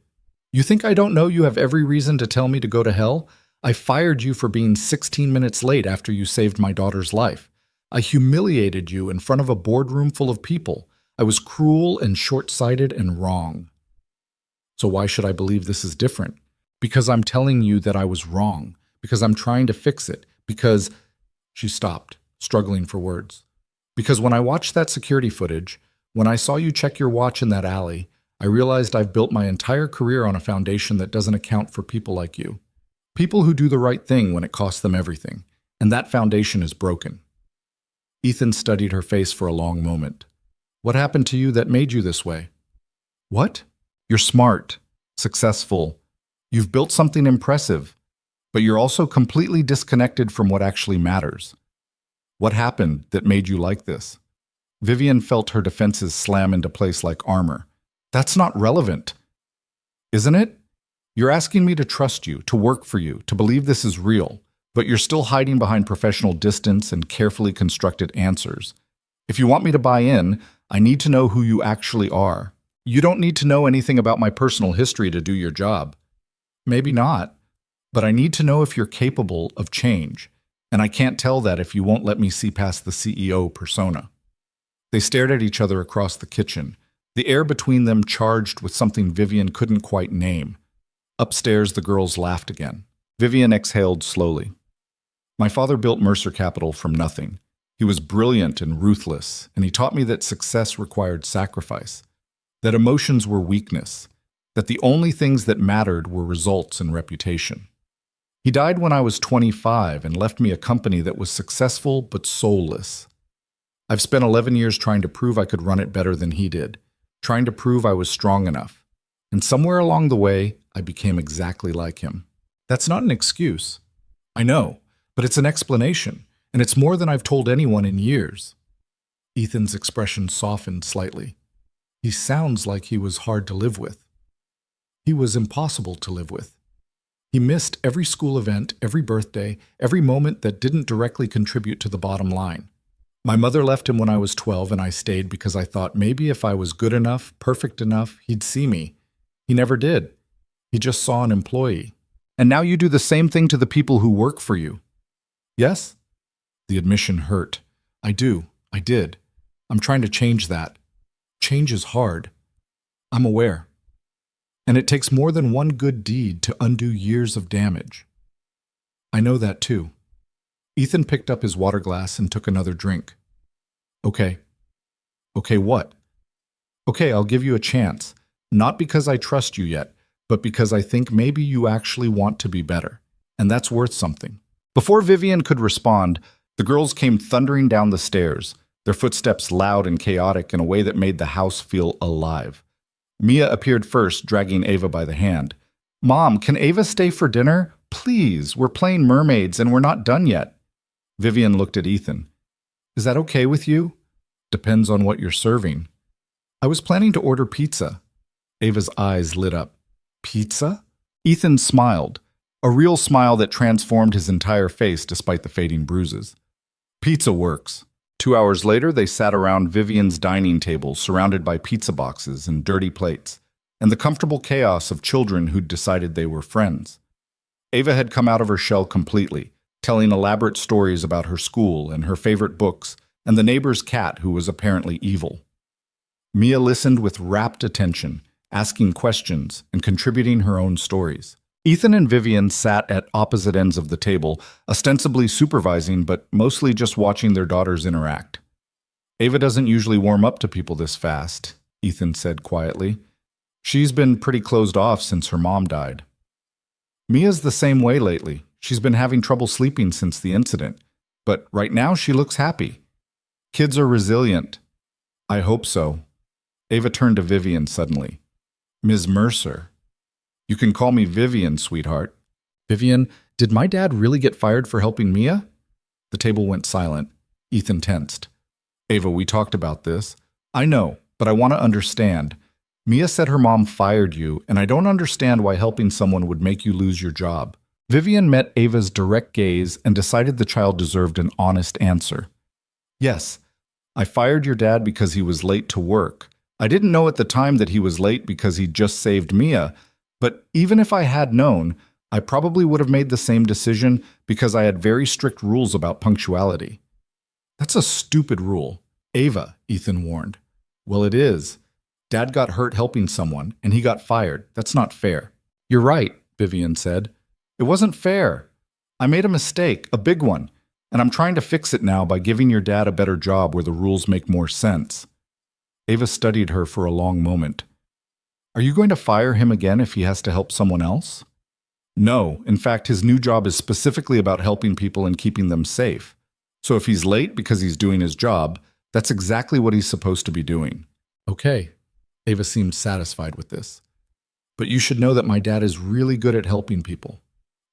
You think I don't know you have every reason to tell me to go to hell? I fired you for being 16 minutes late after you saved my daughter's life. I humiliated you in front of a boardroom full of people. I was cruel and short-sighted and wrong. So why should I believe this is different? Because I'm telling you that I was wrong. Because I'm trying to fix it. Because... She stopped, struggling for words. Because when I watched that security footage, when I saw you check your watch in that alley, I realized I've built my entire career on a foundation that doesn't account for people like you. People who do the right thing when it costs them everything. And that foundation is broken. Ethan studied her face for a long moment. What happened to you that made you this way? What? You're smart, successful. You've built something impressive, but you're also completely disconnected from what actually matters. What happened that made you like this? Vivian felt her defenses slam into place like armor. That's not relevant. Isn't it? You're asking me to trust you, to work for you, to believe this is real, but you're still hiding behind professional distance and carefully constructed answers. If you want me to buy in, I need to know who you actually are. You don't need to know anything about my personal history to do your job. Maybe not, but I need to know if you're capable of change, and I can't tell that if you won't let me see past the CEO persona. They stared at each other across the kitchen, the air between them charged with something Vivian couldn't quite name. Upstairs, the girls laughed again. Vivian exhaled slowly. My father built Mercer Capital from nothing. He was brilliant and ruthless, and he taught me that success required sacrifice, that emotions were weakness, that the only things that mattered were results and reputation. He died when I was 25 and left me a company that was successful but soulless. I've spent 11 years trying to prove I could run it better than he did, trying to prove I was strong enough. And somewhere along the way, I became exactly like him. That's not an excuse. I know, but it's an explanation, and it's more than I've told anyone in years. Ethan's expression softened slightly. He sounds like he was hard to live with. He was impossible to live with. He missed every school event, every birthday, every moment that didn't directly contribute to the bottom line. My mother left him when I was 12 and I stayed because I thought maybe if I was good enough, perfect enough, he'd see me. He never did. He just saw an employee. And now you do the same thing to the people who work for you. Yes? The admission hurt. I did. I'm trying to change that. Change is hard. I'm aware. And it takes more than one good deed to undo years of damage. I know that too. Ethan picked up his water glass and took another drink. Okay. Okay, what? Okay, I'll give you a chance. Not because I trust you yet, but because I think maybe you actually want to be better. And that's worth something. Before Vivian could respond, the girls came thundering down the stairs, their footsteps loud and chaotic in a way that made the house feel alive. Mia appeared first, dragging Ava by the hand. Mom, can Ava stay for dinner? Please, we're playing mermaids and we're not done yet. Vivian looked at Ethan. Is that okay with you? Depends on what you're serving. I was planning to order pizza. Ava's eyes lit up. Pizza? Ethan smiled, a real smile that transformed his entire face despite the fading bruises. Pizza works. 2 hours later, they sat around Vivian's dining table, surrounded by pizza boxes and dirty plates, and the comfortable chaos of children who'd decided they were friends. Ava had come out of her shell completely, telling elaborate stories about her school and her favorite books and the neighbor's cat who was apparently evil. Mia listened with rapt attention, asking questions and contributing her own stories. Ethan and Vivian sat at opposite ends of the table, ostensibly supervising but mostly just watching their daughters interact. Ava doesn't usually warm up to people this fast, Ethan said quietly. She's been pretty closed off since her mom died. Mia's the same way lately. She's been having trouble sleeping since the incident, but right now she looks happy. Kids are resilient. I hope so. Ava turned to Vivian suddenly. Ms. Mercer. You can call me Vivian, sweetheart. Vivian, did my dad really get fired for helping Mia? The table went silent. Ethan tensed. Ava, we talked about this. I know, but I want to understand. Mia said her mom fired you, and I don't understand why helping someone would make you lose your job. Vivian met Ava's direct gaze and decided the child deserved an honest answer. Yes, I fired your dad because he was late to work. I didn't know at the time that he was late because he'd just saved Mia, but even if I had known, I probably would have made the same decision because I had very strict rules about punctuality. That's a stupid rule. Ava, Ethan warned. Well, it is. Dad got hurt helping someone, and he got fired. That's not fair. You're right, Vivian said. It wasn't fair. I made a mistake, a big one, and I'm trying to fix it now by giving your dad a better job where the rules make more sense. Ava studied her for a long moment. Are you going to fire him again if he has to help someone else? No. In fact, his new job is specifically about helping people and keeping them safe. So if he's late because he's doing his job, that's exactly what he's supposed to be doing. Okay. Ava seemed satisfied with this. But you should know that my dad is really good at helping people.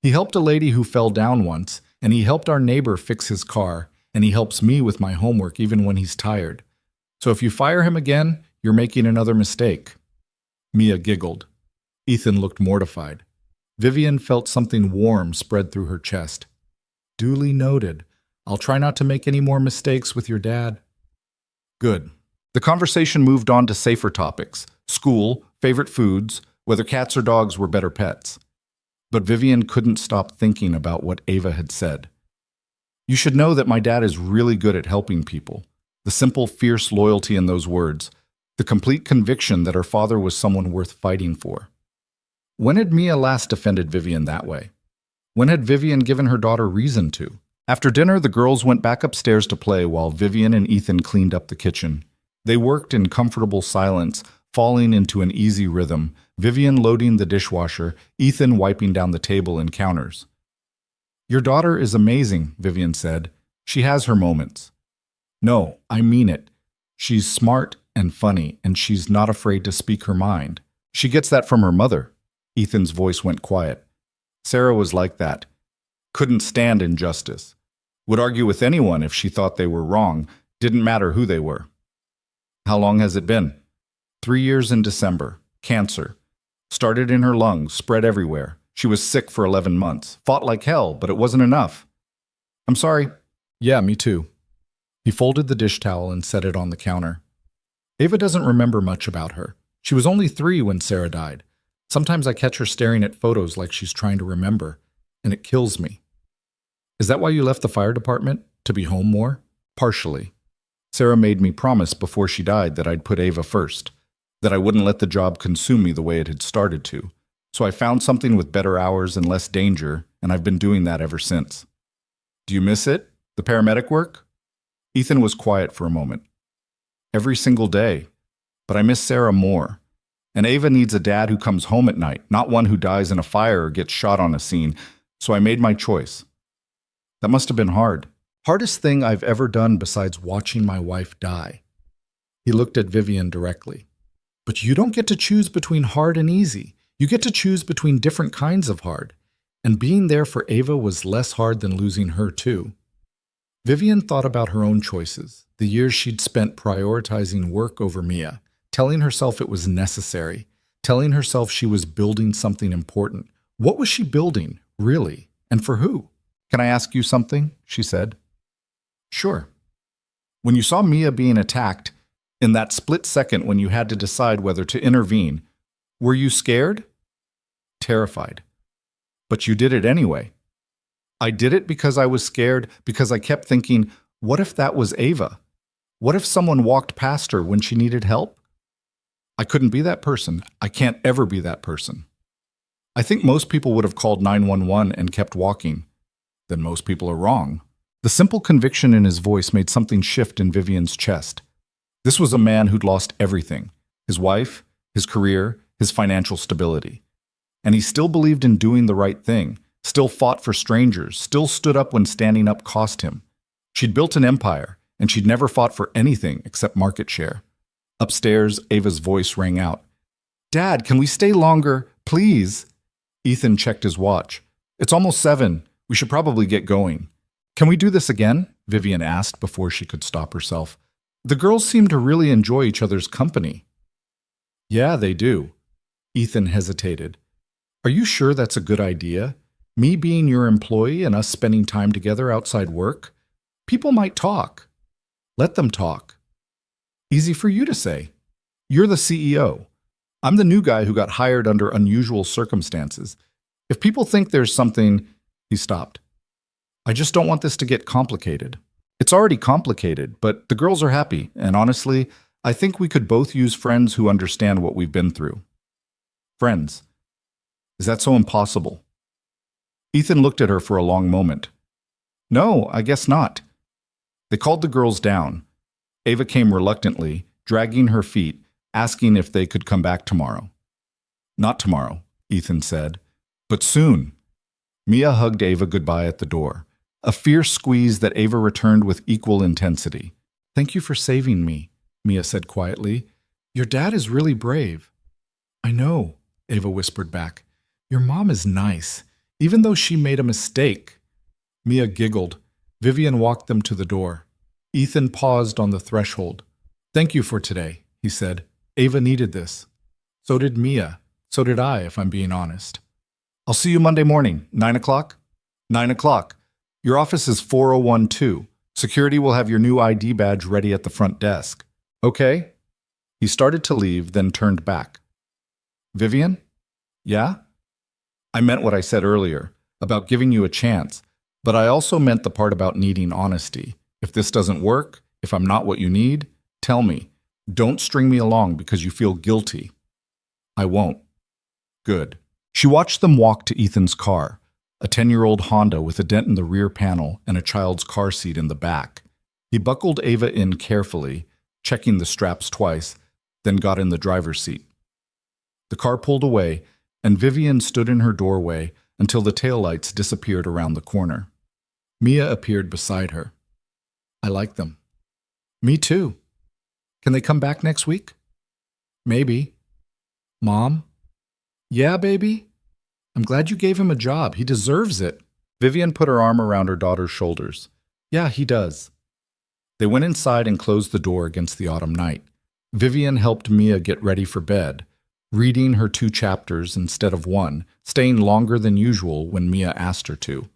He helped a lady who fell down once, and he helped our neighbor fix his car, and he helps me with my homework even when he's tired. So if you fire him again, you're making another mistake. Mia giggled. Ethan looked mortified. Vivian felt something warm spread through her chest. Duly noted. I'll try not to make any more mistakes with your dad. Good. The conversation moved on to safer topics: school, favorite foods, whether cats or dogs were better pets. But Vivian couldn't stop thinking about what Ava had said. You should know that my dad is really good at helping people. The simple, fierce loyalty in those words. The complete conviction that her father was someone worth fighting for. When had Mia last defended Vivian that way? When had Vivian given her daughter reason to? After dinner, the girls went back upstairs to play while Vivian and Ethan cleaned up the kitchen. They worked in comfortable silence, falling into an easy rhythm, Vivian loading the dishwasher, Ethan wiping down the table and counters. "Your daughter is amazing," Vivian said. "She has her moments." "No, I mean it. She's smart and funny, and she's not afraid to speak her mind. She gets that from her mother." Ethan's voice went quiet. "Sarah was like that. Couldn't stand injustice. Would argue with anyone if she thought they were wrong. Didn't matter who they were." "How long has it been?" 3 years in December. Cancer. Started in her lungs, spread everywhere. She was sick for 11 months. Fought like hell, but it wasn't enough. "I'm sorry." "Yeah, me too." He folded the dish towel and set it on the counter. Ava doesn't remember much about her. She was only 3 when Sarah died. Sometimes I catch her staring at photos like she's trying to remember, and it kills me. "Is that why you left the fire department? To be home more?" "Partially. Sarah made me promise before she died that I'd put Ava first, that I wouldn't let the job consume me the way it had started to. So I found something with better hours and less danger, and I've been doing that ever since." "Do you miss it? The paramedic work?" Ethan was quiet for a moment. "Every single day. But I miss Sarah more. And Ava needs a dad who comes home at night, not one who dies in a fire or gets shot on a scene. So I made my choice." "That must have been hard." "Hardest thing I've ever done besides watching my wife die." He looked at Vivian directly. "But you don't get to choose between hard and easy. You get to choose between different kinds of hard. And being there for Ava was less hard than losing her too." Vivian thought about her own choices, the years she'd spent prioritizing work over Mia, telling herself it was necessary, telling herself she was building something important. What was she building, really, and for who? "Can I ask you something?" she said. "Sure." "When you saw Mia being attacked, in that split second when you had to decide whether to intervene, were you scared?" "Terrified." "But you did it anyway." "I did it because I was scared, because I kept thinking, what if that was Ava? What if someone walked past her when she needed help? I couldn't be that person. I can't ever be that person." "I think most people would have called 911 and kept walking." "Then most people are wrong." The simple conviction in his voice made something shift in Vivian's chest. This was a man who'd lost everything: his wife, his career, his financial stability. And he still believed in doing the right thing, still fought for strangers, still stood up when standing up cost him. She'd built an empire, and she'd never fought for anything except market share. Upstairs, Ava's voice rang out. "Dad, can we stay longer, please?" Ethan checked his watch. "It's almost 7. We should probably get going." "Can we do this again?" Vivian asked before she could stop herself. The girls seem to really enjoy each other's company. "Yeah, they do." Ethan hesitated. "Are you sure that's a good idea? Me being your employee and us spending time together outside work? People might talk." "Let them talk." "Easy for you to say. You're the CEO. I'm the new guy who got hired under unusual circumstances. If people think there's something—" He stopped. "I just don't want this to get complicated. It's already complicated, but the girls are happy, and honestly, I think we could both use friends who understand what we've been through." "Friends? Is that so impossible?" Ethan looked at her for a long moment. "No, I guess not." They called the girls down. Ava came reluctantly, dragging her feet, asking if they could come back tomorrow. "Not tomorrow," Ethan said, "but soon." Mia hugged Ava goodbye at the door, a fierce squeeze that Ava returned with equal intensity. "Thank you for saving me," Mia said quietly. "Your dad is really brave." "I know," Ava whispered back. "Your mom is nice, even though she made a mistake." Mia giggled. Vivian walked them to the door. Ethan paused on the threshold. "Thank you for today," he said. "Ava needed this." "So did Mia. So did I, if I'm being honest." "I'll see you Monday morning, 9 o'clock?" 9 o'clock. Your office is 4012. Security will have your new ID badge ready at the front desk. Okay?" He started to leave, then turned back. "Vivian?" "Yeah?" "I meant what I said earlier, about giving you a chance, but I also meant the part about needing honesty. If this doesn't work, If I'm not what you need, tell me. Don't string me along because you feel guilty. I won't. Good. She watched them walk to Ethan's car, a 10-year-old Honda with a dent in the rear panel and a child's car seat in the back. He buckled Ava in carefully, checking the straps twice, then got in the driver's seat. The car pulled away, and Vivian stood in her doorway until the taillights disappeared around the corner. Mia appeared beside her. I like them. Me too. Can they come back next week? Maybe. Mom? Yeah, baby? I'm glad you gave him a job. He deserves it. Vivian put her arm around her daughter's shoulders. Yeah, he does. They went inside and closed the door against the autumn night. Vivian helped Mia get ready for bed, reading her 2 chapters instead of 1, staying longer than usual when Mia asked her to.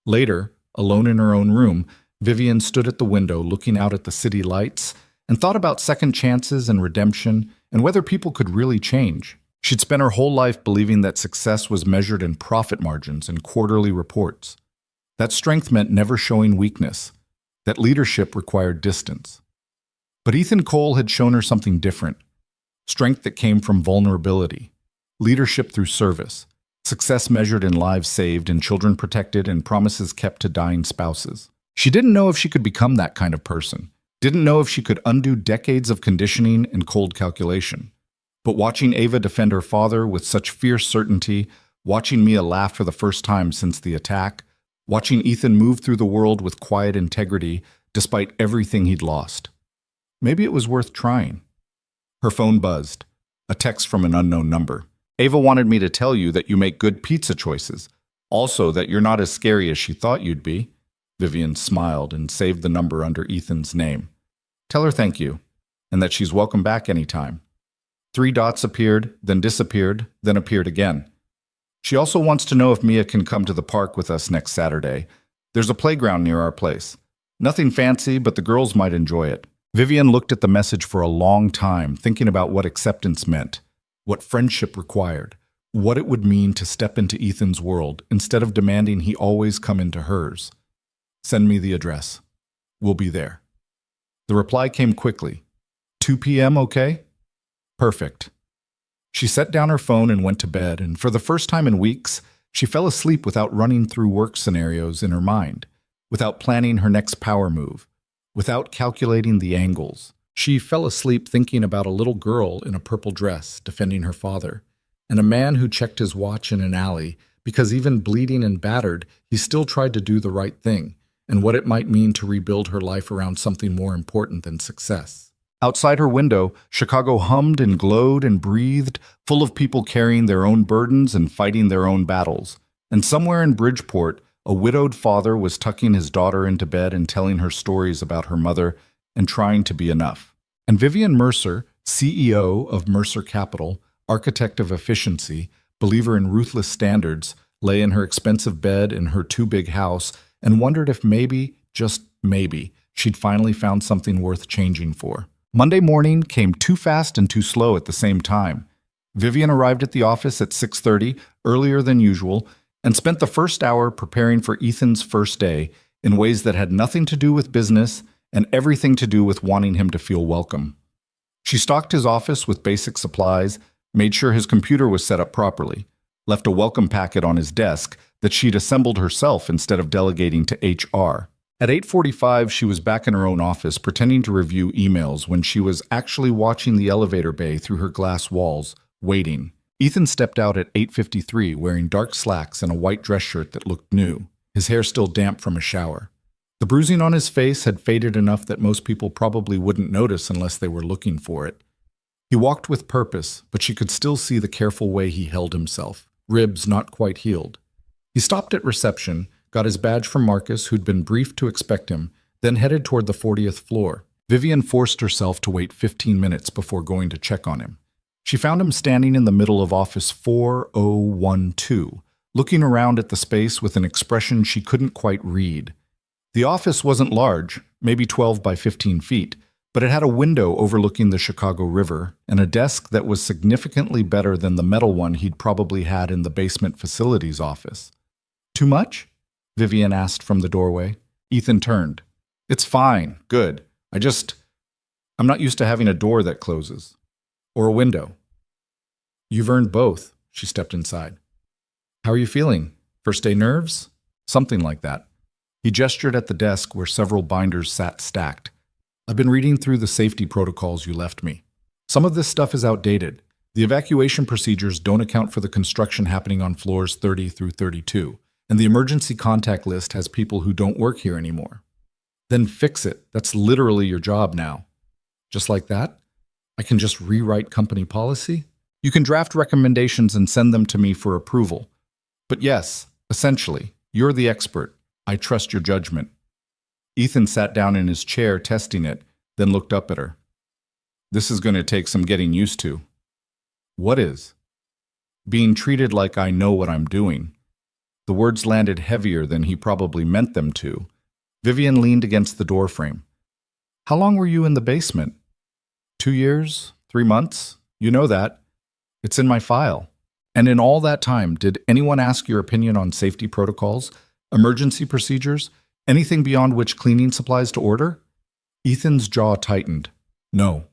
Later, alone in her own room, Vivian stood at the window looking out at the city lights and thought about second chances and redemption and whether people could really change. She'd spent her whole life believing that success was measured in profit margins and quarterly reports. That strength meant never showing weakness, that leadership required distance. But Ethan Cole had shown her something different. Strength that came from vulnerability, leadership through service, success measured in lives saved and children protected and promises kept to dying spouses. She didn't know if she could become that kind of person, didn't know if she could undo decades of conditioning and cold calculation. But watching Ava defend her father with such fierce certainty, watching Mia laugh for the first time since the attack, watching Ethan move through the world with quiet integrity despite everything he'd lost. Maybe it was worth trying. Her phone buzzed, a text from an unknown number. Ava wanted me to tell you that you make good pizza choices. Also that you're not as scary as she thought you'd be. Vivian smiled and saved the number under Ethan's name. Tell her thank you, and that she's welcome back anytime. 3 dots appeared, then disappeared, then appeared again. She also wants to know if Mia can come to the park with us next Saturday. There's a playground near our place. Nothing fancy, but the girls might enjoy it. Vivian looked at the message for a long time, thinking about what acceptance meant, what friendship required, what it would mean to step into Ethan's world instead of demanding he always come into hers. Send me the address. We'll be there. The reply came quickly. 2 p.m., okay? Perfect. She set down her phone and went to bed, and for the first time in weeks, she fell asleep without running through work scenarios in her mind, without planning her next power move, without calculating the angles. She fell asleep thinking about a little girl in a purple dress defending her father, and a man who checked his watch in an alley because even bleeding and battered, he still tried to do the right thing, and what it might mean to rebuild her life around something more important than success. Outside her window, Chicago hummed and glowed and breathed, full of people carrying their own burdens and fighting their own battles. And somewhere in Bridgeport, a widowed father was tucking his daughter into bed and telling her stories about her mother and trying to be enough. And Vivian Mercer, CEO of Mercer Capital, architect of efficiency, believer in ruthless standards, lay in her expensive bed in her too-big house and wondered if maybe, just maybe, she'd finally found something worth changing for. Monday morning came too fast and too slow at the same time. Vivian arrived at the office at 6:30, earlier than usual, and spent the first hour preparing for Ethan's first day in ways that had nothing to do with business and everything to do with wanting him to feel welcome. She stocked his office with basic supplies, made sure his computer was set up properly, left a welcome packet on his desk that she'd assembled herself instead of delegating to HR. At 8:45, she was back in her own office, pretending to review emails when she was actually watching the elevator bay through her glass walls, waiting. Ethan stepped out at 8:53, wearing dark slacks and a white dress shirt that looked new, his hair still damp from a shower. The bruising on his face had faded enough that most people probably wouldn't notice unless they were looking for it. He walked with purpose, but she could still see the careful way he held himself, ribs not quite healed. He stopped at reception, got his badge from Marcus, who'd been briefed to expect him, then headed toward the 40th floor. Vivian forced herself to wait 15 minutes before going to check on him. She found him standing in the middle of office 4012, looking around at the space with an expression she couldn't quite read. The office wasn't large, maybe 12 by 15 feet, but it had a window overlooking the Chicago River and a desk that was significantly better than the metal one he'd probably had in the basement facilities office. Too much? Vivian asked from the doorway. Ethan turned. It's fine. Good. I'm not used to having a door that closes. Or a window. You've earned both, she stepped inside. How are you feeling? First day nerves? Something like that. He gestured at the desk where several binders sat stacked. I've been reading through the safety protocols you left me. Some of this stuff is outdated. The evacuation procedures don't account for the construction happening on floors 30 through 32, and the emergency contact list has people who don't work here anymore. Then fix it. That's literally your job now. Just like that? I can just rewrite company policy? You can draft recommendations and send them to me for approval. But yes, essentially, you're the expert. I trust your judgment. Ethan sat down in his chair, testing it, then looked up at her. This is going to take some getting used to. What is? Being treated like I know what I'm doing. The words landed heavier than he probably meant them to. Vivian leaned against the doorframe. How long were you in the basement? 2 years? 3 months? You know that. It's in my file. And in all that time, did anyone ask your opinion on safety protocols, emergency procedures, anything beyond which cleaning supplies to order? Ethan's jaw tightened. No.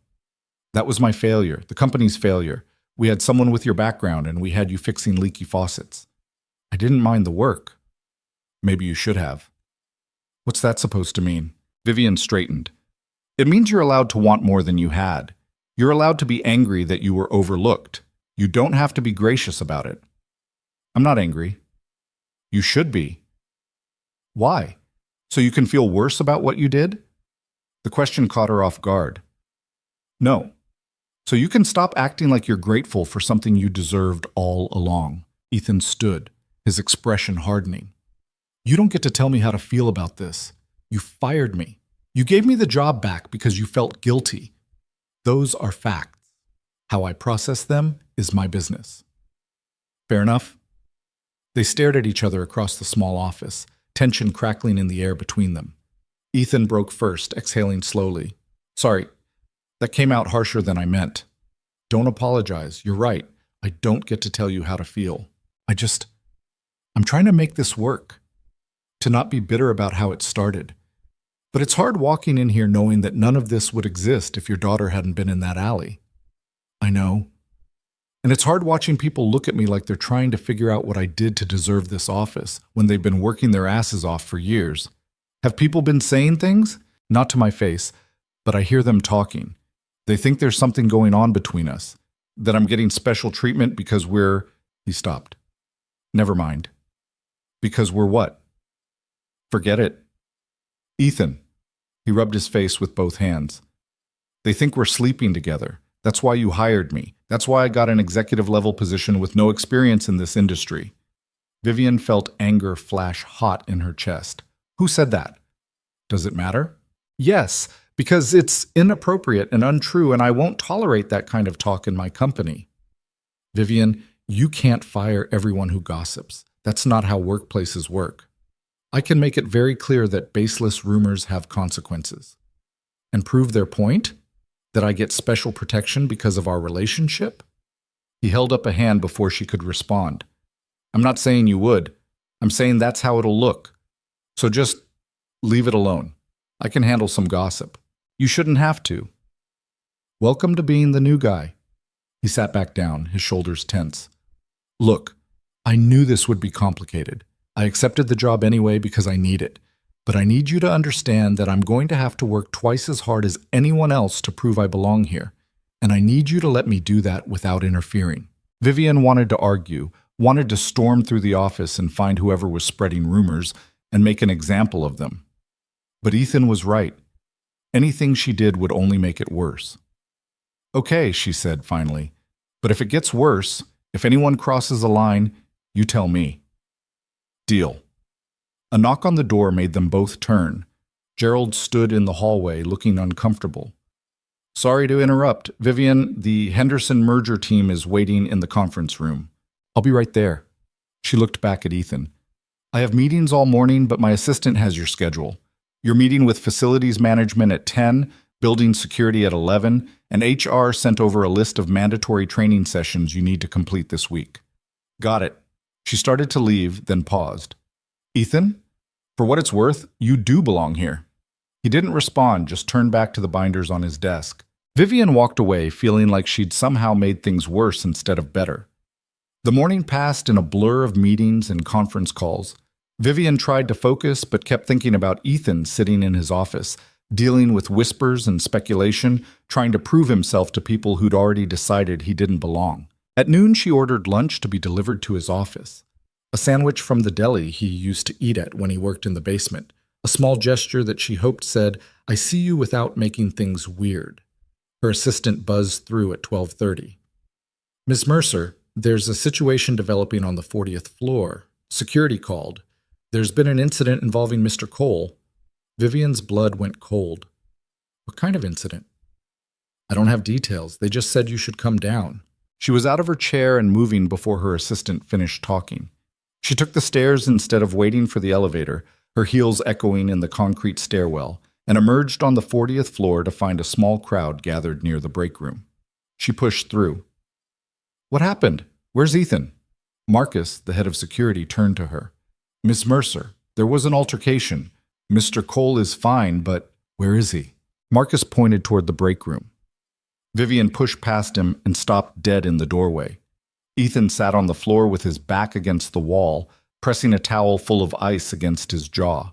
That was my failure, the company's failure. We had someone with your background and we had you fixing leaky faucets. I didn't mind the work. Maybe you should have. What's that supposed to mean? Vivian straightened. It means you're allowed to want more than you had. You're allowed to be angry that you were overlooked. You don't have to be gracious about it. I'm not angry. You should be. Why? So you can feel worse about what you did? The question caught her off guard. No. So you can stop acting like you're grateful for something you deserved all along. Ethan stood, his expression hardening. You don't get to tell me how to feel about this. You fired me. You gave me the job back because you felt guilty. Those are facts. How I process them is my business. Fair enough? They stared at each other across the small office, tension crackling in the air between them. Ethan broke first, exhaling slowly. Sorry, that came out harsher than I meant. Don't apologize. You're right. I don't get to tell you how to feel. I'm trying to make this work. To not be bitter about how it started. But it's hard walking in here knowing that none of this would exist if your daughter hadn't been in that alley. I know. And it's hard watching people look at me like they're trying to figure out what I did to deserve this office when they've been working their asses off for years. Have people been saying things? Not to my face, but I hear them talking. They think there's something going on between us, that I'm getting special treatment because we're... He stopped. Never mind. Because we're what? Forget it. Ethan. He rubbed his face with both hands. They think we're sleeping together. That's why you hired me. That's why I got an executive-level position with no experience in this industry. Vivian felt anger flash hot in her chest. Who said that? Does it matter? Yes, because it's inappropriate and untrue, and I won't tolerate that kind of talk in my company. Vivian, you can't fire everyone who gossips. That's not how workplaces work. I can make it very clear that baseless rumors have consequences. And prove their point? That I get special protection because of our relationship? He held up a hand before she could respond. I'm not saying you would. I'm saying that's how it'll look. So just leave it alone. I can handle some gossip. You shouldn't have to. Welcome to being the new guy. He sat back down, his shoulders tense. Look, I knew this would be complicated. I accepted the job anyway because I need it. But I need you to understand that I'm going to have to work twice as hard as anyone else to prove I belong here. And I need you to let me do that without interfering. Vivian wanted to argue, wanted to storm through the office and find whoever was spreading rumors and make an example of them. But Ethan was right. Anything she did would only make it worse. Okay, she said finally. But if it gets worse, if anyone crosses a line, you tell me. Deal. A knock on the door made them both turn. Gerald stood in the hallway, looking uncomfortable. Sorry to interrupt. Vivian, the Henderson merger team is waiting in the conference room. I'll be right there. She looked back at Ethan. I have meetings all morning, but my assistant has your schedule. You're meeting with facilities management at 10, building security at 11, and HR sent over a list of mandatory training sessions you need to complete this week. Got it. She started to leave, then paused. Ethan? For what it's worth, you do belong here. He didn't respond, just turned back to the binders on his desk. Vivian walked away, feeling like she'd somehow made things worse instead of better. The morning passed in a blur of meetings and conference calls. Vivian tried to focus, but kept thinking about Ethan sitting in his office, dealing with whispers and speculation, trying to prove himself to people who'd already decided he didn't belong. At noon, she ordered lunch to be delivered to his office. A sandwich from the deli he used to eat at when he worked in the basement. A small gesture that she hoped said, "I see you without making things weird." Her assistant buzzed through at 12:30. "Miss Mercer, there's a situation developing on the 40th floor. Security called. There's been an incident involving Mr. Cole." Vivian's blood went cold. "What kind of incident?" "I don't have details. They just said you should come down." She was out of her chair and moving before her assistant finished talking. She took the stairs instead of waiting for the elevator, her heels echoing in the concrete stairwell, and emerged on the 40th floor to find a small crowd gathered near the break room. She pushed through. "What happened? Where's Ethan?" Marcus, the head of security, turned to her. "Miss Mercer, there was an altercation. Mr. Cole is fine, but where is he?" Marcus pointed toward the break room. Vivian pushed past him and stopped dead in the doorway. Ethan sat on the floor with his back against the wall, pressing a towel full of ice against his jaw.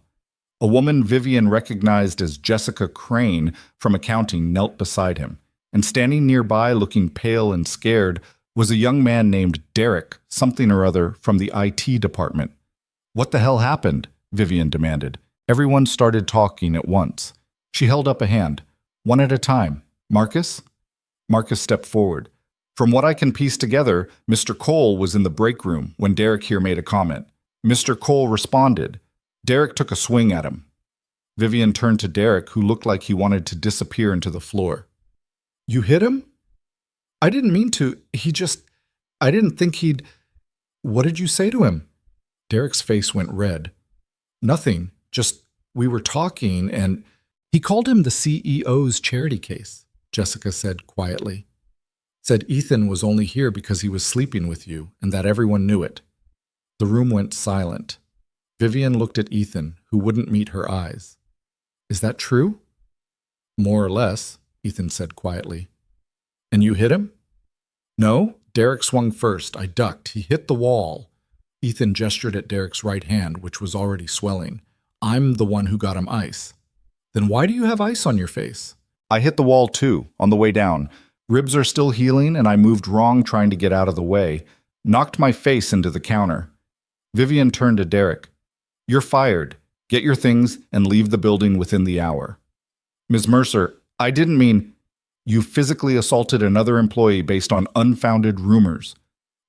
A woman Vivian recognized as Jessica Crane from accounting knelt beside him, and standing nearby, looking pale and scared, was a young man named Derek, something or other, from the IT department. "What the hell happened?" Vivian demanded. Everyone started talking at once. She held up a hand. "One at a time. Marcus?" Marcus stepped forward. "From what I can piece together, Mr. Cole was in the break room when Derek here made a comment. Mr. Cole responded. Derek took a swing at him." Vivian turned to Derek, who looked like he wanted to disappear into the floor. "You hit him?" "I didn't mean to. I didn't think he'd—" "What did you say to him?" Derek's face went red. "Nothing. Just, we were talking and—" "He called him the CEO's charity case," Jessica said quietly. "Said Ethan was only here because he was sleeping with you and that everyone knew it." The room went silent. Vivian looked at Ethan, who wouldn't meet her eyes. "Is that true?" "More or less," Ethan said quietly. "And you hit him?" "No, Derek swung first. I ducked. He hit the wall." Ethan gestured at Derek's right hand, which was already swelling. "I'm the one who got him ice." "Then why do you have ice on your face?" "I hit the wall too, on the way down. Ribs are still healing, and I moved wrong trying to get out of the way. Knocked my face into the counter." Vivian turned to Derek. "You're fired. Get your things and leave the building within the hour." "Ms. Mercer, I didn't mean—" "You physically assaulted another employee based on unfounded rumors.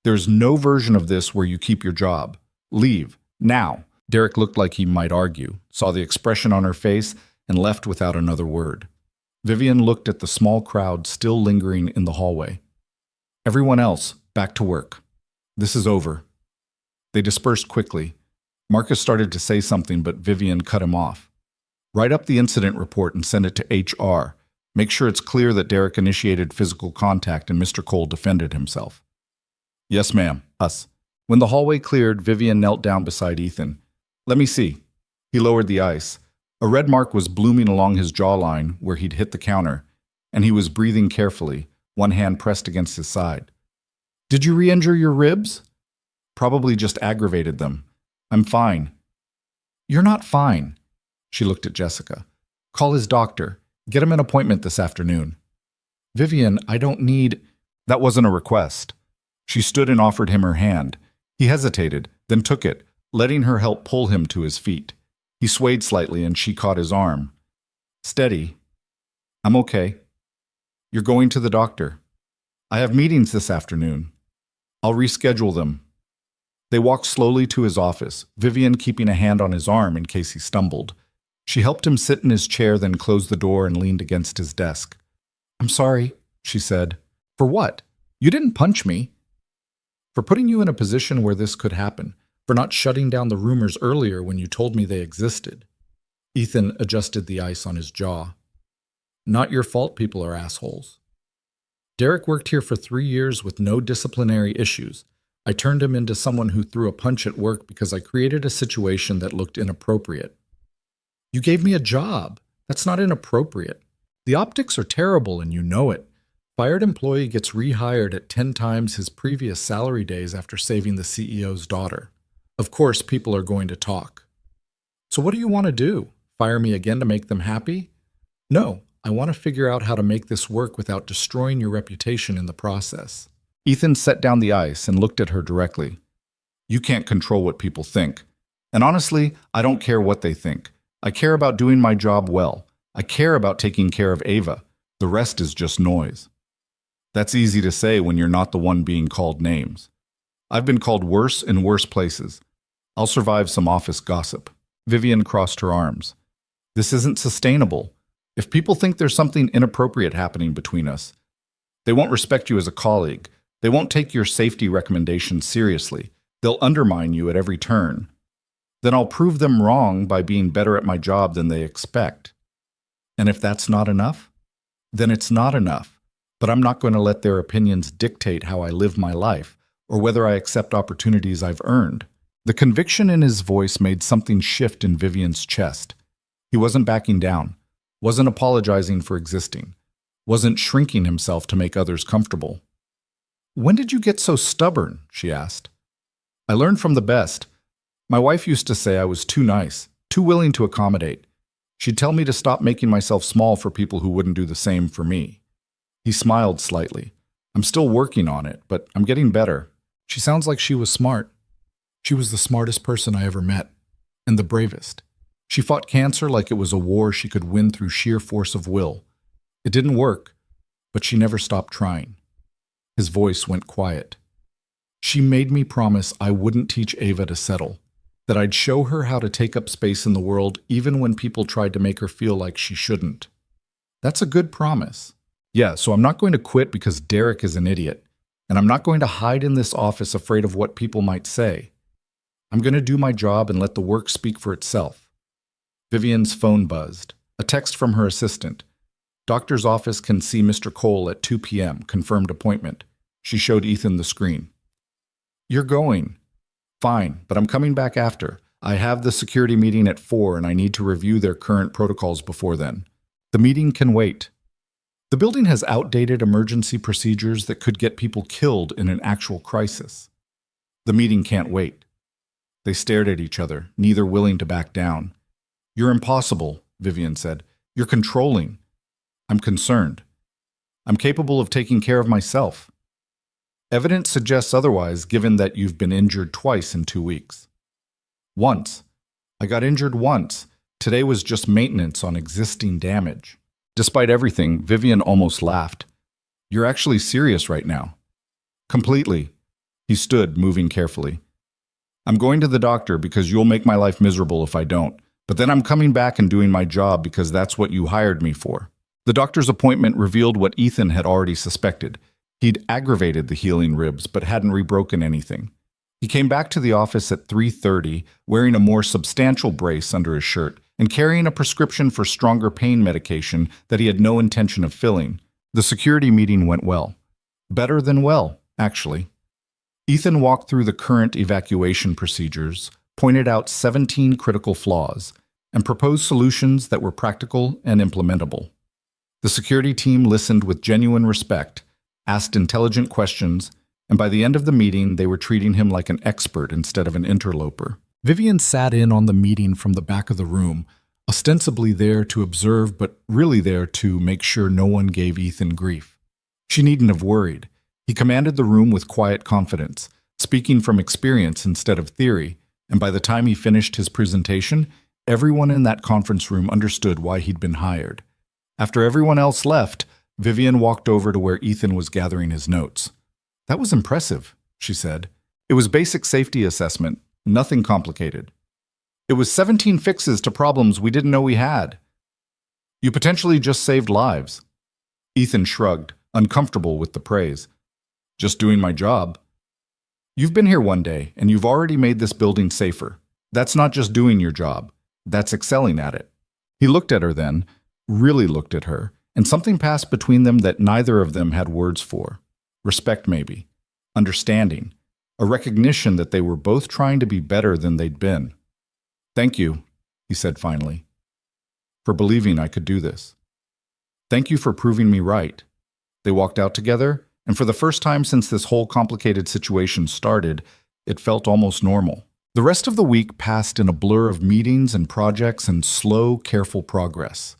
There's no version of this where you keep your job. Leave. Now." Derek looked like he might argue, saw the expression on her face, and left without another word. Vivian looked at the small crowd still lingering in the hallway. "Everyone else, back to work. This is over." They dispersed quickly. Marcus started to say something, but Vivian cut him off. "Write up the incident report and send it to HR. Make sure it's clear that Derek initiated physical contact and Mr. Cole defended himself." "Yes, ma'am. Us." When the hallway cleared, Vivian knelt down beside Ethan. "Let me see." He lowered the ice. A red mark was blooming along his jawline where he'd hit the counter, and he was breathing carefully, one hand pressed against his side. "Did you re-injure your ribs?" "Probably just aggravated them. I'm fine." "You're not fine." She looked at Jessica. "Call his doctor. Get him an appointment this afternoon." "Vivian, I don't need—" That wasn't a request. She stood and offered him her hand. He hesitated, then took it, letting her help pull him to his feet. He swayed slightly and she caught his arm. "Steady." "I'm okay." "You're going to the doctor." "I have meetings this afternoon." "I'll reschedule them." They walked slowly to his office, Vivian keeping a hand on his arm in case he stumbled. She helped him sit in his chair, then closed the door and leaned against his desk. "I'm sorry," she said. "For what? You didn't punch me." "For putting you in a position where this could happen. For not shutting down the rumors earlier when you told me they existed." Ethan adjusted the ice on his jaw. "Not your fault people are assholes. Derek worked here for 3 years with no disciplinary issues. I turned him into someone who threw a punch at work because I created a situation that looked inappropriate." "You gave me a job. That's not inappropriate. The optics are terrible and you know it. Fired employee gets rehired at 10 times his previous salary days after saving the CEO's daughter. Of course, people are going to talk. So what do you want to do? Fire me again to make them happy? No, I want to figure out how to make this work without destroying your reputation in the process. Ethan set down the ice and looked at her directly. You can't control what people think. And honestly, I don't care what they think. I care about doing my job well. I care about taking care of Ava. The rest is just noise. That's easy to say when you're not the one being called names. I've been called worse in worse places. I'll survive some office gossip. Vivian crossed her arms. This isn't sustainable. If people think there's something inappropriate happening between us, they won't respect you as a colleague. They won't take your safety recommendations seriously. They'll undermine you at every turn. Then I'll prove them wrong by being better at my job than they expect. And if that's not enough, then it's not enough. But I'm not going to let their opinions dictate how I live my life or whether I accept opportunities I've earned. The conviction in his voice made something shift in Vivian's chest. He wasn't backing down, wasn't apologizing for existing, wasn't shrinking himself to make others comfortable. When did you get so stubborn? She asked. I learned from the best. My wife used to say I was too nice, too willing to accommodate. She'd tell me to stop making myself small for people who wouldn't do the same for me. He smiled slightly. I'm still working on it, but I'm getting better. She sounds like she was smart. She was the smartest person I ever met, and the bravest. She fought cancer like it was a war she could win through sheer force of will. It didn't work, but she never stopped trying. His voice went quiet. She made me promise I wouldn't teach Ava to settle, that I'd show her how to take up space in the world even when people tried to make her feel like she shouldn't. That's a good promise. Yeah, so I'm not going to quit because Derek is an idiot, and I'm not going to hide in this office afraid of what people might say. I'm going to do my job and let the work speak for itself. Vivian's phone buzzed. A text from her assistant. Doctor's office can see Mr. Cole at 2 p.m., confirmed appointment. She showed Ethan the screen. You're going. Fine, but I'm coming back after. I have the security meeting at 4 and I need to review their current protocols before then. The meeting can wait. The building has outdated emergency procedures that could get people killed in an actual crisis. The meeting can't wait. They stared at each other, neither willing to back down. You're impossible, Vivian said. You're controlling. I'm concerned. I'm capable of taking care of myself. Evidence suggests otherwise, given that you've been injured twice in 2 weeks. Once. I got injured once. Today was just maintenance on existing damage. Despite everything, Vivian almost laughed. You're actually serious right now. Completely. He stood, moving carefully. I'm going to the doctor because you'll make my life miserable if I don't. But then I'm coming back and doing my job because that's what you hired me for. The doctor's appointment revealed what Ethan had already suspected. He'd aggravated the healing ribs, but hadn't rebroken anything. He came back to the office at 3:30, wearing a more substantial brace under his shirt, and carrying a prescription for stronger pain medication that he had no intention of filling. The security meeting went well. Better than well, actually. Ethan walked through the current evacuation procedures, pointed out 17 critical flaws, and proposed solutions that were practical and implementable. The security team listened with genuine respect, asked intelligent questions, and by the end of the meeting, they were treating him like an expert instead of an interloper. Vivian sat in on the meeting from the back of the room, ostensibly there to observe, but really there to make sure no one gave Ethan grief. She needn't have worried. He commanded the room with quiet confidence, speaking from experience instead of theory, and by the time he finished his presentation, everyone in that conference room understood why he'd been hired. After everyone else left, Vivian walked over to where Ethan was gathering his notes. That was impressive, she said. It was basic safety assessment, nothing complicated. It was 17 fixes to problems we didn't know we had. You potentially just saved lives. Ethan shrugged, uncomfortable with the praise. Just doing my job. You've been here one day, and you've already made this building safer. That's not just doing your job. That's excelling at it. He looked at her then, really looked at her, and something passed between them that neither of them had words for. Respect, maybe. Understanding. A recognition that they were both trying to be better than they'd been. Thank you, he said finally. for believing I could do this. Thank you for proving me right. They walked out together, and for the first time since this whole complicated situation started, it felt almost normal. The rest of the week passed in a blur of meetings and projects and slow, careful progress.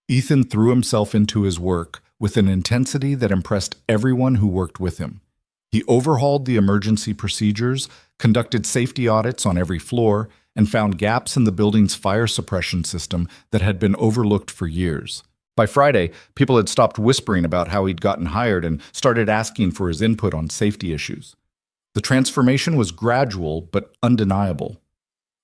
Ethan threw himself into his work with an intensity that impressed everyone who worked with him. He overhauled the emergency procedures, conducted safety audits on every floor, and found gaps in the building's fire suppression system that had been overlooked for years. By Friday, people had stopped whispering about how he'd gotten hired and started asking for his input on safety issues. The transformation was gradual but undeniable.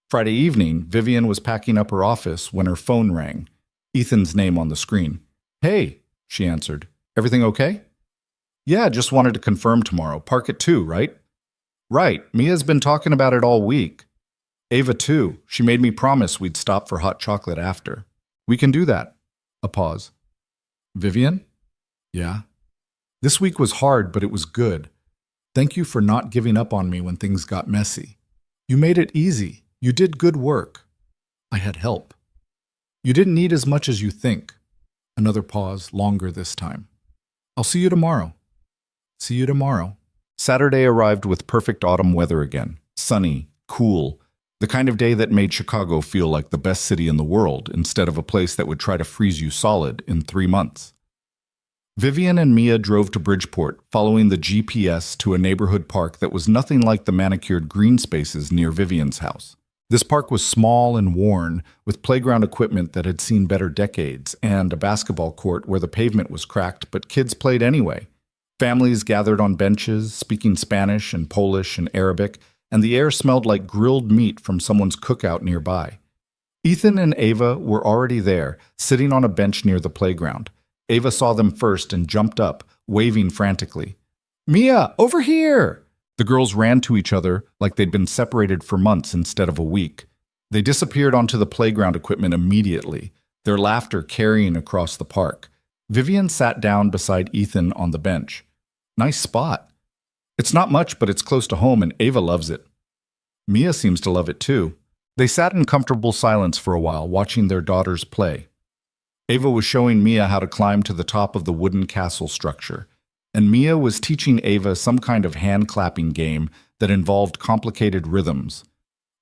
Friday evening, Vivian was packing up her office when her phone rang. Ethan's name on the screen. "Hey," she answered. "Everything okay?" "Yeah, just wanted to confirm tomorrow. Park at 2, right?" "Right. Mia's been talking about it all week." "Ava too. She made me promise we'd stop for hot chocolate after." "We can do that." A pause. "Vivian?" "Yeah." "This week was hard, but it was good. Thank you for not giving up on me when things got messy. You made it easy. You did good work. I had help. You didn't need as much as you think." Another pause, longer this time. "I'll see you tomorrow." "See you tomorrow." Saturday arrived with perfect autumn weather again. Sunny, cool, the kind of day that made Chicago feel like the best city in the world instead of a place that would try to freeze you solid in 3 months. Vivian and Mia drove to Bridgeport, following the GPS to a neighborhood park that was nothing like the manicured green spaces near Vivian's house. This park was small and worn, with playground equipment that had seen better decades, and a basketball court where the pavement was cracked, but kids played anyway. Families gathered on benches, speaking Spanish and Polish and Arabic, and the air smelled like grilled meat from someone's cookout nearby. Ethan and Ava were already there, sitting on a bench near the playground. Ava saw them first and jumped up, waving frantically. "Mia, over here!" The girls ran to each other like they'd been separated for months instead of a week. They disappeared onto the playground equipment immediately, their laughter carrying across the park. Vivian sat down beside Ethan on the bench. "Nice spot." "It's not much, but it's close to home and Ava loves it." "Mia seems to love it too." They sat in comfortable silence for a while, watching their daughters play. Ava was showing Mia how to climb to the top of the wooden castle structure, and Mia was teaching Ava some kind of hand-clapping game that involved complicated rhythms.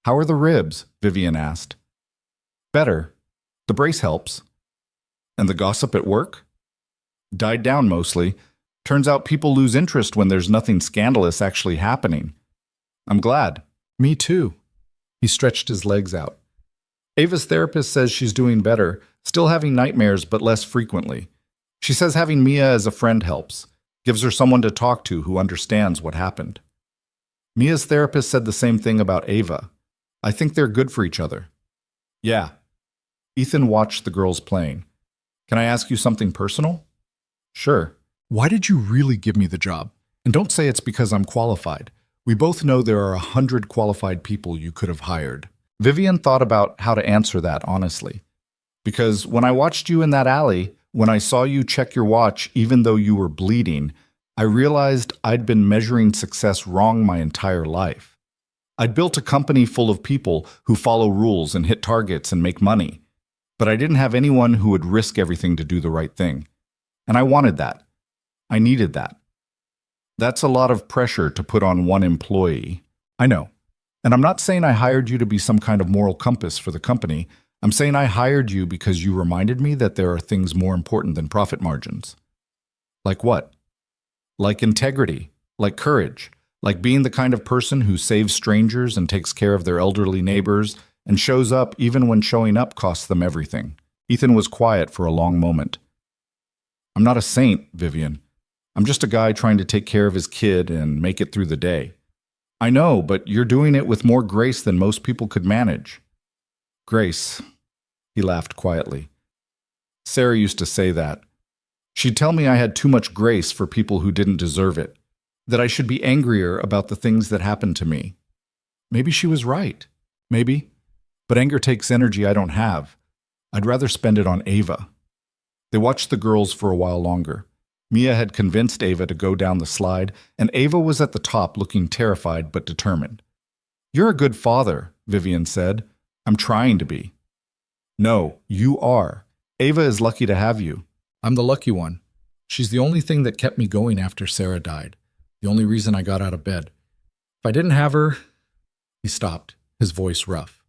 "How are the ribs?" Vivian asked. "Better. The brace helps." "And the gossip at work?" "Died down mostly. Turns out people lose interest when there's nothing scandalous actually happening." "I'm glad." "Me too." He stretched his legs out. "Ava's therapist says she's doing better, still having nightmares but less frequently. She says having Mia as a friend helps, gives her someone to talk to who understands what happened." Mia's therapist said the same thing about Ava. "I think they're good for each other." "Yeah." Ethan watched the girls playing. "Can I ask you something personal?" "Sure." "Why did you really give me the job? And don't say it's because I'm qualified. We both know there are 100 qualified people you could have hired." Vivian thought about how to answer that honestly. "Because when I watched you in that alley, when I saw you check your watch even though you were bleeding, I realized I'd been measuring success wrong my entire life. I'd built a company full of people who follow rules and hit targets and make money, but I didn't have anyone who would risk everything to do the right thing. And I wanted that. I needed that. That's a lot of pressure to put on one employee. I know. And I'm not saying I hired you to be some kind of moral compass for the company. I'm saying I hired you because you reminded me that there are things more important than profit margins." "Like what?" "Like integrity, like courage, like being the kind of person who saves strangers and takes care of their elderly neighbors and shows up even when showing up costs them everything." Ethan was quiet for a long moment. "I'm not a saint, Vivian. I'm just a guy trying to take care of his kid and make it through the day." "I know, but you're doing it with more grace than most people could manage." "Grace." He laughed quietly. "Sarah used to say that. She'd tell me I had too much grace for people who didn't deserve it, that I should be angrier about the things that happened to me. Maybe she was right. Maybe. But anger takes energy I don't have. I'd rather spend it on Ava." They watched the girls for a while longer. Mia had convinced Ava to go down the slide, and Ava was at the top looking terrified but determined. "You're a good father," Vivian said. "I'm trying to be." "No, you are. Ava is lucky to have you. I'm the lucky one. She's the only thing that kept me going after Sarah died. The only reason I got out of bed. If I didn't have her... He stopped, his voice rough.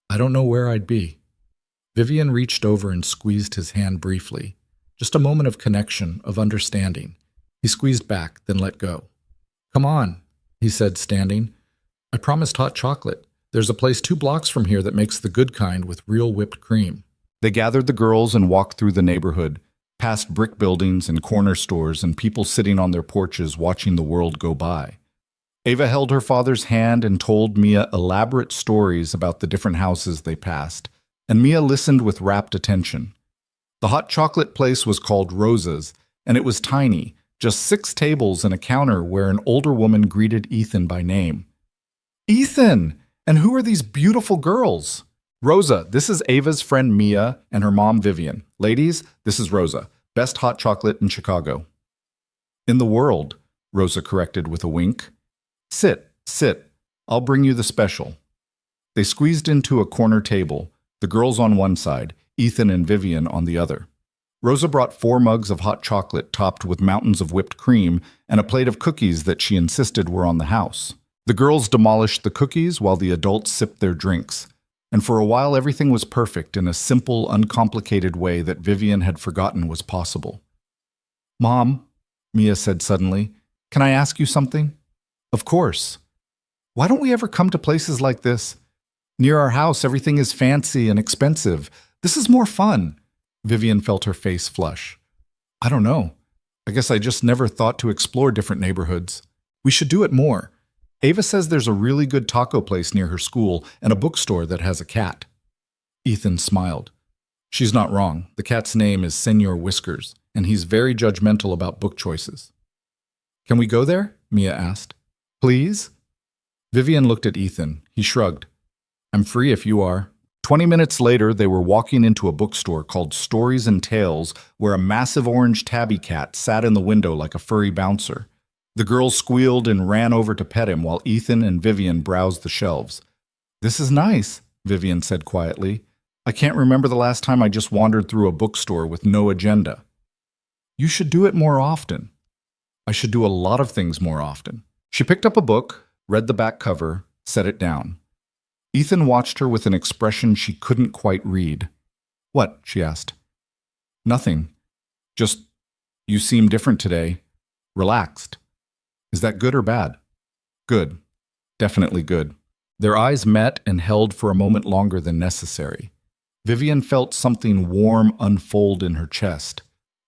I don't know where I'd be. Vivian reached over and squeezed his hand briefly. Just a moment of connection, of understanding. He squeezed back, then let go. Come on, he said, standing. I promised hot chocolate. There's a place 2 blocks from here that makes the good kind with real whipped cream. They gathered the girls and walked through the neighborhood, past brick buildings and corner stores and people sitting on their porches watching the world go by. Ava held her father's hand and told Mia elaborate stories about the different houses they passed, and Mia listened with rapt attention. The hot chocolate place was called Rosa's, and it was tiny, just 6 tables and a counter where an older woman greeted Ethan by name. Ethan! And who are these beautiful girls? Rosa, this is Ava's friend Mia and her mom Vivian. Ladies, this is Rosa, best hot chocolate in Chicago. In the world, Rosa corrected with a wink. Sit, sit. I'll bring you the special. They squeezed into a corner table, the girls on one side, Ethan and Vivian on the other. Rosa brought 4 mugs of hot chocolate topped with mountains of whipped cream and a plate of cookies that she insisted were on the house. The girls demolished the cookies while the adults sipped their drinks, and for a while everything was perfect in a simple, uncomplicated way that Vivian had forgotten was possible. Mom, Mia said suddenly, can I ask you something? Of course. Why don't we ever come to places like this? Near our house, everything is fancy and expensive. This is more fun. Vivian felt her face flush. I don't know. I guess I just never thought to explore different neighborhoods. We should do it more. Ava says there's a really good taco place near her school and a bookstore that has a cat. Ethan smiled. She's not wrong. The cat's name is Senor Whiskers, and he's very judgmental about book choices. Can we go there? Mia asked. Please? Vivian looked at Ethan. He shrugged. I'm free if you are. 20 minutes later, they were walking into a bookstore called Stories and Tales, where a massive orange tabby cat sat in the window like a furry bouncer. The girls squealed and ran over to pet him while Ethan and Vivian browsed the shelves. This is nice, Vivian said quietly. I can't remember the last time I just wandered through a bookstore with no agenda. You should do it more often. I should do a lot of things more often. She picked up a book, read the back cover, set it down. Ethan watched her with an expression she couldn't quite read. What? She asked. Nothing. Just, you seem different today. Relaxed. Is that good or bad? Good. Definitely good. Their eyes met and held for a moment longer than necessary. Vivian felt something warm unfold in her chest,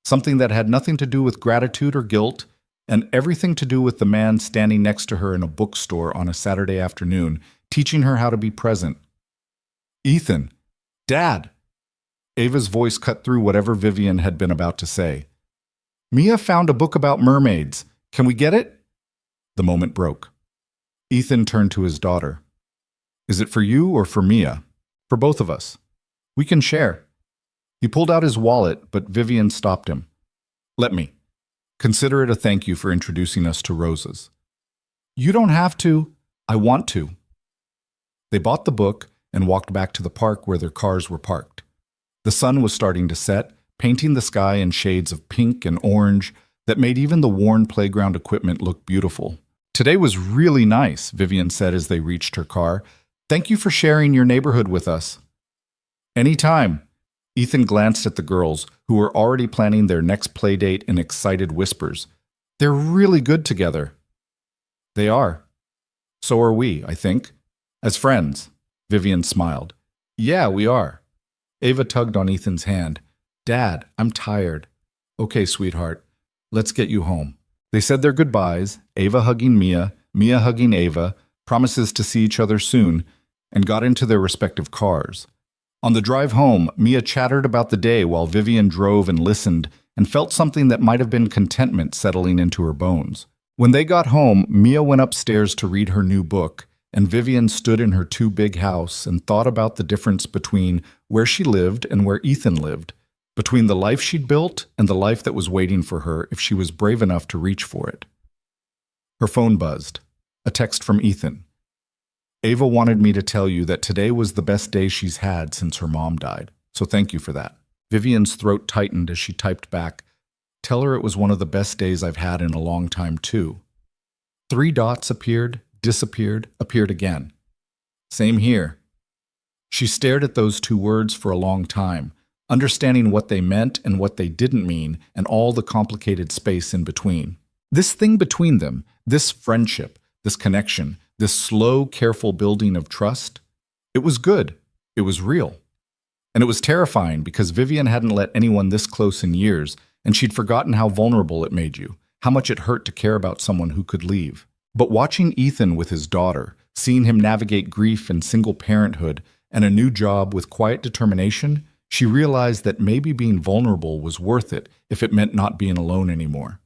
something that had nothing to do with gratitude or guilt, and everything to do with the man standing next to her in a bookstore on a Saturday afternoon, teaching her how to be present. Ethan! Dad! Ava's voice cut through whatever Vivian had been about to say. Mia found a book about mermaids. Can we get it? The moment broke. Ethan turned to his daughter. Is it for you or for Mia? For both of us. We can share. He pulled out his wallet, but Vivian stopped him. Let me. Consider it a thank you for introducing us to Rosa's. You don't have to. I want to. They bought the book and walked back to the park where their cars were parked. The sun was starting to set, painting the sky in shades of pink and orange that made even the worn playground equipment look beautiful. Today was really nice, Vivian said as they reached her car. Thank you for sharing your neighborhood with us. Anytime. Ethan glanced at the girls, who were already planning their next play date in excited whispers. They're really good together. They are. So are we, I think. As friends. Vivian smiled. Yeah, we are. Ava tugged on Ethan's hand. Dad, I'm tired. Okay, sweetheart. Let's get you home. They said their goodbyes, Ava hugging Mia, Mia hugging Ava, promises to see each other soon, and got into their respective cars. On the drive home, Mia chattered about the day while Vivian drove and listened and felt something that might have been contentment settling into her bones. When they got home, Mia went upstairs to read her new book, and Vivian stood in her too-big house and thought about the difference between where she lived and where Ethan lived, between the life she'd built and the life that was waiting for her if she was brave enough to reach for it. Her phone buzzed. A text from Ethan. Ava wanted me to tell you that today was the best day she's had since her mom died, so thank you for that. Vivian's throat tightened as she typed back, "Tell her it was one of the best days I've had in a long time, too." 3 dots appeared, disappeared, appeared again. Same here. She stared at those 2 words for a long time, understanding what they meant and what they didn't mean, and all the complicated space in between. This thing between them, this friendship, this connection, this slow, careful building of trust, it was good. It was real. And it was terrifying because Vivian hadn't let anyone this close in years, and she'd forgotten how vulnerable it made you, how much it hurt to care about someone who could leave. But watching Ethan with his daughter, seeing him navigate grief and single parenthood and a new job with quiet determination, she realized that maybe being vulnerable was worth it if it meant not being alone anymore.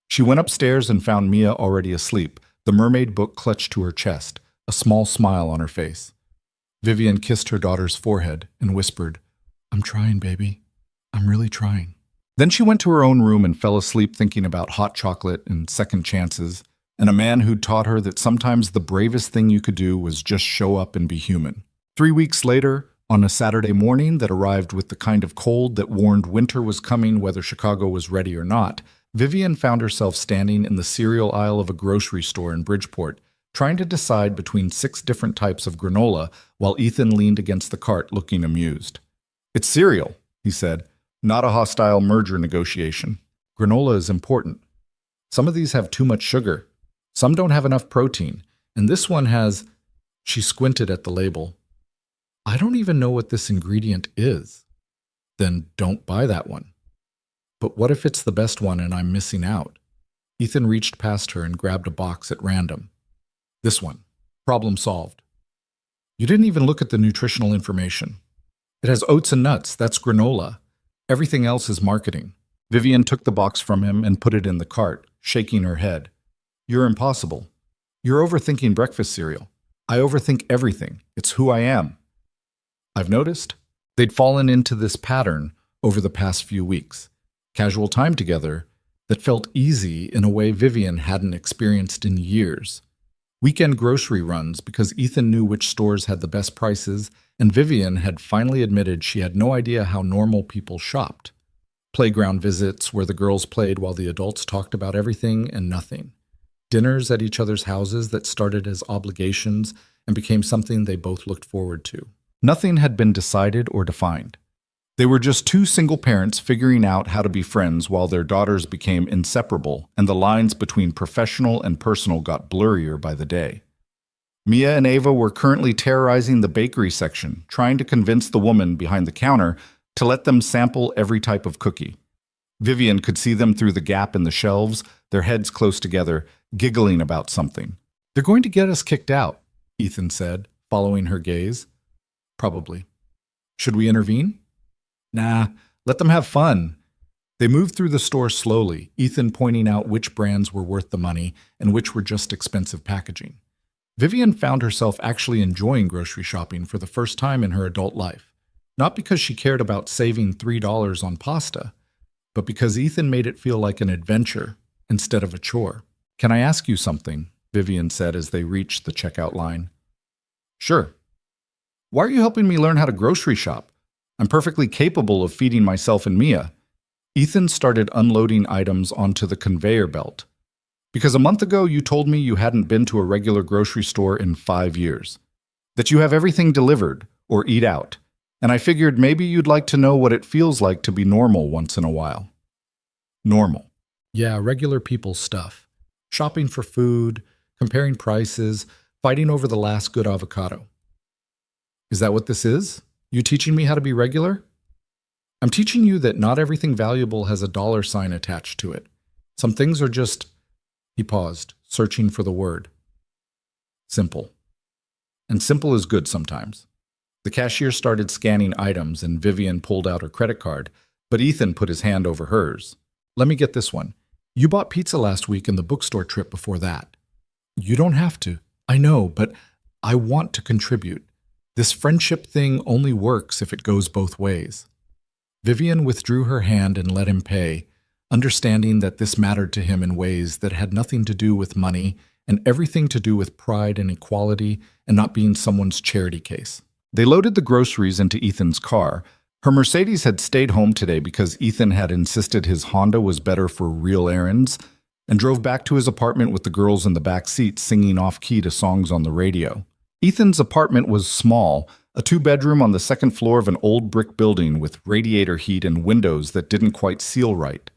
She went upstairs and found Mia already asleep, the mermaid book clutched to her chest, a small smile on her face. Vivian kissed her daughter's forehead and whispered, "I'm trying, baby. I'm really trying." Then she went to her own room and fell asleep thinking about hot chocolate and second chances, and a man who'd taught her that sometimes the bravest thing you could do was just show up and be human. 3 weeks later, on a Saturday morning that arrived with the kind of cold that warned winter was coming whether Chicago was ready or not, Vivian found herself standing in the cereal aisle of a grocery store in Bridgeport, trying to decide between 6 different types of granola while Ethan leaned against the cart looking amused. "It's cereal," he said, "not a hostile merger negotiation. Granola is important. Some of these have too much sugar. Some don't have enough protein. And this one has—" She squinted at the label. "I don't even know what this ingredient is." "Then don't buy that one." "But what if it's the best one and I'm missing out?" Ethan reached past her and grabbed a box at random. "This one. Problem solved." "You didn't even look at the nutritional information." "It has oats and nuts. That's granola. Everything else is marketing." Vivian took the box from him and put it in the cart, shaking her head. "You're impossible. You're overthinking breakfast cereal. I overthink everything. It's who I am." I've noticed. They'd fallen into this pattern over the past few weeks. Casual time together that felt easy in a way Vivian hadn't experienced in years. Weekend grocery runs because Ethan knew which stores had the best prices, and Vivian had finally admitted she had no idea how normal people shopped. Playground visits where the girls played while the adults talked about everything and nothing. Dinners at each other's houses that started as obligations and became something they both looked forward to. Nothing had been decided or defined. They were just 2 single parents figuring out how to be friends while their daughters became inseparable and the lines between professional and personal got blurrier by the day. Mia and Ava were currently terrorizing the bakery section, trying to convince the woman behind the counter to let them sample every type of cookie. Vivian could see them through the gap in the shelves, their heads close together, giggling about something. "They're going to get us kicked out," Ethan said, following her gaze. "Probably. Should we intervene?" "Nah, let them have fun." They moved through the store slowly, Ethan pointing out which brands were worth the money and which were just expensive packaging. Vivian found herself actually enjoying grocery shopping for the first time in her adult life. Not because she cared about saving $3 on pasta, but because Ethan made it feel like an adventure instead of a chore. "Can I ask you something?" Vivian said as they reached the checkout line. "Sure." "Why are you helping me learn how to grocery shop? I'm perfectly capable of feeding myself and Mia." Ethan started unloading items onto the conveyor belt. "Because a month ago you told me you hadn't been to a regular grocery store in 5 years. That you have everything delivered or eat out. And I figured maybe you'd like to know what it feels like to be normal once in a while." Normal. Yeah, regular people stuff. Shopping for food, comparing prices, fighting over the last good avocado. "Is that what this is? You teaching me how to be regular?" "I'm teaching you that not everything valuable has a $sign attached to it. Some things are just—" He paused, searching for the word. "Simple. And simple is good sometimes." The cashier started scanning items and Vivian pulled out her credit card, but Ethan put his hand over hers. "Let me get this one. You bought pizza last week and the bookstore trip before that." "You don't have to. I know, but I want to contribute. This friendship thing only works if it goes both ways." Vivian withdrew her hand and let him pay, understanding that this mattered to him in ways that had nothing to do with money and everything to do with pride and equality and not being someone's charity case. They loaded the groceries into Ethan's car, Her Mercedes had stayed home today because Ethan had insisted his Honda was better for real errands and drove back to his apartment with the girls in the back seat singing off-key to songs on the radio. Ethan's apartment was small, a two-bedroom on the second floor of an old brick building with radiator heat and windows that didn't quite seal right.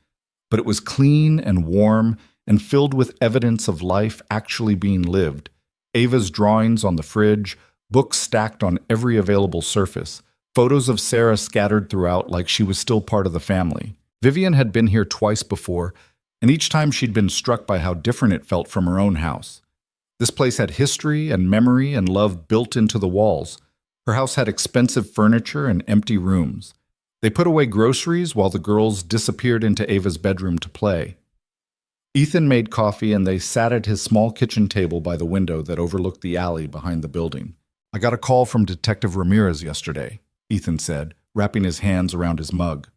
But it was clean and warm and filled with evidence of life actually being lived. Ava's drawings on the fridge, books stacked on every available surface, photos of Sarah scattered throughout like she was still part of the family. Vivian had been here twice before, and each time she'd been struck by how different it felt from her own house. This place had history and memory and love built into the walls. Her house had expensive furniture and empty rooms. They put away groceries while the girls disappeared into Ava's bedroom to play. Ethan made coffee and they sat at his small kitchen table by the window that overlooked the alley behind the building. "I got a call from Detective Ramirez yesterday," Ethan said, wrapping his hands around his mug.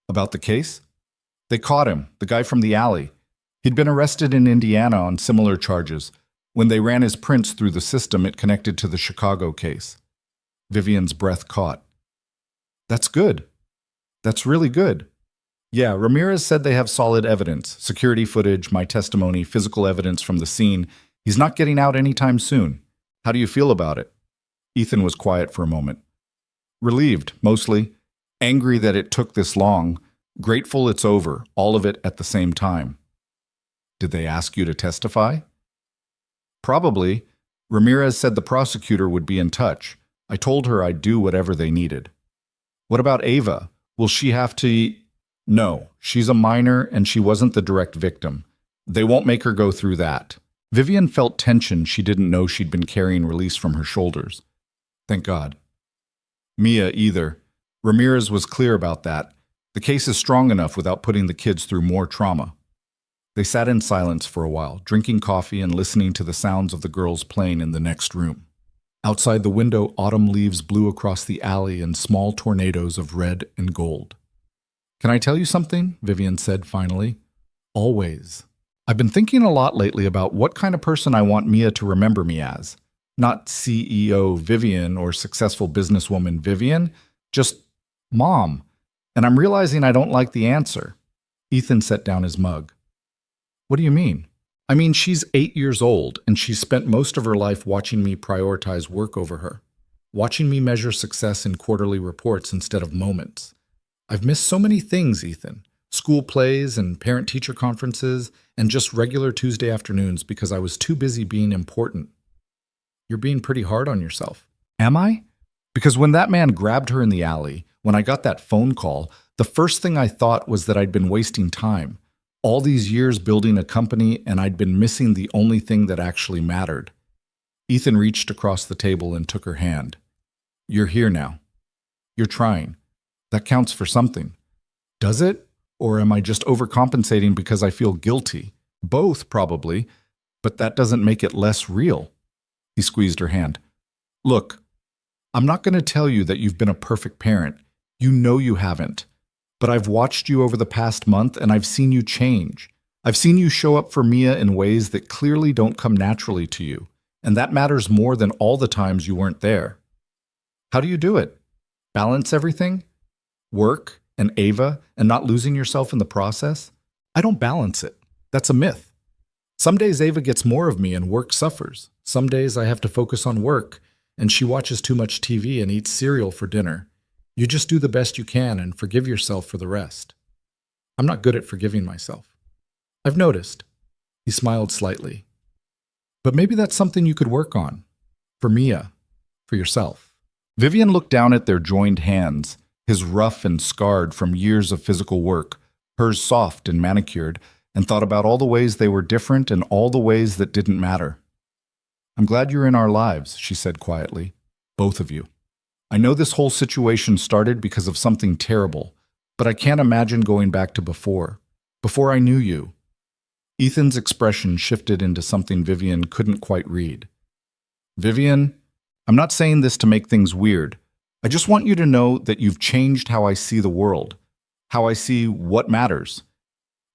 "About the case? They caught him, the guy from the alley. He'd been arrested in Indiana on similar charges. When they ran his prints through the system, it connected to the Chicago case." Vivian's breath caught. "That's good. That's really good." "Yeah, Ramirez said they have solid evidence, security footage, my testimony, physical evidence from the scene. He's not getting out anytime soon. How do you feel about it?" Ethan was quiet for a moment. "Relieved, mostly. Angry that it took this long. Grateful it's over, all of it at the same time." "Did they ask you to testify?" "Probably. Ramirez said the prosecutor would be in touch. I told her I'd do whatever they needed." "What about Ava? Will she have to—" "No, she's a minor and she wasn't the direct victim. They won't make her go through that." Vivian felt tension she didn't know she'd been carrying release from her shoulders. Thank God. Mia either. Ramirez was clear about that. The case is strong enough without putting the kids through more trauma. They sat in silence for a while, drinking coffee and listening to the sounds of the girls playing in the next room. Outside the window, autumn leaves blew across the alley in small tornadoes of red and gold. "Can I tell you something?" Vivian said finally. "Always. I've been thinking a lot lately about what kind of person I want Mia to remember me as. Not CEO Vivian or successful businesswoman Vivian, just Mom. And I'm realizing I don't like the answer." Ethan set down his mug. "What do you mean?" "I mean, she's 8 years old, and she's spent most of her life watching me prioritize work over her, watching me measure success in quarterly reports instead of moments. I've missed so many things, Ethan. School plays and parent-teacher conferences, and just regular Tuesday afternoons because I was too busy being important." "You're being pretty hard on yourself." "Am I? Because when that man grabbed her in the alley, when I got that phone call, the first thing I thought was that I'd been wasting time. All these years building a company, and I'd been missing the only thing that actually mattered." Ethan reached across the table and took her hand. "You're here now. You're trying. That counts for something." "Does it? Or am I just overcompensating because I feel guilty?" "Both, probably, but that doesn't make it less real." He squeezed her hand. "Look, I'm not going to tell you that you've been a perfect parent. You know you haven't. But I've watched you over the past month and I've seen you change. I've seen you show up for Mia in ways that clearly don't come naturally to you, and that matters more than all the times you weren't there. How do you do it? Balance everything? Work and Ava and not losing yourself in the process? I don't balance it. That's a myth. Some days Ava gets more of me and work suffers. Some days I have to focus on work and she watches too much TV and eats cereal for dinner. You just do the best you can and forgive yourself for the rest. I'm not good at forgiving myself. I've noticed." He smiled slightly. "But maybe that's something you could work on. For Mia. For yourself." Vivian looked down at their joined hands, his rough and scarred from years of physical work, hers soft and manicured, and thought about all the ways they were different and all the ways that didn't matter. "I'm glad you're in our lives," she said quietly. "Both of you. I know this whole situation started because of something terrible, but I can't imagine going back to before I knew you." Ethan's expression shifted into something Vivian couldn't quite read. "Vivian, I'm not saying this to make things weird. I just want you to know that you've changed how I see the world, how I see what matters.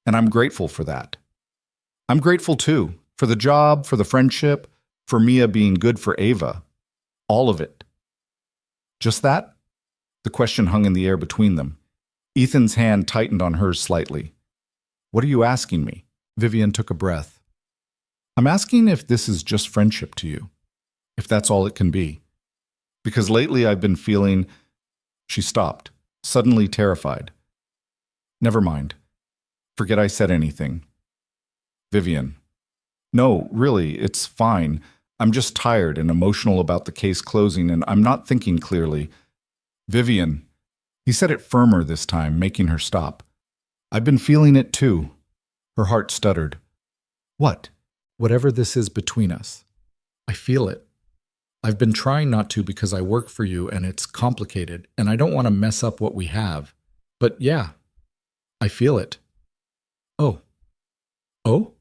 And I'm grateful for that. I'm grateful too, for the job, for the friendship, for Mia being good for Ava. All of it." "Just that?" The question hung in the air between them. Ethan's hand tightened on hers slightly. What are you asking me? Vivian took a breath. I'm asking if this is just friendship to you. If that's all it can be. Because lately I've been feeling... She stopped, suddenly terrified. Never mind. Forget I said anything. Vivian. No, really, it's fine. I'm just tired and emotional about the case closing, and I'm not thinking clearly. Vivian. He said it firmer this time, making her stop. I've been feeling it too. Her heart stuttered. What? Whatever this is between us. I feel it. I've been trying not to because I work for you and it's complicated, and I don't want to mess up what we have. But yeah, I feel it. Oh. Oh?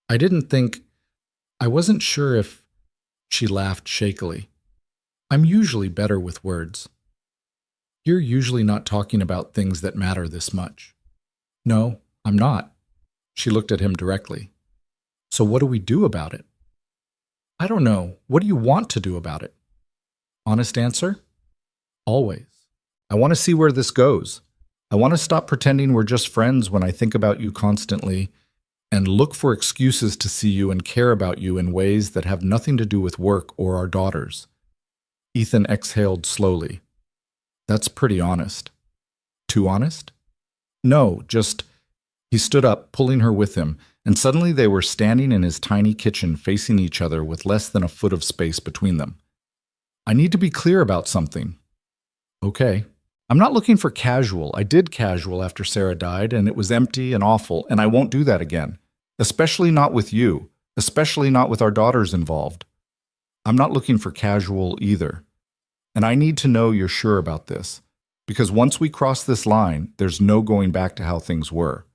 I wasn't sure if... She laughed shakily. I'm usually better with words. You're usually not talking about things that matter this much. No, I'm not. She looked at him directly. So what do we do about it? I don't know. What do you want to do about it? Honest answer? Always. I want to see where this goes. I want to stop pretending we're just friends when I think about you constantly and look for excuses to see you and care about you in ways that have nothing to do with work or our daughters. Ethan exhaled slowly. That's pretty honest. Too honest? No, just... He stood up, pulling her with him, and suddenly they were standing in his tiny kitchen facing each other with less than a foot of space between them. I need to be clear about something. Okay. I'm not looking for casual. I did casual after Sarah died, and it was empty and awful, and I won't do that again. Especially not with you. Especially not with our daughters involved. I'm not looking for casual either. And I need to know you're sure about this. Because once we cross this line, there's no going back to how things were.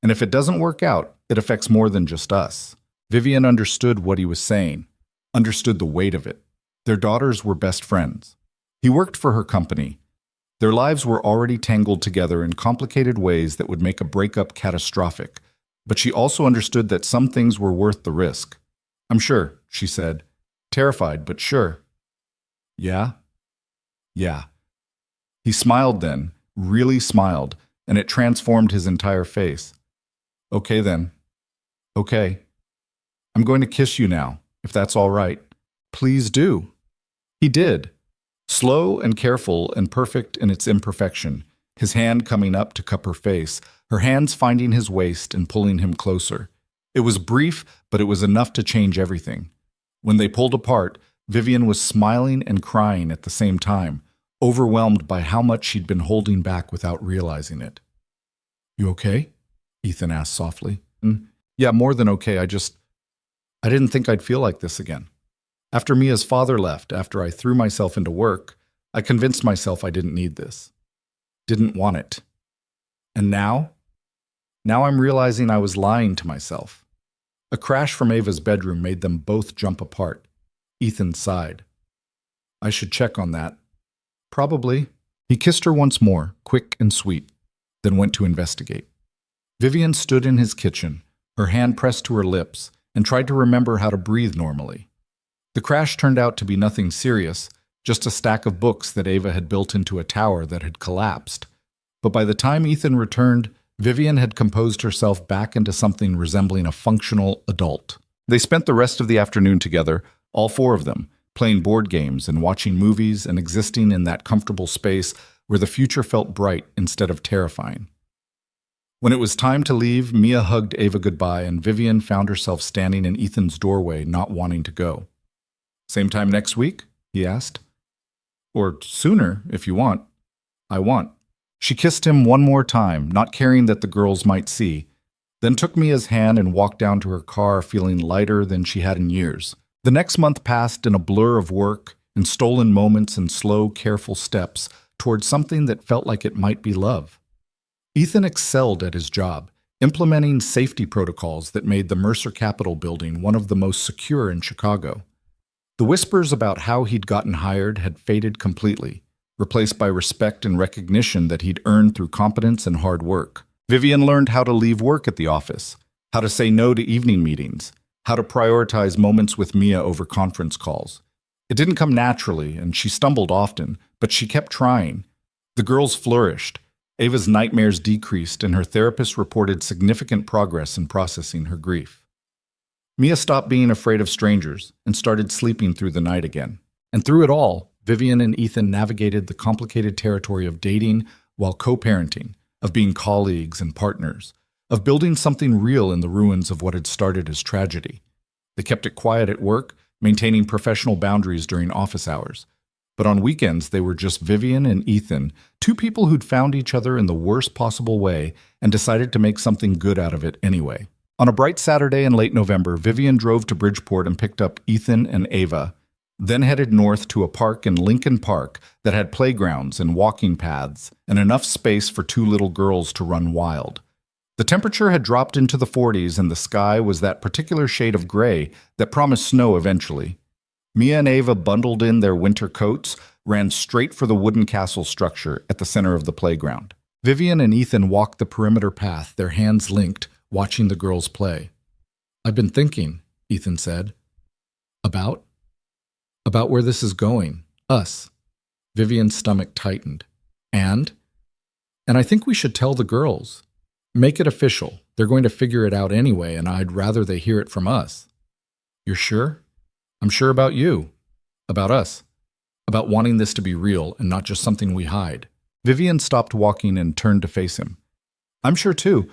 And if it doesn't work out, it affects more than just us. Vivian understood what he was saying, understood the weight of it. Their daughters were best friends. He worked for her company. Their lives were already tangled together in complicated ways that would make a breakup catastrophic. But she also understood that some things were worth the risk. I'm sure, she said. Terrified, but sure. Yeah? Yeah. He smiled then, really smiled, and it transformed his entire face. Okay then. Okay. I'm going to kiss you now, if that's all right. Please do. He did. Slow and careful and perfect in its imperfection, his hand coming up to cup her face, her hands finding his waist and pulling him closer. It was brief, but it was enough to change everything. When they pulled apart, Vivian was smiling and crying at the same time, overwhelmed by how much she'd been holding back without realizing it. You okay? Ethan asked softly. Yeah, more than okay. I didn't think I'd feel like this again. After Mia's father left, after I threw myself into work, I convinced myself I didn't need this. Didn't want it. And now? Now I'm realizing I was lying to myself. A crash from Ava's bedroom made them both jump apart. Ethan sighed. I should check on that. Probably. He kissed her once more, quick and sweet, then went to investigate. Vivian stood in his kitchen, her hand pressed to her lips, and tried to remember how to breathe normally. The crash turned out to be nothing serious, just a stack of books that Ava had built into a tower that had collapsed. But by the time Ethan returned, Vivian had composed herself back into something resembling a functional adult. They spent the rest of the afternoon together, all four of them, playing board games and watching movies and existing in that comfortable space where the future felt bright instead of terrifying. When it was time to leave, Mia hugged Ava goodbye and Vivian found herself standing in Ethan's doorway, not wanting to go. Same time next week? He asked. Or sooner, if you want. I want. She kissed him one more time, not caring that the girls might see, then took Mia's hand and walked down to her car feeling lighter than she had in years. The next month passed in a blur of work and stolen moments and slow, careful steps towards something that felt like it might be love. Ethan excelled at his job, implementing safety protocols that made the Mercer Capitol building one of the most secure in Chicago. The whispers about how he'd gotten hired had faded completely, replaced by respect and recognition that he'd earned through competence and hard work. Vivian learned how to leave work at the office, how to say no to evening meetings, how to prioritize moments with Mia over conference calls. It didn't come naturally, and she stumbled often, but she kept trying, The girls flourished. Ava's nightmares decreased, and her therapist reported significant progress in processing her grief. Mia stopped being afraid of strangers and started sleeping through the night again. And through it all, Vivian and Ethan navigated the complicated territory of dating while co-parenting, of being colleagues and partners, of building something real in the ruins of what had started as tragedy. They kept it quiet at work, maintaining professional boundaries during office hours. But on weekends, they were just Vivian and Ethan, two people who'd found each other in the worst possible way and decided to make something good out of it anyway. On a bright Saturday in late November, Vivian drove to Bridgeport and picked up Ethan and Ava, then headed north to a park in Lincoln Park that had playgrounds and walking paths and enough space for two little girls to run wild. The temperature had dropped into the 40s and the sky was that particular shade of gray that promised snow eventually. Mia and Ava bundled in their winter coats, ran straight for the wooden castle structure at the center of the playground. Vivian and Ethan walked the perimeter path, their hands linked, watching the girls play. "I've been thinking," Ethan said. About where this is going. Us." Vivian's stomach tightened. And I think we should tell the girls. Make it official. They're going to figure it out anyway, and I'd rather they hear it from us." "You're sure?" "I'm sure about you. About us. About wanting this to be real and not just something we hide." Vivian stopped walking and turned to face him. "I'm sure too.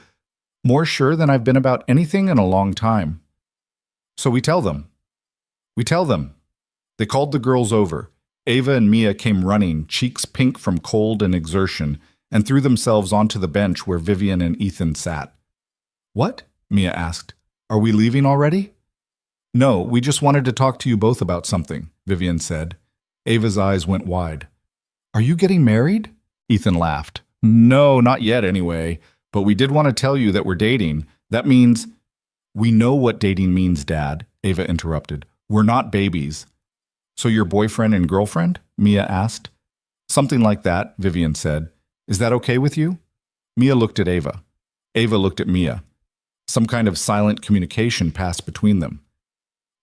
More sure than I've been about anything in a long time." "So we tell them." "We tell them." They called the girls over. Ava and Mia came running, cheeks pink from cold and exertion, and threw themselves onto the bench where Vivian and Ethan sat. "What?" Mia asked. "Are we leaving already?" "No, we just wanted to talk to you both about something," Vivian said. Ava's eyes went wide. "Are you getting married?" Ethan laughed. "No, not yet anyway, but we did want to tell you that we're dating. That means—" "We know what dating means, Dad," Ava interrupted. "We're not babies." "So you're boyfriend and girlfriend?" Mia asked. "Something like that," Vivian said. "Is that okay with you?" Mia looked at Ava. Ava looked at Mia. Some kind of silent communication passed between them.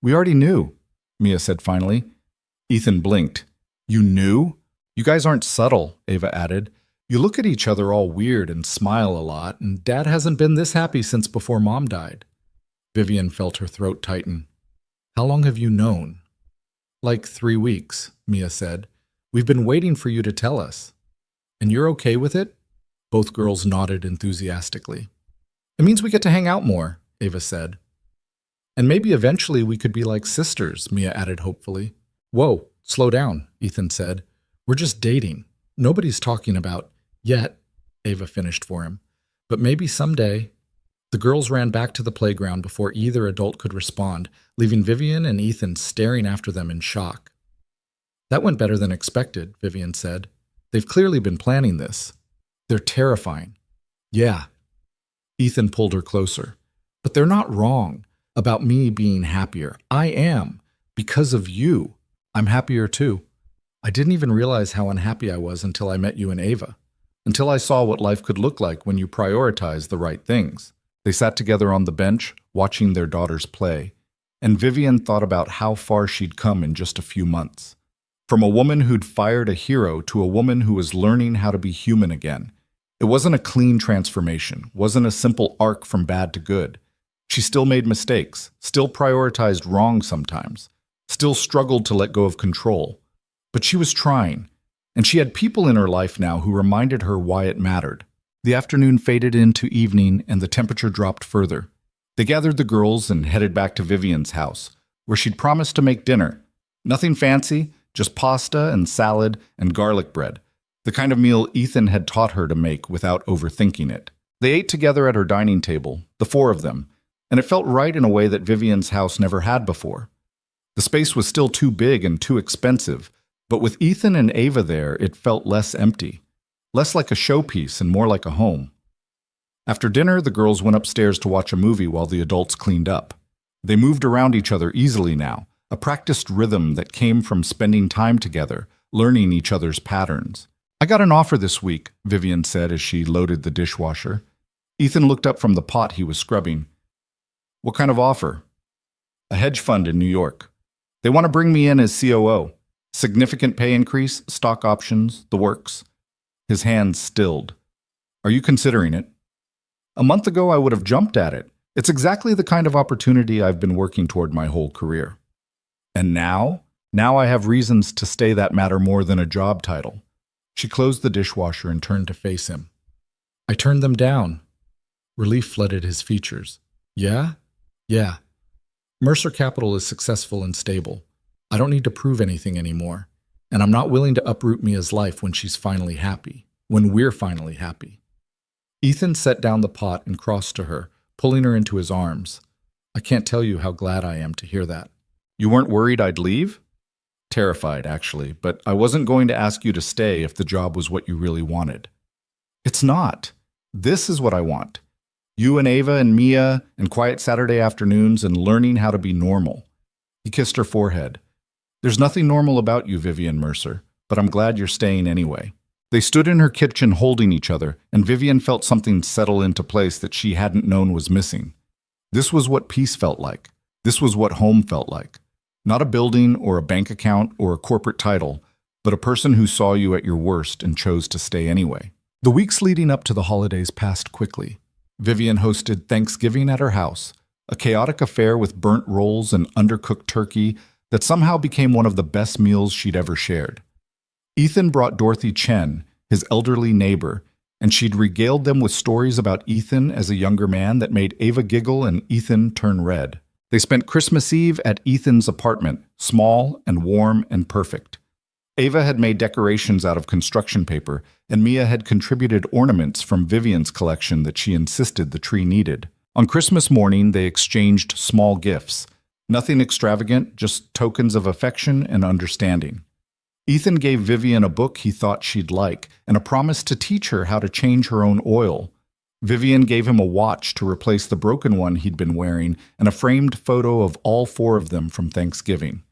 "We already knew," Mia said finally. Ethan blinked. "You knew? You guys aren't subtle," Ava added. "You look at each other all weird and smile a lot, and Dad hasn't been this happy since before Mom died." Vivian felt her throat tighten. "How long have you known?" "Like 3 weeks," Mia said. "We've been waiting for you to tell us." "And you're okay with it?" Both girls nodded enthusiastically. "It means we get to hang out more," Ava said. "And maybe eventually we could be like sisters," Mia added hopefully. "Whoa, slow down," Ethan said. "We're just dating. Nobody's talking about yet," Ava finished for him. "But maybe someday." The girls ran back to the playground before either adult could respond, leaving Vivian and Ethan staring after them in shock. "That went better than expected," Vivian said. "They've clearly been planning this. They're terrifying." "Yeah." Ethan pulled her closer. "But they're not wrong about me being happier. I am. Because of you. I'm happier too. I didn't even realize how unhappy I was until I met you and Ava. Until I saw what life could look like when you prioritize the right things." They sat together on the bench, watching their daughters play, and Vivian thought about how far she'd come in just a few months. From a woman who'd fired a hero to a woman who was learning how to be human again. It wasn't a clean transformation, wasn't a simple arc from bad to good. She still made mistakes, still prioritized wrong sometimes, still struggled to let go of control. But she was trying, and she had people in her life now who reminded her why it mattered. The afternoon faded into evening and the temperature dropped further. They gathered the girls and headed back to Vivian's house, where she'd promised to make dinner. Nothing fancy, just pasta and salad and garlic bread, the kind of meal Ethan had taught her to make without overthinking it. They ate together at her dining table, the 4 of them, and it felt right in a way that Vivian's house never had before. The space was still too big and too expensive, but with Ethan and Ava there, it felt less empty. Less like a showpiece and more like a home. After dinner, the girls went upstairs to watch a movie while the adults cleaned up. They moved around each other easily now, a practiced rhythm that came from spending time together, learning each other's patterns. "I got an offer this week," Vivian said as she loaded the dishwasher. Ethan looked up from the pot he was scrubbing. "What kind of offer?" "A hedge fund in New York. They want to bring me in as COO. Significant pay increase, stock options, the works." His hands stilled. Are you considering it? A month ago, I would have jumped at it. It's exactly the kind of opportunity I've been working toward my whole career. And now? Now I have reasons to stay that matter more than a job title. She closed the dishwasher and turned to face him. I turned them down. Relief flooded his features. Yeah? Yeah. Mercer Capital is successful and stable. I don't need to prove anything anymore. And I'm not willing to uproot Mia's life when she's finally happy. When we're finally happy. Ethan set down the pot and crossed to her, pulling her into his arms. I can't tell you how glad I am to hear that. You weren't worried I'd leave? Terrified, actually, but I wasn't going to ask you to stay if the job was what you really wanted. It's not. This is what I want. You and Ava and Mia and quiet Saturday afternoons and learning how to be normal. He kissed her forehead. There's nothing normal about you, Vivian Mercer, but I'm glad you're staying anyway. They stood in her kitchen holding each other, and Vivian felt something settle into place that she hadn't known was missing. This was what peace felt like. This was what home felt like. Not a building or a bank account or a corporate title, but a person who saw you at your worst and chose to stay anyway. The weeks leading up to the holidays passed quickly. Vivian hosted Thanksgiving at her house, a chaotic affair with burnt rolls and undercooked turkey that somehow became one of the best meals she'd ever shared. Ethan brought Dorothy Chen, his elderly neighbor, and she'd regaled them with stories about Ethan as a younger man that made Ava giggle and Ethan turn red. They spent Christmas Eve at Ethan's apartment, small and warm and perfect. Ava had made decorations out of construction paper, and Mia had contributed ornaments from Vivian's collection that she insisted the tree needed. On Christmas morning, they exchanged small gifts. Nothing extravagant, just tokens of affection and understanding. Ethan gave Vivian a book he thought she'd like, and a promise to teach her how to change her own oil. Vivian gave him a watch to replace the broken one he'd been wearing, and a framed photo of all four of them from Thanksgiving.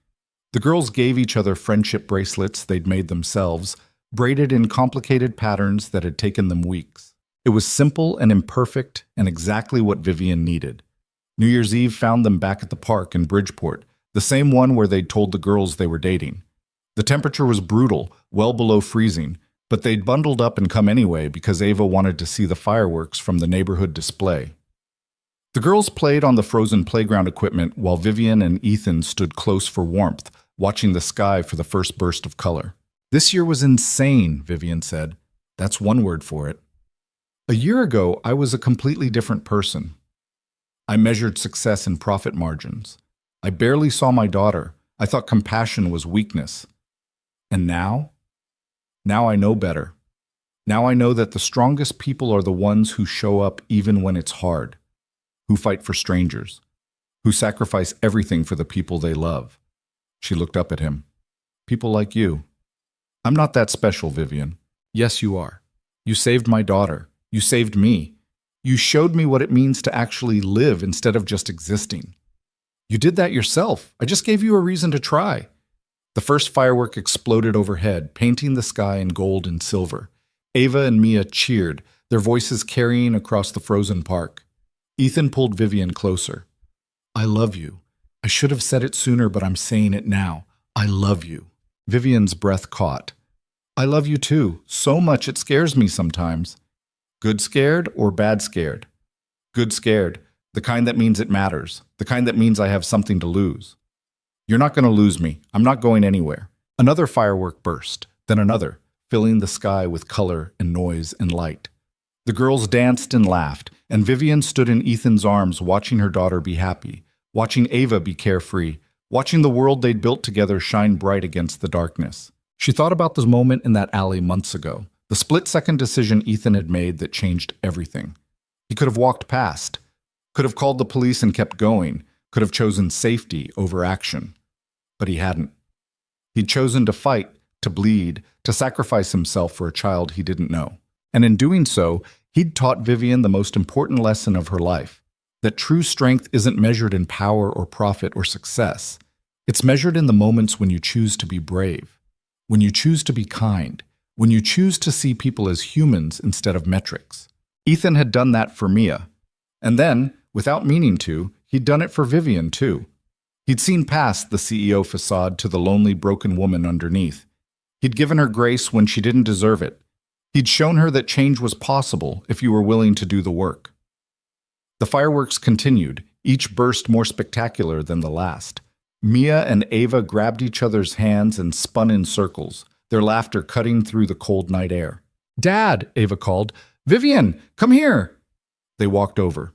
The girls gave each other friendship bracelets they'd made themselves, braided in complicated patterns that had taken them weeks. It was simple and imperfect, and exactly what Vivian needed. New Year's Eve found them back at the park in Bridgeport, the same one where they'd told the girls they were dating. The temperature was brutal, well below freezing, but they'd bundled up and come anyway because Ava wanted to see the fireworks from the neighborhood display. The girls played on the frozen playground equipment while Vivian and Ethan stood close for warmth, watching the sky for the first burst of color. This year was insane, Vivian said. That's one word for it. A year ago, I was a completely different person. I measured success in profit margins. I barely saw my daughter. I thought compassion was weakness. And now? Now I know better. Now I know that the strongest people are the ones who show up even when it's hard, who fight for strangers, who sacrifice everything for the people they love. She looked up at him. People like you. I'm not that special, Vivian. Yes, you are. You saved my daughter. You saved me. You showed me what it means to actually live instead of just existing. You did that yourself. I just gave you a reason to try. The first firework exploded overhead, painting the sky in gold and silver. Ava and Mia cheered, their voices carrying across the frozen park. Ethan pulled Vivian closer. I love you. I should have said it sooner, but I'm saying it now. I love you. Vivian's breath caught. I love you too, so much it scares me sometimes. Good scared or bad scared? Good scared, the kind that means it matters, the kind that means I have something to lose. You're not going to lose me. I'm not going anywhere. Another firework burst, then another, filling the sky with color and noise and light. The girls danced and laughed, and Vivian stood in Ethan's arms watching her daughter be happy, watching Ava be carefree, watching the world they'd built together shine bright against the darkness. She thought about the moment in that alley months ago, the split-second decision Ethan had made that changed everything. He could have walked past, could have called the police and kept going, could have chosen safety over action. But he hadn't. He'd chosen to fight, to bleed, to sacrifice himself for a child he didn't know. And in doing so, he'd taught Vivian the most important lesson of her life, that true strength isn't measured in power or profit or success. It's measured in the moments when you choose to be brave, when you choose to be kind, when you choose to see people as humans instead of metrics. Ethan had done that for Mia. And then, without meaning to, he'd done it for Vivian too. He'd seen past the CEO facade to the lonely, broken woman underneath. He'd given her grace when she didn't deserve it. He'd shown her that change was possible if you were willing to do the work. The fireworks continued, each burst more spectacular than the last. Mia and Ava grabbed each other's hands and spun in circles, their laughter cutting through the cold night air. "Dad," Ava called. "Vivian, come here!" They walked over.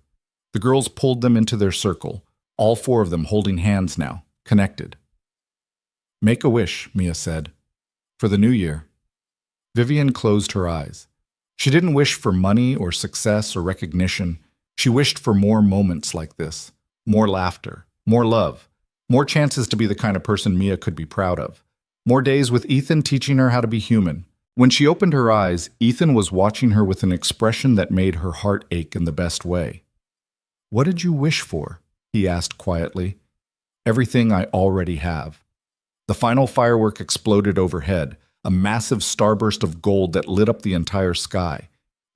The girls pulled them into their circle, all four of them holding hands now, connected. "Make a wish," Mia said. "For the new year." Vivian closed her eyes. She didn't wish for money or success or recognition. She wished for more moments like this, more laughter, more love, more chances to be the kind of person Mia could be proud of, more days with Ethan teaching her how to be human. When she opened her eyes, Ethan was watching her with an expression that made her heart ache in the best way. "What did you wish for?" he asked quietly. "Everything I already have." The final firework exploded overhead, a massive starburst of gold that lit up the entire sky.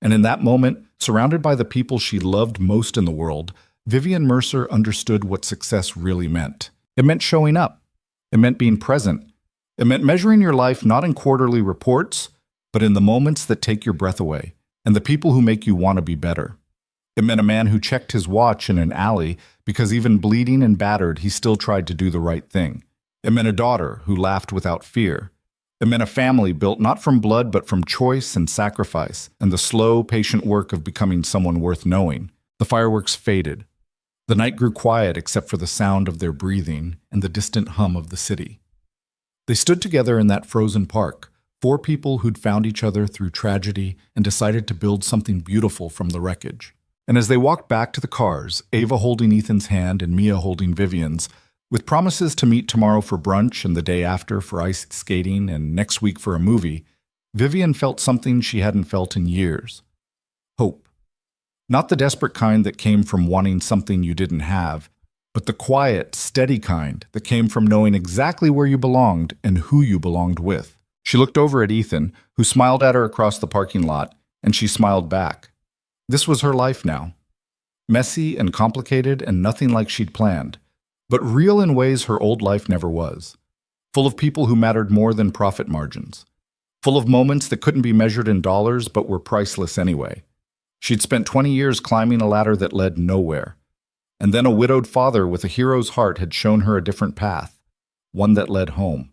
And in that moment, surrounded by the people she loved most in the world, Vivian Mercer understood what success really meant. It meant showing up. It meant being present. It meant measuring your life not in quarterly reports, but in the moments that take your breath away, and the people who make you want to be better. It meant a man who checked his watch in an alley because even bleeding and battered, he still tried to do the right thing. It meant a daughter who laughed without fear. It meant a family built not from blood but from choice and sacrifice, and the slow, patient work of becoming someone worth knowing. The fireworks faded. The night grew quiet except for the sound of their breathing and the distant hum of the city. They stood together in that frozen park, four people who'd found each other through tragedy and decided to build something beautiful from the wreckage. And as they walked back to the cars, Ava holding Ethan's hand and Mia holding Vivian's, with promises to meet tomorrow for brunch and the day after for ice skating and next week for a movie, Vivian felt something she hadn't felt in years. Hope. Not the desperate kind that came from wanting something you didn't have, but the quiet, steady kind that came from knowing exactly where you belonged and who you belonged with. She looked over at Ethan, who smiled at her across the parking lot, and she smiled back. This was her life now. Messy and complicated and nothing like she'd planned, but real in ways her old life never was. Full of people who mattered more than profit margins. Full of moments that couldn't be measured in dollars but were priceless anyway. She'd spent 20 years climbing a ladder that led nowhere. And then a widowed father with a hero's heart had shown her a different path, one that led home.